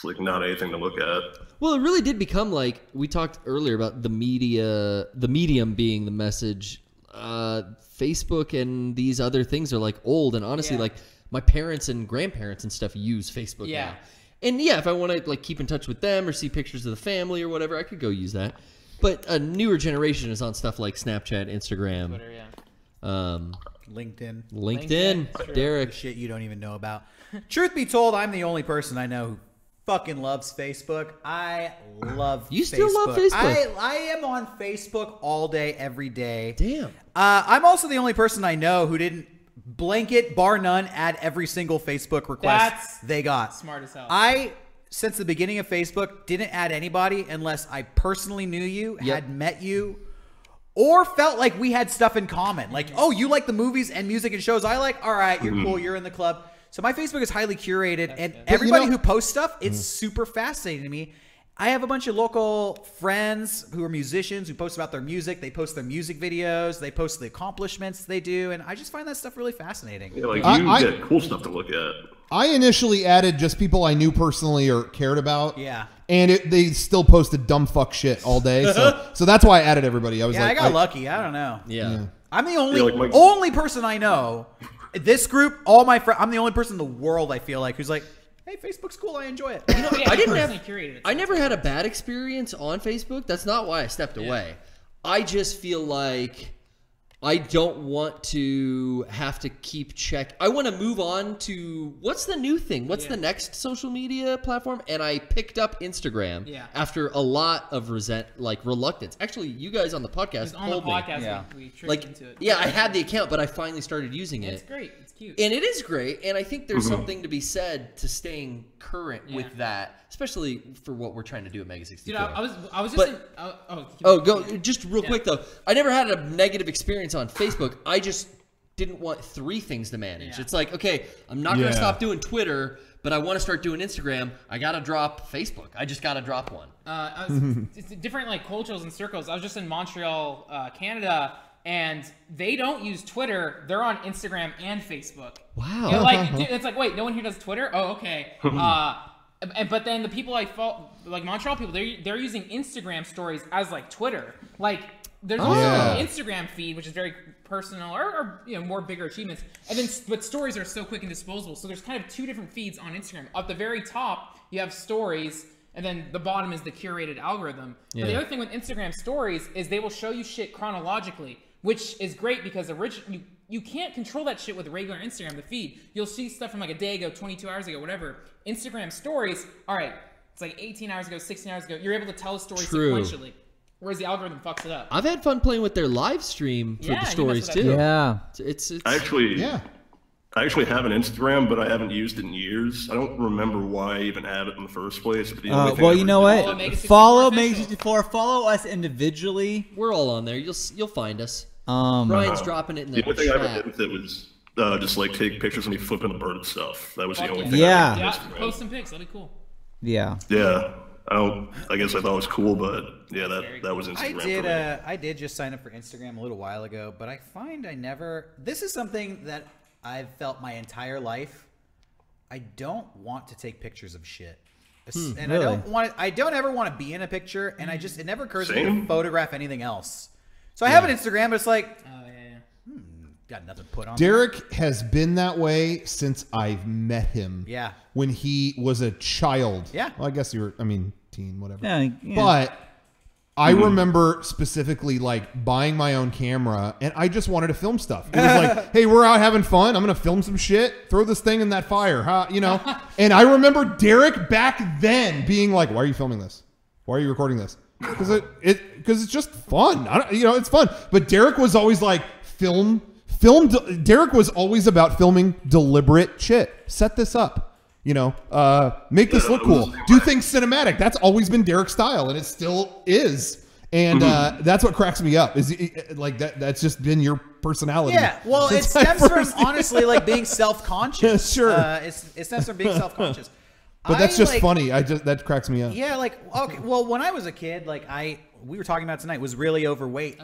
S13: like not anything to look at.
S4: Well, it really did become like we talked earlier about the medium being the message. Facebook and these other things are like old, and honestly, like my parents and grandparents and stuff use Facebook now. And if I want to like keep in touch with them or see pictures of the family or whatever, I could go use that. But a newer generation is on stuff like Snapchat, Instagram,
S1: Twitter,
S2: LinkedIn.
S4: Derek.
S2: Shit you don't even know about. Truth be told, I'm the only person I know who fucking loves Facebook. I love
S4: You still love Facebook?
S2: I am on Facebook all day, every day.
S4: Damn.
S2: I'm also the only person I know who didn't blanket, bar none, add every single Facebook request they got.
S1: Smart as hell.
S2: I, since the beginning of Facebook, didn't add anybody unless I personally knew you, had met you, or felt like we had stuff in common. Like, oh, you like the movies and music and shows I like? All right, you're cool. You're in the club. So my Facebook is highly curated, and everybody who posts stuff, it's super fascinating to me. I have a bunch of local friends who are musicians who post about their music. They post their music videos. They post the accomplishments they do, and I just find that stuff really fascinating.
S13: Yeah, like you get cool stuff to look at.
S3: I initially added just people I knew personally or cared about.
S2: Yeah.
S3: And they still posted dumb fuck shit all day. So that's why I added everybody. I was
S2: I got lucky. I don't know.
S4: Yeah.
S2: I'm the only person I know. This group, all my friends, I'm the only person in the world I feel like who's like, hey, Facebook's cool. I enjoy it.
S1: You know,
S4: I never had a bad experience on Facebook. That's not why I stepped away. I just feel like I don't want to have to keep check. I want to move on to what's the new thing? What's the next social media platform? And I picked up Instagram after a lot of reluctance. Actually, you guys on the podcast told me.
S1: We tricked into it.
S4: Yeah, I had the account, but I finally started using it.
S1: It's great. It's cute.
S4: And it is great. And I think there's something to be said to staying current with that, especially for what we're trying to do at Mega64.
S1: Dude, I was just
S4: just real quick though. I never had a negative experience on Facebook. I just didn't want 3 things to manage. It's like, okay, I'm not going to stop doing Twitter, but I want to start doing Instagram. I got to drop Facebook. I just got to drop one.
S1: It's different like cultures and circles. I was just in Montreal, Canada, and they don't use Twitter. They're on Instagram and Facebook.
S4: Wow.
S1: It's like, wait, no one here does Twitter? Oh, okay. But then the people I follow, like Montreal people, they're using Instagram stories as like Twitter. Like there's also an Instagram feed, which is very personal or more bigger achievements. And then but stories are so quick and disposable. So there's kind of 2 different feeds on Instagram. At the very top, you have stories, and then the bottom is the curated algorithm. But the other thing with Instagram stories is they will show you shit chronologically, which is great because you can't control that shit with regular Instagram, the feed. You'll see stuff from like a day ago, 22 hours ago, whatever. Instagram stories, all right, it's like 18 hours ago, 16 hours ago. You're able to tell a story sequentially, whereas the algorithm fucks it up.
S4: I've had fun playing with their live stream for the stories too.
S5: Yeah.
S4: It's
S13: I actually have an Instagram, but I haven't used it in years. I don't remember why I even had it in the first place. But the only thing
S5: you know what? Follow Mega64. Follow us individually.
S4: We're all on there. You'll find us. Brian's dropping it in the
S13: only thing
S4: chat.
S13: I ever did with it was just like take pictures of me flipping a bird and stuff. That was the only thing.
S1: Post some pics. That'd be cool.
S5: Yeah.
S13: I guess I thought it was cool, but that was Instagram.
S2: I did just sign up for Instagram a little while ago, but I find this is something that I've felt my entire life. I don't want to take pictures of shit. And
S5: Really?
S2: I don't ever want to be in a picture, and it never occurs to me to photograph anything else. So I have an Instagram, but it's like, got nothing to put on.
S3: Derek has been that way since I've met him.
S2: Yeah.
S3: When he was a child.
S2: Yeah.
S3: Well, I guess teen, whatever.
S5: Yeah.
S3: But I remember specifically like buying my own camera, and I just wanted to film stuff. It was like, hey, we're out having fun. I'm going to film some shit. Throw this thing in that fire, huh? You know? And I remember Derek back then being like, why are you filming this? Why are you recording this? Because it's just fun. It's fun. But Derek was always like, Derek was always about filming deliberate shit. Set this up. Make this look cool. Do things cinematic. That's always been Derek's style, and it still is. And that's what cracks me up. Is like that? That's just been your personality.
S2: Yeah. Well, it stems from honestly like being self-conscious.
S3: Sure.
S2: It stems from being self-conscious.
S3: But that's just funny. That cracks me up.
S2: Yeah. Like okay. Well, when I was a kid, like we were talking about tonight, was really overweight,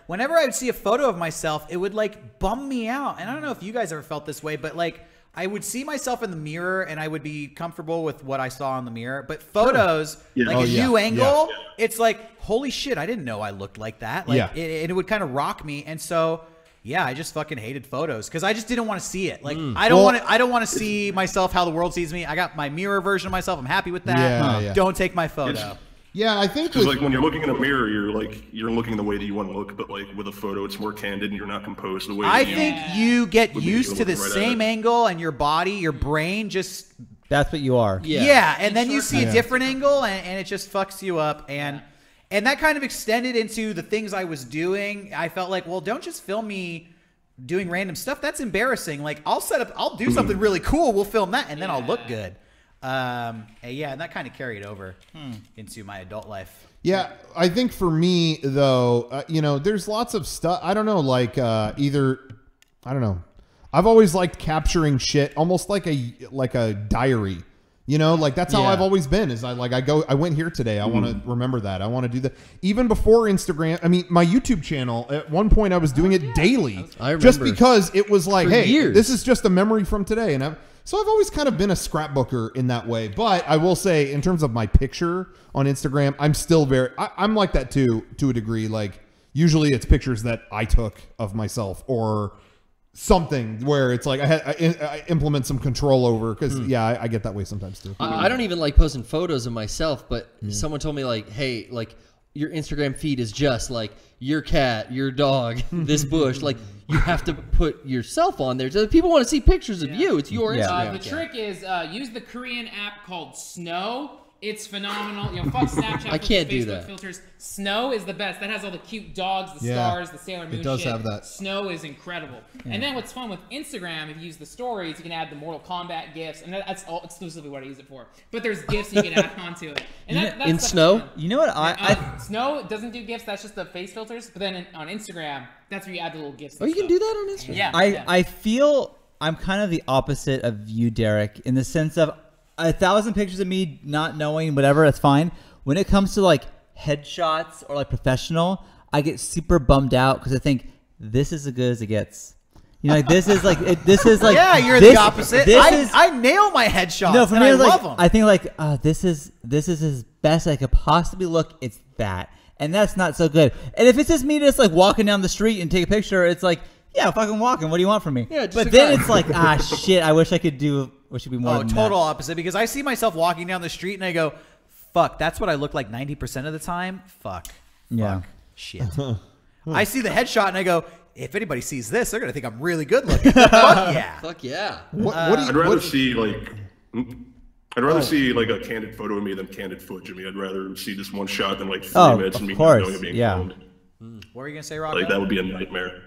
S2: whenever I would see a photo of myself, it would like bum me out. And I don't know if you guys ever felt this way, but like. I would see myself in the mirror and I would be comfortable with what I saw in the mirror. But photos, like a new angle, it's like, holy shit, I didn't know I looked like that. Like it would kind of rock me. And so, I just fucking hated photos because I just didn't want to see it. Like I don't want to see myself how the world sees me. I got my mirror version of myself. I'm happy with that. Don't take my photo.
S3: I think
S13: because like when you're looking in a mirror, you're looking the way that you want to look, but like with a photo, it's more candid and you're not composed the way.
S2: I think you get used to the same angle, and your body, your brain just.
S5: That's what you are.
S2: Yeah, and then you see a different angle, and it just fucks you up, and that kind of extended into the things I was doing. I felt like, well, don't just film me doing random stuff. That's embarrassing. Like I'll do something really cool. We'll film that, and then I'll look good. And that kind of carried over into my adult life.
S3: Yeah, I think for me though, there's lots of stuff. I don't know, like I don't know. I've always liked capturing shit, almost like a diary. Like that's how I've always been. Is I went here today. I want to remember that. I want to do that. Even before Instagram, I mean, my YouTube channel. At one point, I was doing it daily, just because it was like, hey, this is just a memory from today, and So I've always kind of been a scrapbooker in that way. But I will say, in terms of my picture on Instagram, I'm still I'm like that too, to a degree. Like, usually it's pictures that I took of myself or something where it's like I implement some control over. Because, I get that way sometimes too.
S4: I don't even like posting photos of myself, but someone told me, like, hey, like, your Instagram feed is just like your cat, your dog, this bush. Like, you have to put yourself on there. So people want to see pictures of you. It's your Instagram.
S1: The trick is use the Korean app called Snow. It's phenomenal. Fuck Snapchat.
S4: I can't do
S1: Facebook
S4: that.
S1: Filters. Snow is the best. That has all the cute dogs, the stars, the Sailor Moon.
S3: It does
S1: shit.
S3: have that.
S1: Snow is incredible. And then what's fun with Instagram, if you use the stories, you can add the Mortal Kombat gifs, and that's all exclusively what I use it for. But there's gifs you can add onto it. And that's
S4: in Snow,
S5: you know what?
S1: Snow doesn't do gifs. That's just the face filters. But then on Instagram, that's where you add the little gifs.
S4: Oh, you can do that on Instagram.
S1: Yeah.
S5: I feel I'm kind of the opposite of you, Derek, in the sense of 1,000 pictures of me not knowing whatever, that's fine. When it comes to like headshots or like professional, I get super bummed out because I think this is as good as it gets. Like this is like
S2: yeah, you're the opposite. I nail my headshots.
S5: No, for me,
S2: I
S5: like,
S2: love them.
S5: I think like this is as best I could possibly look. It's that, and that's not so good. And if it's just me just like walking down the street and take a picture, it's like, yeah, fucking walking. What do you want from me?
S4: Yeah,
S5: but then it's like, shit, I wish I could do. What should be more?
S2: Total opposite, because I see myself walking down the street and I go, fuck, that's what I look like 90% of the time. Fuck. Shit. I see the headshot and I go, if anybody sees this, they're gonna think I'm really good looking. Fuck yeah.
S4: Fuck yeah.
S13: I'd rather see like a candid photo of me than candid footage of me. I'd rather see just one shot than like 3 minutes of me not knowing it being filmed.
S2: What were you gonna say, Rob?
S13: Like that would be a nightmare.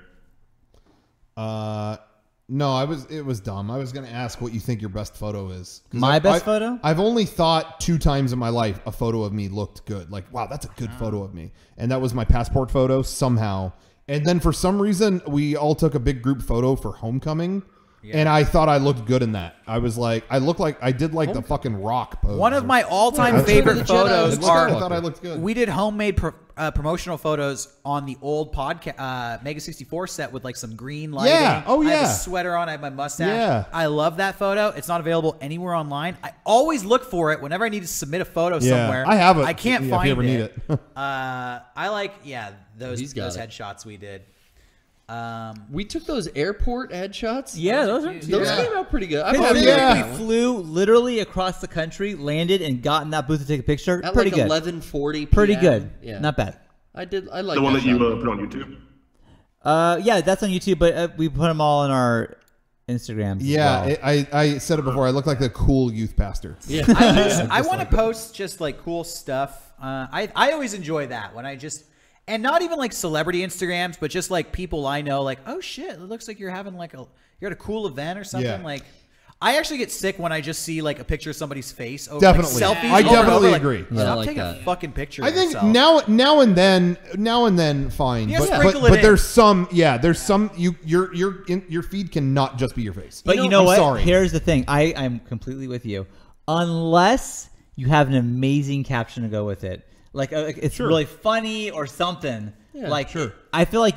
S3: No, it was dumb. I was going to ask what you think your best photo is.
S5: My best photo?
S3: I've only thought 2 times in my life a photo of me looked good. Like, wow, that's a good photo of me. And that was my passport photo somehow. And then for some reason, we all took a big group photo for homecoming and I thought I looked good in that. I was like, I did like the fucking Rock pose.
S2: One of my all-time favorite photos are.
S3: I thought I looked good.
S2: We did homemade promotional photos on the old podcast Mega64 set with like some green lighting.
S3: Yeah. Oh,
S2: I
S3: yeah.
S2: have a sweater on. I have my mustache.
S3: Yeah.
S2: I love that photo. It's not available anywhere online. I always look for it whenever I need to submit a photo somewhere.
S3: I have it.
S2: I can't find
S3: if you ever
S2: it.
S3: need it.
S2: I like those
S4: it.
S2: headshots we did.
S4: We took those airport headshots.
S5: Yeah, those
S4: came out pretty good.
S5: We flew literally across the country, landed, and got in that booth to take a picture.
S4: At
S5: pretty
S4: like
S5: good.
S4: 11:40 p.m.
S5: Pretty good.
S4: Yeah,
S5: not bad.
S4: I like
S13: the one that you
S4: shot.
S13: put on YouTube.
S5: Yeah, that's on YouTube, but we put them all on our Instagrams.
S3: Yeah, I said it before. I look like the cool youth pastor.
S4: Yeah,
S2: I want to post just like cool stuff. I always enjoy that when I just. And not even like celebrity Instagrams, but just like people I know, like, oh shit, it looks like you're having like you're at a cool event or something.
S3: Yeah.
S2: Like, I actually get sick when I just see like a picture of somebody's face over
S3: Definitely.
S2: like, selfies.
S3: I
S2: over and
S3: definitely
S2: over,
S3: agree.
S2: Like,
S3: Yeah,
S2: stop
S4: like
S2: taking
S4: that.
S2: a fucking picture.
S3: I
S2: of
S3: think
S2: yourself.
S3: now and then, fine.
S2: Yeah,
S3: but
S2: sprinkle it
S3: but
S2: in.
S3: there's some your feed cannot just be your face.
S5: But you know what?
S3: Sorry.
S5: Here's the thing. I'm completely with you. Unless you have an amazing caption to go with it, like it's really funny or something.
S4: Yeah,
S5: like I feel like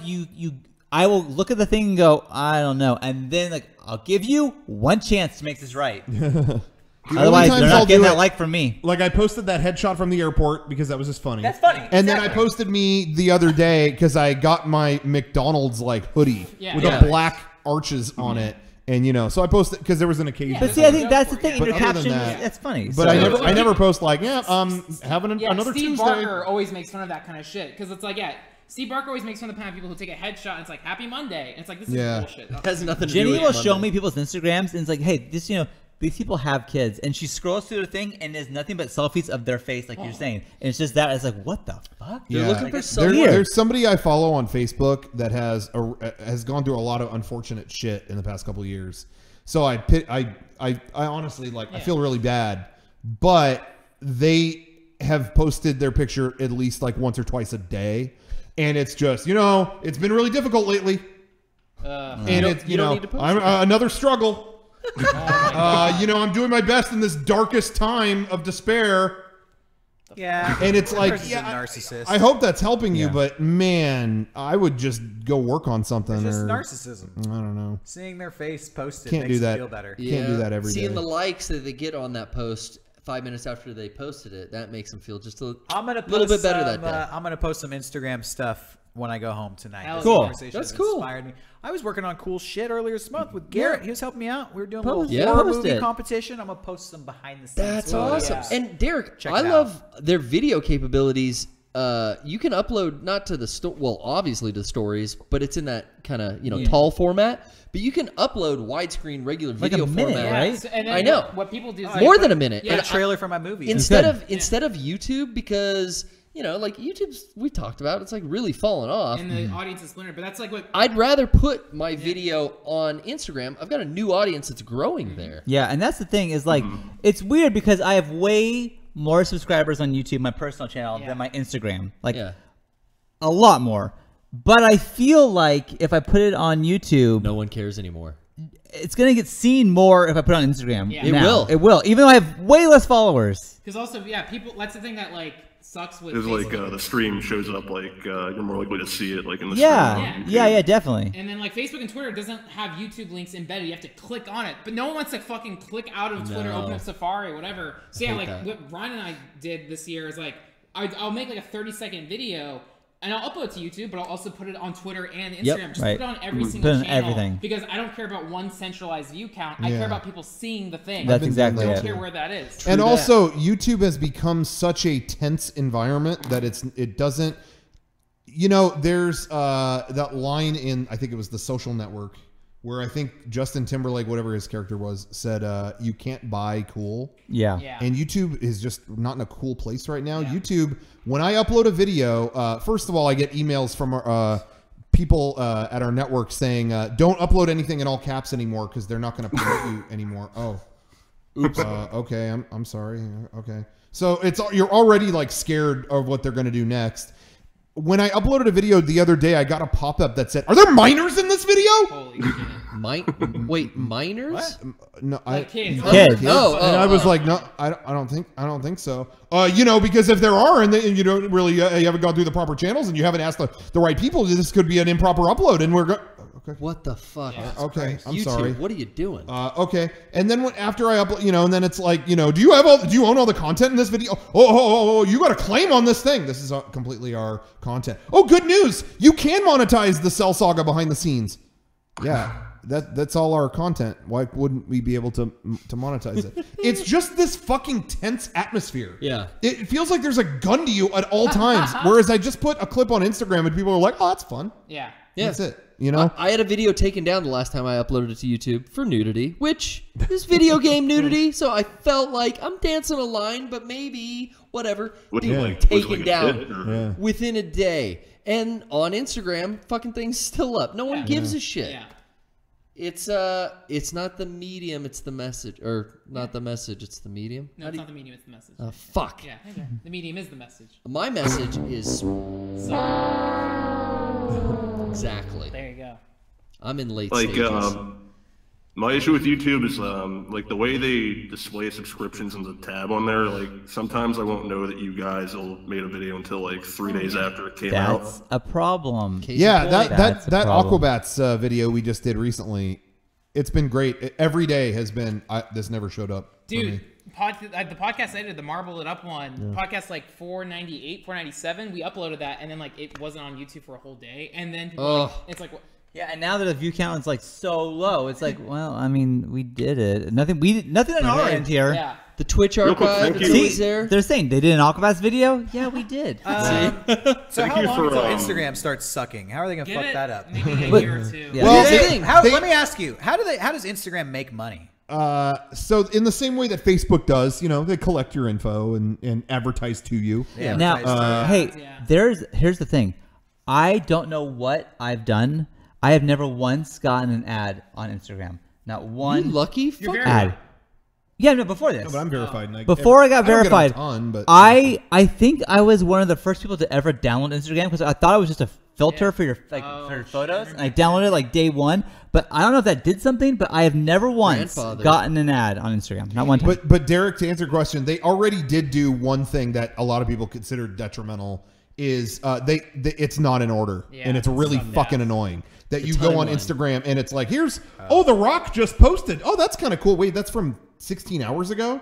S5: I will look at the thing and go, I don't know, and then like I'll give you one chance to make this right. Otherwise, they're not getting that like from me.
S3: Like I posted that headshot from the airport because that was just funny.
S2: That's funny.
S3: And then I posted me the other day because I got my McDonald's like hoodie with a black arches on it. And so I posted because there was an occasion.
S5: But see, I think that's the thing. In
S3: But
S5: your
S3: other than
S5: caption,
S3: that-
S5: that's funny.
S3: But I never post like having another
S1: Steve
S3: Tuesday.
S1: Barker always makes fun of that kind of shit because it's like Steve Barker always makes fun of the kind of people who take a headshot and it's like Happy Monday and it's like this is bullshit.
S4: It has nothing to do
S5: Jenny
S4: with
S5: will
S4: Monday.
S5: show me people's Instagrams and it's like, hey, this these people have kids, and she scrolls through the thing and there's nothing but selfies of their face, like you're saying, and it's just that. It's like, what the fuck?
S4: They're looking for
S3: There's somebody I follow on Facebook that has gone through a lot of unfortunate shit in the past couple of years. So I honestly I feel really bad, but they have posted their picture at least like once or twice a day, and it's just it's been really difficult lately, and it's
S4: you don't need to post
S3: I'm
S4: it.
S3: another struggle. I'm doing my best in this darkest time of despair.
S2: Yeah,
S3: and it's like,
S2: person's a narcissist.
S3: I hope that's helping you, but man, I would just go work on something.
S2: It's just
S3: or
S2: narcissism.
S3: I don't know.
S2: Seeing their face posted
S3: Can't
S2: makes
S3: do that.
S2: you feel better.
S3: Can't do that every day.
S4: Seeing the likes that they get on that post 5 minutes after they posted it, that makes them feel just a little bit better that day.
S2: I'm gonna post some Instagram stuff when I go home tonight.
S5: Cool.
S2: Conversation
S4: That's
S2: has
S4: cool.
S2: Inspired me. I was working on cool shit earlier this month with Garrett. He was helping me out. We were doing a
S5: Post
S2: little horror
S5: it.
S2: movie competition. I'm gonna post some behind the scenes.
S4: That's awesome.
S2: photos.
S4: And Derek,
S2: Check
S4: I
S2: it
S4: love their video capabilities. You can upload not to the obviously to stories, but it's in that kind of tall format. But you can upload widescreen regular
S5: Like
S4: video
S5: a minute,
S4: format.
S5: right?
S1: So, and then
S4: I know.
S1: what people do is
S4: More than a minute.
S2: Yeah,
S4: And
S2: a trailer for my movie.
S4: instead of YouTube, because like YouTube's we talked about, it's like really falling off.
S1: and the audience is splintered, but that's like what
S4: I'd rather put my video on Instagram. I've got a new audience that's growing there.
S5: Yeah, and that's the thing is like, it's weird because I have way more subscribers on YouTube, my personal channel, than my Instagram. Like, a lot more. But I feel like if I put it on YouTube,
S4: No one cares anymore.
S5: it's gonna get seen more if I put it on Instagram.
S1: Yeah.
S4: It
S5: now.
S4: will.
S5: It will. Even though I have way less followers.
S1: because also people. That's the thing that like sucks with
S13: It's like
S1: Facebook.
S13: the stream shows up like you're more likely to see it like in the
S5: Yeah.
S13: stream on
S5: Yeah,
S13: YouTube.
S5: yeah, definitely.
S1: And then like Facebook and Twitter doesn't have YouTube links embedded. You have to click on it, but no one wants to fucking click out of Twitter,
S4: No.
S1: open up Safari, whatever. So yeah,
S4: hate
S1: like
S4: that.
S1: what Ryan and I did this year is like I'll make like a 30-second video. And I'll upload it to YouTube, but I'll also put it on Twitter and Instagram.
S5: Yep,
S1: Just
S5: right.
S1: put it on every
S5: Put
S1: single
S5: it on
S1: channel.
S5: everything.
S1: Because I don't care about one centralized view count. I
S3: Yeah.
S1: care about people seeing the thing.
S5: That's exactly
S1: I
S5: it.
S1: don't care where that is.
S3: And also, YouTube has become such a tense environment that it doesn't. There's that line in I think it was The Social Network where I think Justin Timberlake, whatever his character was, said you can't buy cool.
S5: Yeah.
S1: Yeah.
S3: And YouTube is just not in a cool place right now. YouTube, when I upload a video, first of all, I get emails from people at our network saying, don't upload anything in all caps anymore because they're not going to promote you anymore. Oh, oops. Okay, I'm sorry. Okay. So you're already like scared of what they're going to do next. when I uploaded a video the other day, I got a pop-up that said, "Are there minors in this video?"
S1: Holy shit.
S4: Wait, minors?
S3: No,
S1: kids.
S4: Oh,
S3: and I was like, no, I don't think so. Because if there are, and you don't really, you haven't gone through the proper channels, and you haven't asked the right people, this could be an improper upload, and we're okay.
S4: What the fuck?
S3: Yeah, okay, I'm
S4: YouTube,
S3: sorry.
S4: What are you doing?
S3: Okay, and then after I upload, and then it's like, do you own all the content in this video? Oh, you got a claim on this thing. This is completely our content. Oh, good news! You can monetize the Cell Saga behind the scenes. Yeah. That's all our content. Why wouldn't we be able to monetize it? It's just this fucking tense atmosphere.
S4: Yeah.
S3: It feels like there's a gun to you at all times. Whereas I just put a clip on Instagram and people are like, "Oh, that's fun."
S1: Yeah.
S3: That's it.
S4: I had a video taken down the last time I uploaded it to YouTube for nudity, which is video game nudity. So I felt like I'm dancing a line, but maybe whatever. Taken down within a day. And on Instagram, fucking thing's still up. No one gives a shit. Yeah. It's not the medium, it's the message, or not the message, it's the medium.
S1: No, it's not the medium, it's the message.
S4: Fuck.
S1: Yeah, okay. The medium is the message.
S4: My message is exactly.
S1: There you go.
S4: I'm in late stages.
S13: My issue with YouTube is like the way they display subscriptions in the tab on there. Like sometimes I won't know that you guys made a video until like 3 days after it came out.
S5: That's a problem.
S3: Yeah, that Aquabats video we just did recently, it's been great. Every day has been. This never showed up.
S1: Dude, the podcast I did, the Marble It Up one, podcast like 498, 497. We uploaded that, and then like it wasn't on YouTube for a whole day, and then people it's like.
S5: Yeah, and now that the view count is like so low, it's like, well, I mean, we did it. Nothing on our end here.
S1: Yeah.
S4: The Twitch archive is there.
S5: They're saying they did an Aquabats video. Yeah, we did.
S2: So how long until Instagram starts sucking? How are they gonna fuck that up?
S1: Maybe a year or two.
S5: Yeah.
S2: Well, let me ask you, how does Instagram make money?
S3: So in the same way that Facebook does, they collect your info and advertise to you.
S5: Yeah. Now, here's the thing. I don't know what I've done. I have never once gotten an ad on Instagram. Not one.
S4: You lucky
S5: ad. Yeah, no, before this.
S3: No, but I'm verified.
S5: Before I got verified,
S3: but
S5: I think I was one of the first people to ever download Instagram because I thought it was just a filter for your for your photos, and I downloaded it like day one. But I don't know if that did something. But I have never once gotten an ad on Instagram. Not one time.
S3: But Derek, to answer your question, they already did do one thing that a lot of people consider detrimental. Is it's not in order, and it's really fucking annoying. That you go on Instagram and it's like, here's, The Rock just posted. Oh, that's kind of cool. Wait, that's from 16 hours ago?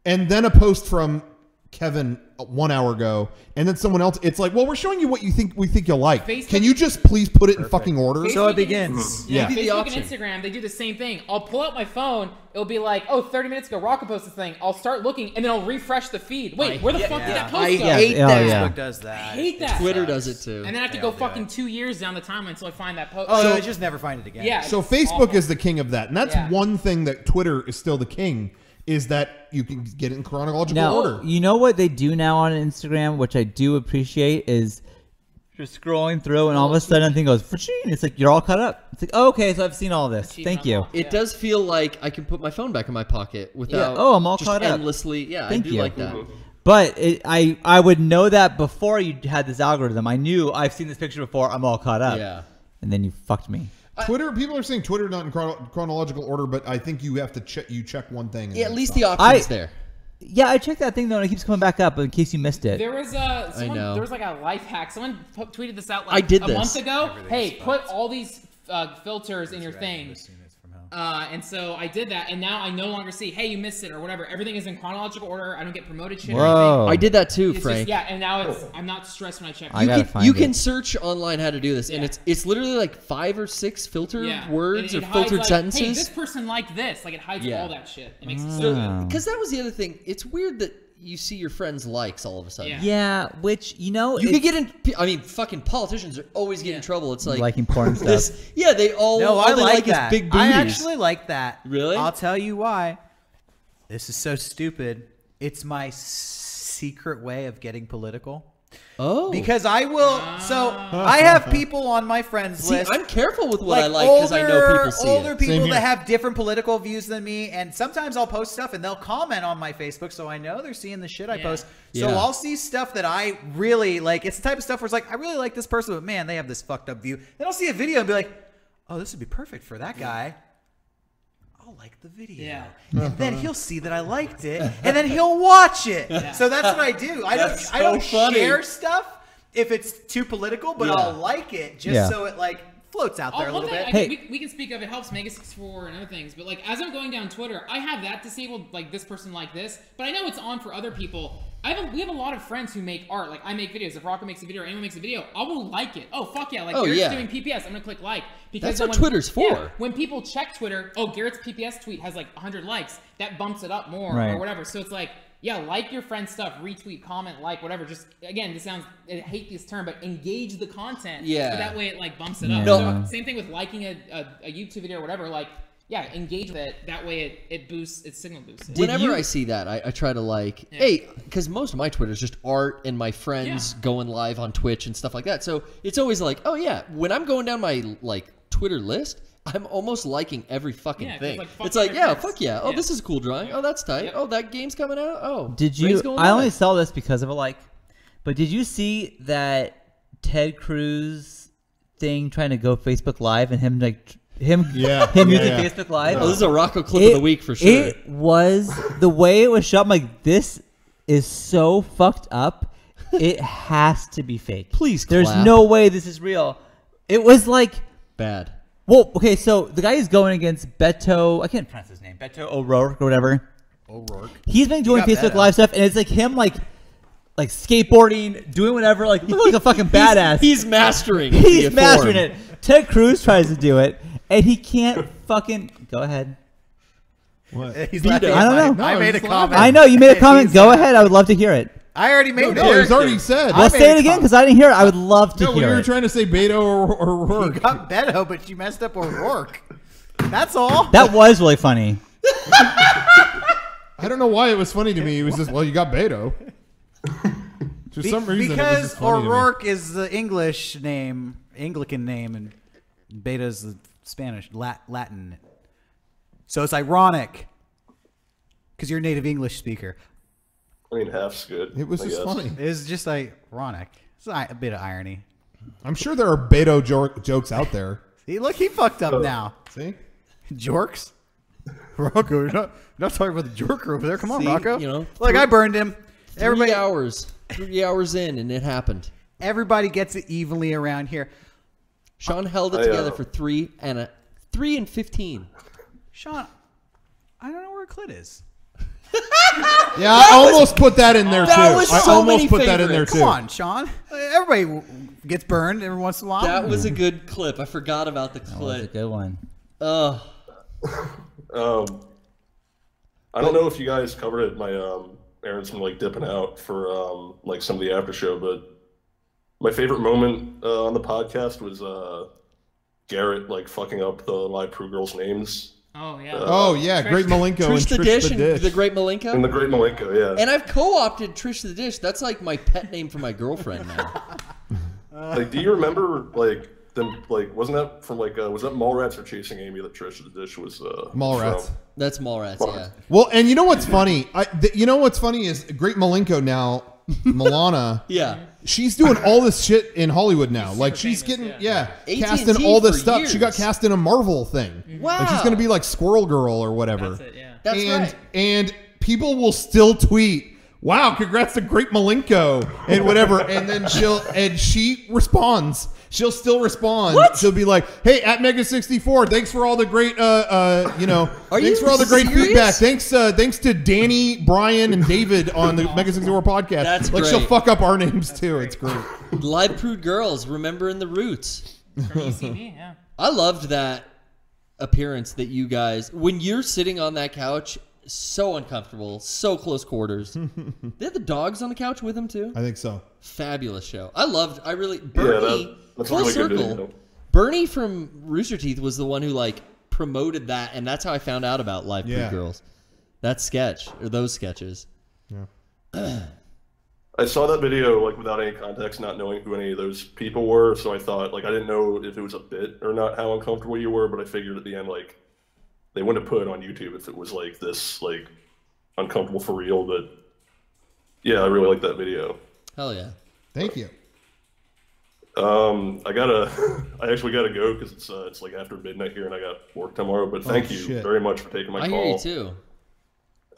S3: And then a post from Kevin 1 hour ago, and then someone else. It's like, well, we're showing you what we think you'll like. Facebook, can you just please put it in fucking order?
S2: So it begins.
S1: Facebook and Instagram, they do the same thing. I'll pull out my phone. It'll be like, 30 minutes ago, Rocket posted this thing. I'll start looking, and then I'll refresh the feed. Wait, where the fuck did that post go?
S4: I hate that.
S2: Facebook does that.
S1: I hate that.
S4: Twitter does it too.
S1: And then I have to go fucking 2 years down the timeline until I find that post.
S2: Oh, I just never find it again.
S1: Yeah.
S3: So Facebook is the king of that, and that's one thing that Twitter is still the king. Is that you can get it in chronological order.
S5: You know what they do now on Instagram, which I do appreciate, is you're scrolling through and all of a sudden a thing goes, it's like you're all caught up. It's like, okay, so I've seen all this. Thank you.
S4: It does feel like I can put my phone back in my pocket without
S5: I'm all
S4: just
S5: caught up.
S4: endlessly. Yeah,
S5: Thank
S4: I do
S5: you.
S4: like that.
S5: But I would know that before you had this algorithm. I knew I've seen this picture before. I'm all caught up.
S4: Yeah.
S5: And then you fucked me.
S3: Twitter, people are saying Twitter not in chronological order, but I think you have to check one thing.
S4: Yeah, at least the option's there.
S5: Yeah, I checked that thing though, and it keeps coming back up in case you missed it.
S1: There was there was like a life hack. Someone tweeted this out
S4: like
S1: a month ago. Hey, put all these filters in your thing. And so I did that, and now I no longer see, hey, you missed it or whatever. Everything is in chronological order. I don't get promoted shit or anything.
S4: I did that too, Frank.
S1: And now I'm not stressed when I check.
S4: You can search online how to do this, and it's literally like 5 or 6 filtered words or filtered sentences.
S1: Hey, this person liked this. Like it hides all that shit. It makes it so good.
S4: Because that was the other thing. It's weird that you see your friends' likes all of a sudden.
S5: Yeah, which, you
S4: could get in. I mean, fucking politicians are always getting in trouble. It's like
S5: liking porn stuff.
S4: They all.
S2: No,
S4: all
S2: I
S4: they
S2: like
S4: is
S2: that.
S4: big booties.
S2: I actually like that.
S4: Really?
S2: I'll tell you why. This is so stupid. It's my secret way of getting political.
S4: Oh.
S2: Because I will. So I have people on my friends list.
S4: I'm careful with what I like because I know people see
S2: older
S4: it.
S2: people that have different political views than me, and sometimes I'll post stuff and they'll comment on my Facebook, so I know they're seeing the shit I post. So I'll see stuff that I really like. It's the type of stuff where it's like, I really like this person, but man, they have this fucked up view. Then I'll see a video and be like, oh, this would be perfect for that guy. I'll like the video.
S1: Yeah.
S2: And then he'll see that I liked it, and then he'll watch it. Yeah. So that's what I do. I don't share stuff if it's too political, but I'll like it just so it like floats out there a little bit.
S1: Hey, we can speak of it helps Mega64 and other things, but like as I'm going down Twitter, I have that disabled, like this person like this, but I know it's on for other people. We have a lot of friends who make art. Like I make videos. If Rocco makes a video or anyone makes a video, I will like it. Oh fuck yeah! Like Garrett's doing PPS, I'm gonna click like because
S4: that's what Twitter's for.
S1: Yeah, when people check Twitter, oh Garrett's PPS tweet has like 100 likes. That bumps it up more or whatever. So it's like. Yeah, like your friend's stuff, retweet, comment, like, whatever. Just, again, this sounds, I hate this term, but engage the content. Yeah. So that way it, like, bumps it up. So, same thing with liking a YouTube video or whatever. Like, yeah, engage with it. That way it boosts, it signal boosts it.
S4: Whenever I see that, I try to, like, hey, because most of my Twitter is just art and my friends going live on Twitch and stuff like that. So it's always like, oh, yeah, when I'm going down my, like, Twitter list, I'm almost liking every fucking thing. It's like, fuck yeah. Oh, this is a cool drawing. Oh, that's tight. Oh, that game's coming out. Oh,
S5: did you? I only saw this because of a like, but did you see that Ted Cruz thing trying to go Facebook Live and him like him using Facebook Live?
S4: Oh, this is a Rocco clip of the week for sure.
S5: It was the way it was shot. I'm like, this is so fucked up. It has to be fake.
S4: Please,
S5: there's no way this is real. It was like
S4: bad.
S5: Well, okay, so the guy is going against Beto. I can't pronounce his name. Beto O'Rourke or whatever.
S2: O'Rourke.
S5: He's been doing Facebook Live stuff, and it's like him, like skateboarding, doing whatever. Like, look like a fucking badass.
S4: He's mastering.
S5: He's mastering it. Ted Cruz tries to do it, and he can't fucking. Go ahead.
S2: What?
S5: I don't know.
S2: I made a comment.
S5: I know you made a comment. Go ahead. I would love to hear it.
S2: I already made it.
S3: No, it was already said.
S5: Well, say it again because I didn't hear it. I would love to hear it.
S3: No, we were trying to say Beto or O'Rourke.
S2: You got Beto, but you messed up O'Rourke. That's all.
S5: That was really funny.
S3: I don't know why it was funny to me. It was just, well, you got Beto. For some reason,
S2: because O'Rourke is the English name, Anglican name, and Beta is the Spanish, Latin. So it's ironic because you're a native English speaker.
S13: I mean, half's good.
S3: It was just funny.
S2: It was just ironic. It's a bit of irony.
S3: I'm sure there are Beto jokes out there.
S2: See, look, he fucked up now.
S3: See?
S2: Jorks? Rocco, you're not talking about the jorker over there. Come on, Rocco.
S4: You know,
S2: like, I burned him.
S4: 3 hours in, and it happened.
S2: Everybody gets it evenly around here.
S4: Sean held it together for 3 and 15.
S2: Sean, I don't know where a clit is.
S3: Yeah, I almost put that in there too.
S4: I almost put
S3: that in there too.
S2: Come on, Sean. Everybody gets burned every once in a while.
S4: That was a good clip. I forgot about the clip.
S5: That was a good one.
S13: I don't know if you guys covered it. My Aaron's been like dipping out for like some of the after show, but my favorite moment on the podcast was Garrett like fucking up the live crew girls' names.
S1: Oh yeah.
S3: Great Malenko and
S4: Trish the Dish and the Great Malenko.
S13: And the Great Malenko, yeah.
S4: And I've co-opted Trish the Dish. That's like my pet name for my girlfriend now.
S13: Like, do you remember like them? Like, wasn't that from like was that Mallrats or Chasing Amy that Trish the Dish was?
S3: Mallrats.
S13: From?
S4: That's Mallrats, yeah.
S3: Well, and you know what's funny? You know what's funny is Great Malenko now, Milana.
S4: Yeah.
S3: She's doing all this shit in Hollywood now. Like she's getting cast in all this stuff. She got cast in a Marvel thing.
S4: Wow.
S3: Like she's gonna be like Squirrel Girl or whatever.
S1: That's it, yeah.
S4: That's right.
S3: And people will still tweet, "Wow, congrats to Great Malenko," and whatever. And then she responds. She'll still respond.
S4: What?
S3: She'll be like, "Hey, at Mega64, thanks for all the great, thanks for all the great
S4: serious?
S3: feedback. Thanks to Danny, Brian, and David on the Mega64 podcast."
S4: That's
S3: like
S4: great.
S3: She'll fuck up our names too. It's great.
S4: Live Prude Girls, remembering the roots.
S1: From ECB, yeah.
S4: I loved that appearance that you guys, when you're sitting on that couch, so uncomfortable, so close quarters. They had the dogs on the couch with them too.
S3: I think so.
S4: Fabulous show. Bernie.
S13: That's
S4: Full
S13: really
S4: circle.
S13: Good video.
S4: Bernie from Rooster Teeth was the one who like promoted that, and that's how I found out about Live Prude Girls. That sketch or those sketches.
S3: Yeah.
S13: I I saw that video like without any context, not knowing who any of those people were. So I thought like I didn't know if it was a bit or not, how uncomfortable you were. But I figured at the end like they wouldn't have put it on YouTube if it was like this like uncomfortable for real. But yeah, I really like that video.
S4: Hell yeah!
S3: Thank you.
S13: I actually gotta go because it's like after midnight here and I got work tomorrow. But thank you very much for taking my call.
S4: I hear you too.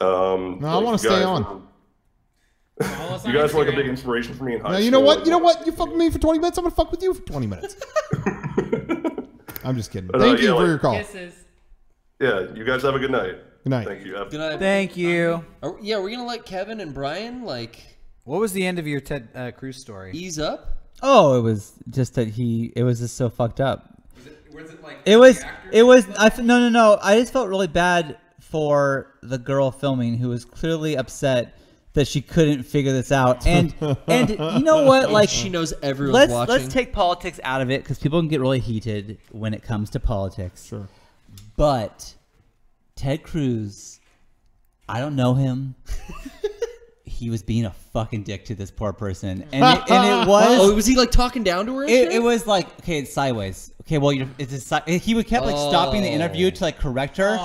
S3: No, I want to stay on.
S13: You guys were like a big inspiration for me in high school.
S3: You know what? You know what? You fuck with me for 20 minutes. I'm gonna fuck with you for 20 minutes. I'm just kidding. Thank you for your call.
S8: Kisses.
S13: Yeah, you guys have a good night.
S3: Good night.
S13: Thank you.
S4: Good night.
S2: Thank you.
S4: Yeah, we're gonna let Kevin and Brian like.
S2: What was the end of your Ted Cruz story?
S4: Ease up.
S5: Oh, it was just that it was just so fucked up.
S14: Was it like?
S5: It was. No. I just felt really bad for the girl filming who was clearly upset that she couldn't figure this out. And you know what? Like
S4: she knows everyone's watching.
S5: Let's take politics out of it because people can get really heated when it comes to politics.
S3: Sure.
S5: But Ted Cruz, I don't know him. He was being a fucking dick to this poor person, and it was.
S4: Oh, was he like talking down to her?
S5: It was like, okay, it's sideways. Okay, well, he would kept like stopping the interview to like correct her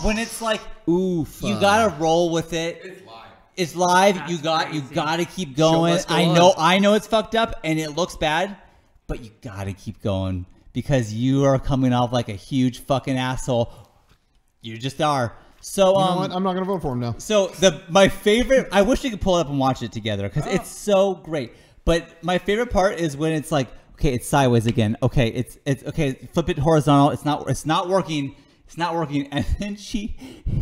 S5: when it's like, oof, you gotta roll with it. It's live. It's live.
S1: That's
S5: you gotta keep
S4: Show
S5: going.
S4: must go
S5: I know it's fucked up and it looks bad, but you gotta keep going because you are coming off like a huge fucking asshole. You just are. So
S3: you know what? I'm not gonna vote for him now.
S5: So my favorite, I wish we could pull it up and watch it together because it's so great. But my favorite part is when it's like, okay, it's sideways again. Okay, it's okay. Flip it horizontal. It's not working. It's not working. And then she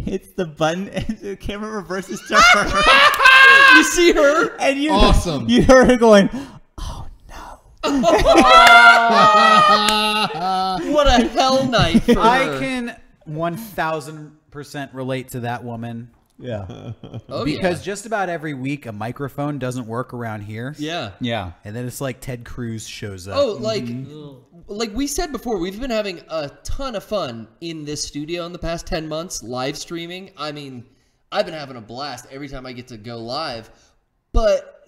S5: hits the button and the camera reverses to her.
S4: You see her,
S5: and you
S3: awesome.
S5: You hear her going, "Oh no!"
S4: What a hell night for her.
S2: I can 1000% relate to that woman.
S5: Yeah.
S2: Because just about every week a microphone doesn't work around here.
S4: Yeah.
S5: Yeah.
S2: And then it's like Ted Cruz shows up.
S4: Oh, like we said before, we've been having a ton of fun in this studio in the past 10 months, live streaming. I mean, I've been having a blast every time I get to go live. But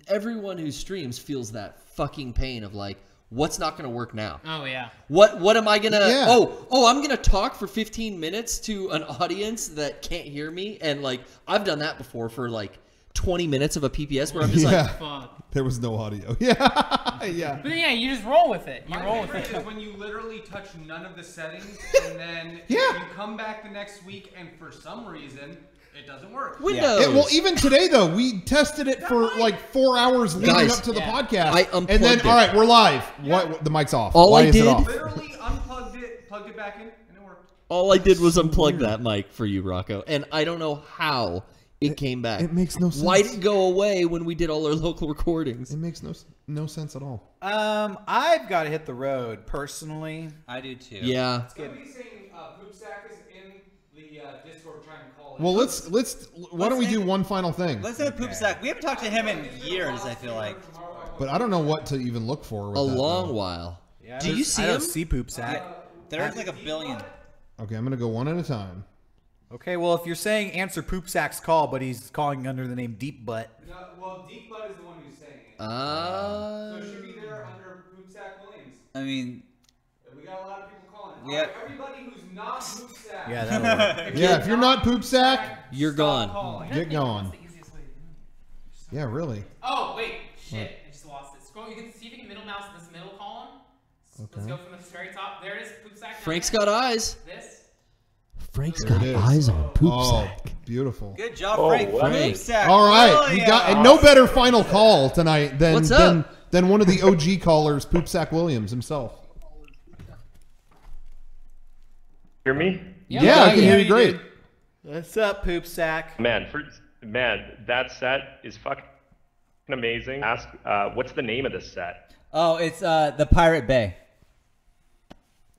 S4: everyone who streams feels that fucking pain of like, what's not going to work now?
S1: Oh, yeah.
S4: What am I going to...
S3: Yeah.
S4: Oh, I'm going to talk for 15 minutes to an audience that can't hear me. And, like, I've done that before for, like, 20 minutes of a PPS where I'm just like...
S1: Fuck.
S3: There was no audio. Yeah. Yeah.
S1: But yeah, you just roll with it. You roll with
S14: favorite
S1: it.
S14: is when you literally touch none of the settings and then
S3: Yeah.
S14: you come back the next week and for some reason... it doesn't work.
S4: Windows.
S3: Well, even today though, we tested it for like 4 hours leading up to the podcast,
S4: I unplugged
S3: and then
S4: it.
S3: all right, we're live. What? The mic's off.
S4: All
S3: Why
S4: I
S3: is it
S4: did-
S3: off?
S14: Literally unplugged it, plugged it back in, and it worked.
S4: All I did was unplug that mic for you, Rocco. And I don't know how it came back.
S3: It makes no sense.
S4: Why did it go away when we did all our local recordings?
S3: It makes no sense at all.
S2: I've got to hit the road personally.
S5: I do too.
S4: Yeah.
S14: Somebody's saying Poop Sack is in the Discord trying to call it.
S3: Well, why don't we do one final thing?
S5: Let's have Poop Sack. We haven't talked to him in years, I feel like.
S3: But I don't know what to even look for. With
S4: A
S3: that,
S4: long
S3: though.
S4: while.
S2: Yeah,
S4: Do you see
S2: I don't
S4: him?
S2: see Poop Sack.
S5: There's like a billion.
S3: Okay, I'm gonna go one at a time.
S2: Okay, well, if you're saying answer Poop Sack's call, but he's calling under the name Deep Butt.
S14: No, well, Deep Butt is the one who's saying it.
S4: Ah.
S14: So it should be there under Poop Sack Williams.
S5: I mean,
S14: We got a lot of people calling.
S5: Yeah.
S14: Everybody who's not Poop Sack.
S2: Yeah, that'll work.
S3: Yeah, if you're not Poop Sack,
S4: You're gone.
S14: calling.
S3: get going.
S1: What's the easiest way to do it?
S3: Yeah, really.
S1: Oh, wait. Shit. I just lost it. Scroll. You can see if you can middle mouse this middle column. Let's go from the very top. There it is. Poop Sack.
S4: Frank's got eyes.
S1: This.
S4: Frank's
S3: There
S4: got
S3: it is.
S4: eyes on Poop
S3: Oh,
S4: Sack.
S3: beautiful.
S5: good job,
S13: Oh,
S5: Frank.
S13: wow.
S5: Poop Sack.
S3: All right,
S5: Oh,
S3: we
S5: yeah.
S3: got and no better final call tonight than
S4: What's up?
S3: than one of the OG callers, Poop Sack Williams himself.
S15: Hear me?
S3: Yeah, I can hear you great.
S2: What's up, Poop Sack?
S15: Man, that set is fucking amazing. Ask, what's the name of this set?
S5: Oh, it's the Pirate Bay.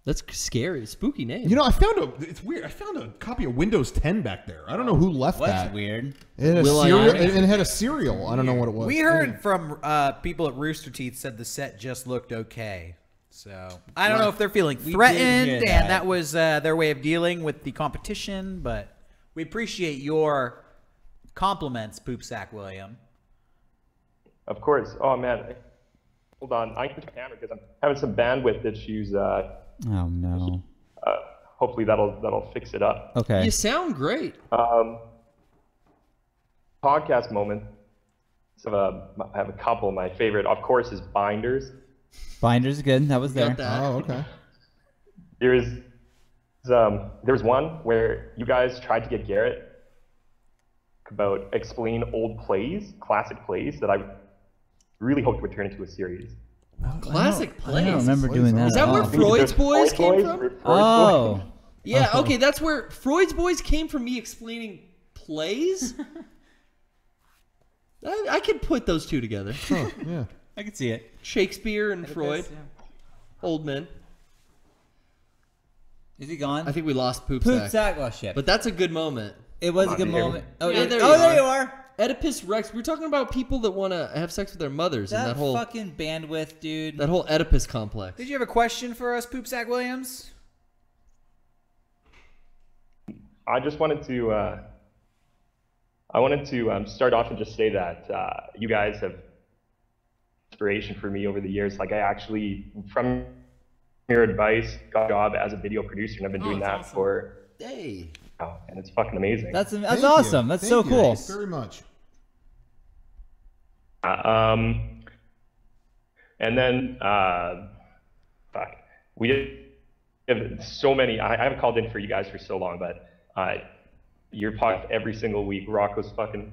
S4: That's scary. Spooky name.
S3: You know, it's weird. I found a copy of Windows 10 back there. I don't know who left
S5: What's
S3: that.
S5: weird?
S3: It had a
S4: Will I
S3: serial,
S4: Am?
S3: and it had a serial. I don't know what it was.
S2: We heard from people at Rooster Teeth said the set just looked okay. So I don't know if they're feeling
S5: We did
S2: threatened,
S5: hear
S2: and
S5: that.
S2: that was their way of dealing with the competition. But we appreciate your compliments, Poop Sack William.
S15: Of course. Oh man, hold on. I can camera because I'm having some bandwidth issues.
S5: Oh no.
S15: Hopefully that'll fix it up.
S5: Okay.
S4: You sound great.
S15: Podcast moment. So I have a couple. My favorite, of course, is Binders.
S5: Binders is good. That was there.
S3: Oh, okay.
S15: There was one where you guys tried to get Garrett about explain old plays, classic plays that I really hoped would turn into a series.
S4: Classic plays.
S5: I don't remember doing that.
S4: Is that where Freud's Boys came from?
S5: Oh.
S4: Yeah, okay, that's where Freud's Boys came from, me explaining plays? I could put those two together.
S3: Oh, yeah.
S5: I can see it.
S4: Shakespeare and Freud.
S1: Yeah.
S4: Old men.
S5: Is he gone?
S4: I think we lost Poop
S5: Poop
S4: Sack.
S5: Sack. Oh, shit.
S4: But that's a good moment.
S5: It was a good moment. Oh,
S4: Yeah,
S5: there you are.
S4: Oedipus Rex. We're talking about people that want to have sex with their mothers and
S5: That
S4: that whole
S5: fucking bandwidth, dude.
S4: that whole Oedipus complex.
S2: Did you have a question for us, Poop Sack Williams?
S15: I just wanted to start off and just say that you guys have inspiration for me over the years. Like I actually, from your advice, got a job as a video producer, and I've been doing that for
S4: Hey.
S15: and it's fucking amazing.
S5: That's awesome. That's so cool.
S3: Thanks very much.
S15: And then, fuck, we have so many. I haven't called in for you guys for so long, but your podcast every single week. Rocco's fucking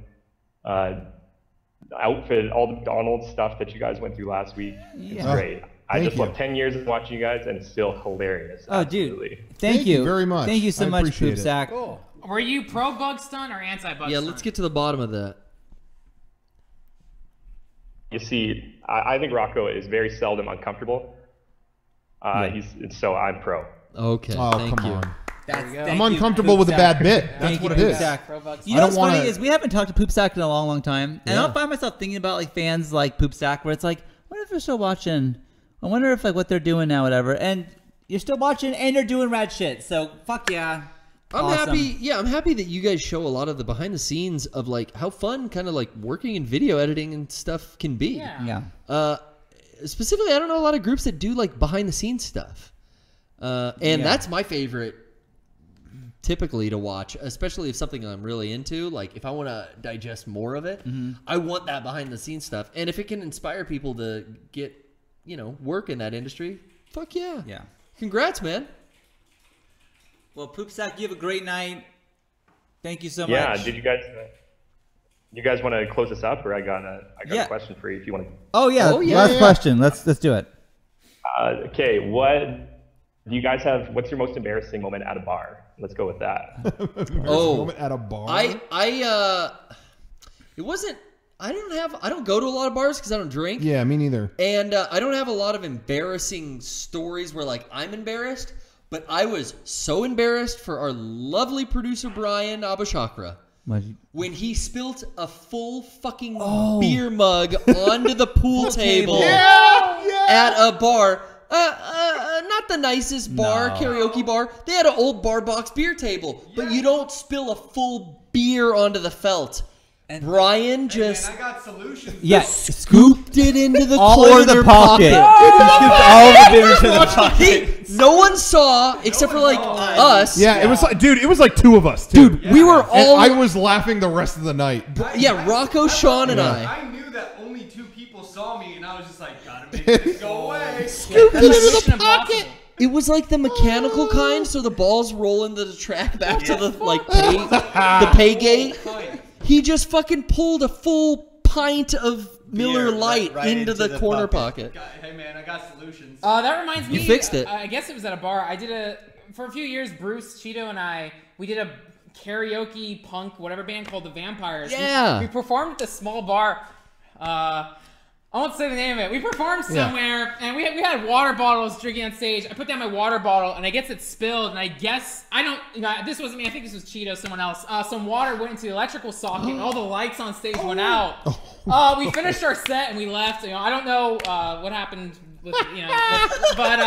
S15: outfit, all the McDonald's stuff that you guys went through last week. It's great. I just love 10 years of watching you guys, and it's still hilarious.
S5: Oh,
S15: absolutely.
S5: Dude. Thank you
S3: very much.
S5: Thank you so
S3: I
S5: much,
S3: appreciate
S5: Poop
S3: it.
S5: Sack.
S1: Cool. Were you pro bug stun or anti bug stun?
S4: Yeah, let's get to the bottom of that.
S15: You see, I think Rocco is very seldom uncomfortable. So I'm pro.
S4: Okay,
S3: Oh,
S4: thank
S3: come
S4: you.
S3: on.
S5: Thank
S3: I'm
S5: you,
S3: uncomfortable
S5: Poop
S3: with a
S5: Sack.
S3: bad bit. That's
S5: Thank
S3: what
S5: you,
S3: it
S5: Poop
S3: is.
S5: Sack. You
S3: I
S5: know
S3: don't
S5: what's funny
S3: wanna-
S5: is we haven't talked to Poop Sack in a long time, and
S3: Yeah.
S5: I'll find myself thinking about like fans like Poop Sack, where it's like, I wonder if they're still watching. I wonder if like what they're doing now, whatever. And you're still watching, and you're doing rad shit. So fuck yeah.
S4: I'm
S5: Awesome.
S4: happy. Yeah, I'm happy that you guys show a lot of the behind the scenes of like how fun kind of like working in video editing and stuff can be.
S1: Yeah.
S4: Specifically, I don't know a lot of groups that do like behind the scenes stuff, and that's my favorite. Typically to watch, especially if something I'm really into, like if I want to digest more of it, I want that behind the scenes stuff. And if it can inspire people to get, work in that industry, fuck yeah.
S5: Yeah.
S4: Congrats, man.
S5: Well, Poop Sack, you have a great night. Thank you so much.
S15: Yeah, did you guys want to close this up, or I got a question for you if you want to.
S5: Oh yeah. Last question. Let's do it.
S15: Okay, what do you guys have? What's your most embarrassing moment at a bar? Let's go with that.
S3: Moment at a bar.
S4: It wasn't. I don't go to a lot of bars because I don't drink.
S3: Yeah, me neither.
S4: And I don't have a lot of embarrassing stories where like I'm embarrassed, but I was so embarrassed for our lovely producer Brian Abashakra when he spilt a full fucking beer mug onto the pool table at a bar. Not the nicest bar, karaoke bar. They had an old bar box beer table, but you don't spill a full beer onto the felt. And Brian just
S14: I got solutions.
S4: Scooped it into the
S5: all
S4: corner
S5: over the pocket. Scooped all the beer into the pocket.
S4: No one saw except for like us.
S3: Yeah, it was like, dude, it was like two of us, too.
S4: Dude, we were all.
S3: And I was laughing the rest of the night.
S4: Yeah, Rocco, Sean, and I.
S14: I knew that only 2 people saw me, and I was just like, gotta make this go away.
S4: Scooped it into the pocket. It was like the mechanical kind, so the balls roll into the track back to the the pay gate. He just fucking pulled a full pint of Miller Lite into the corner pocket.
S14: Hey man, I got solutions.
S1: That reminds me.
S4: You fixed it.
S1: I guess it was at a bar. I did for a few years. Bruce, Cheeto, and we did a karaoke punk whatever band called the Vampires.
S4: Yeah.
S1: We performed at this small bar. I won't say the name of it. We performed somewhere, and we had water bottles drinking on stage. I put down my water bottle, and I guess it spilled, and I guess, this wasn't me. I think this was Cheeto, someone else. Some water went into the electrical socket, and all the lights on stage went out. We finished our set, and we left. I don't know what happened with, but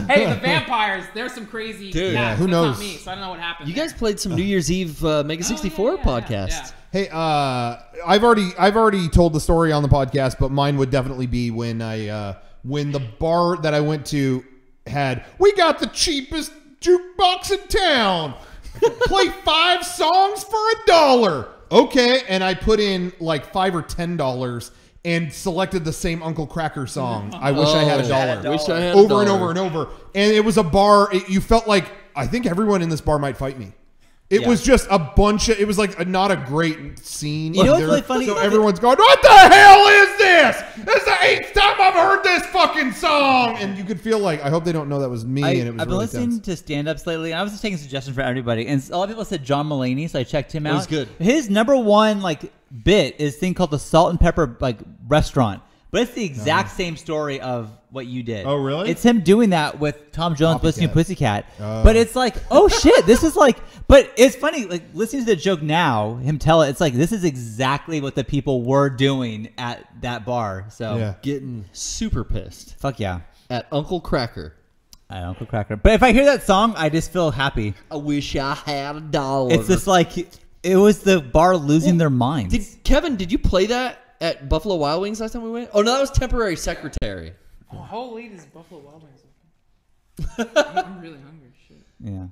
S1: hey, the Vampires, they're some crazy
S4: Dude,
S1: cats.
S3: who
S1: That's
S3: knows?
S1: not me, so I don't know what happened.
S4: You guys played some New Year's Eve Mega 64 podcasts.
S3: Hey, I've already told the story on the podcast, but mine would definitely be when the bar that I went to we got the cheapest jukebox in town. Play 5 songs for $1. Okay, and I put in like $5 or $10 and selected the same Uncle Kracker song. I wish I had $1.
S4: Wish I had
S3: over
S4: $1.
S3: and over and over. And it was a bar. You felt like I think everyone in this bar might fight me. It was just a bunch of. It was like not a great scene.
S5: You know what's really funny?
S3: So everyone's going, "What the hell is this? This is the 8th time I've heard this fucking song." And you could feel like, I hope they don't know that was me. And it was
S5: I've been
S3: really
S5: listening
S3: tense.
S5: to stand-ups lately, and I was just taking suggestions for everybody. And a lot of people said John Mulaney, so I checked him out.
S4: He's good.
S5: His #1 bit is a thing called the Salt and Pepper restaurant, but it's the exact same story of what you did.
S3: Oh, really?
S5: It's him doing that with Tom Jones listening to
S3: Pussycat.
S5: Pussycat. But it's like, oh shit, this is like. But it's funny, like listening to the joke now, him tell it. It's like this is exactly what the people were doing at that bar. So
S4: getting super pissed.
S5: Fuck yeah,
S4: at Uncle Kracker.
S5: At Uncle Kracker. But if I hear that song, I just feel happy.
S4: I wish I had $1.
S5: It's just like it was the bar losing their minds.
S4: Kevin, did you play that at Buffalo Wild Wings last time we went? Oh no, that was temporary secretary.
S1: Oh, how late is Buffalo Wild Wings? I'm really hungry. Shit.
S5: Yeah.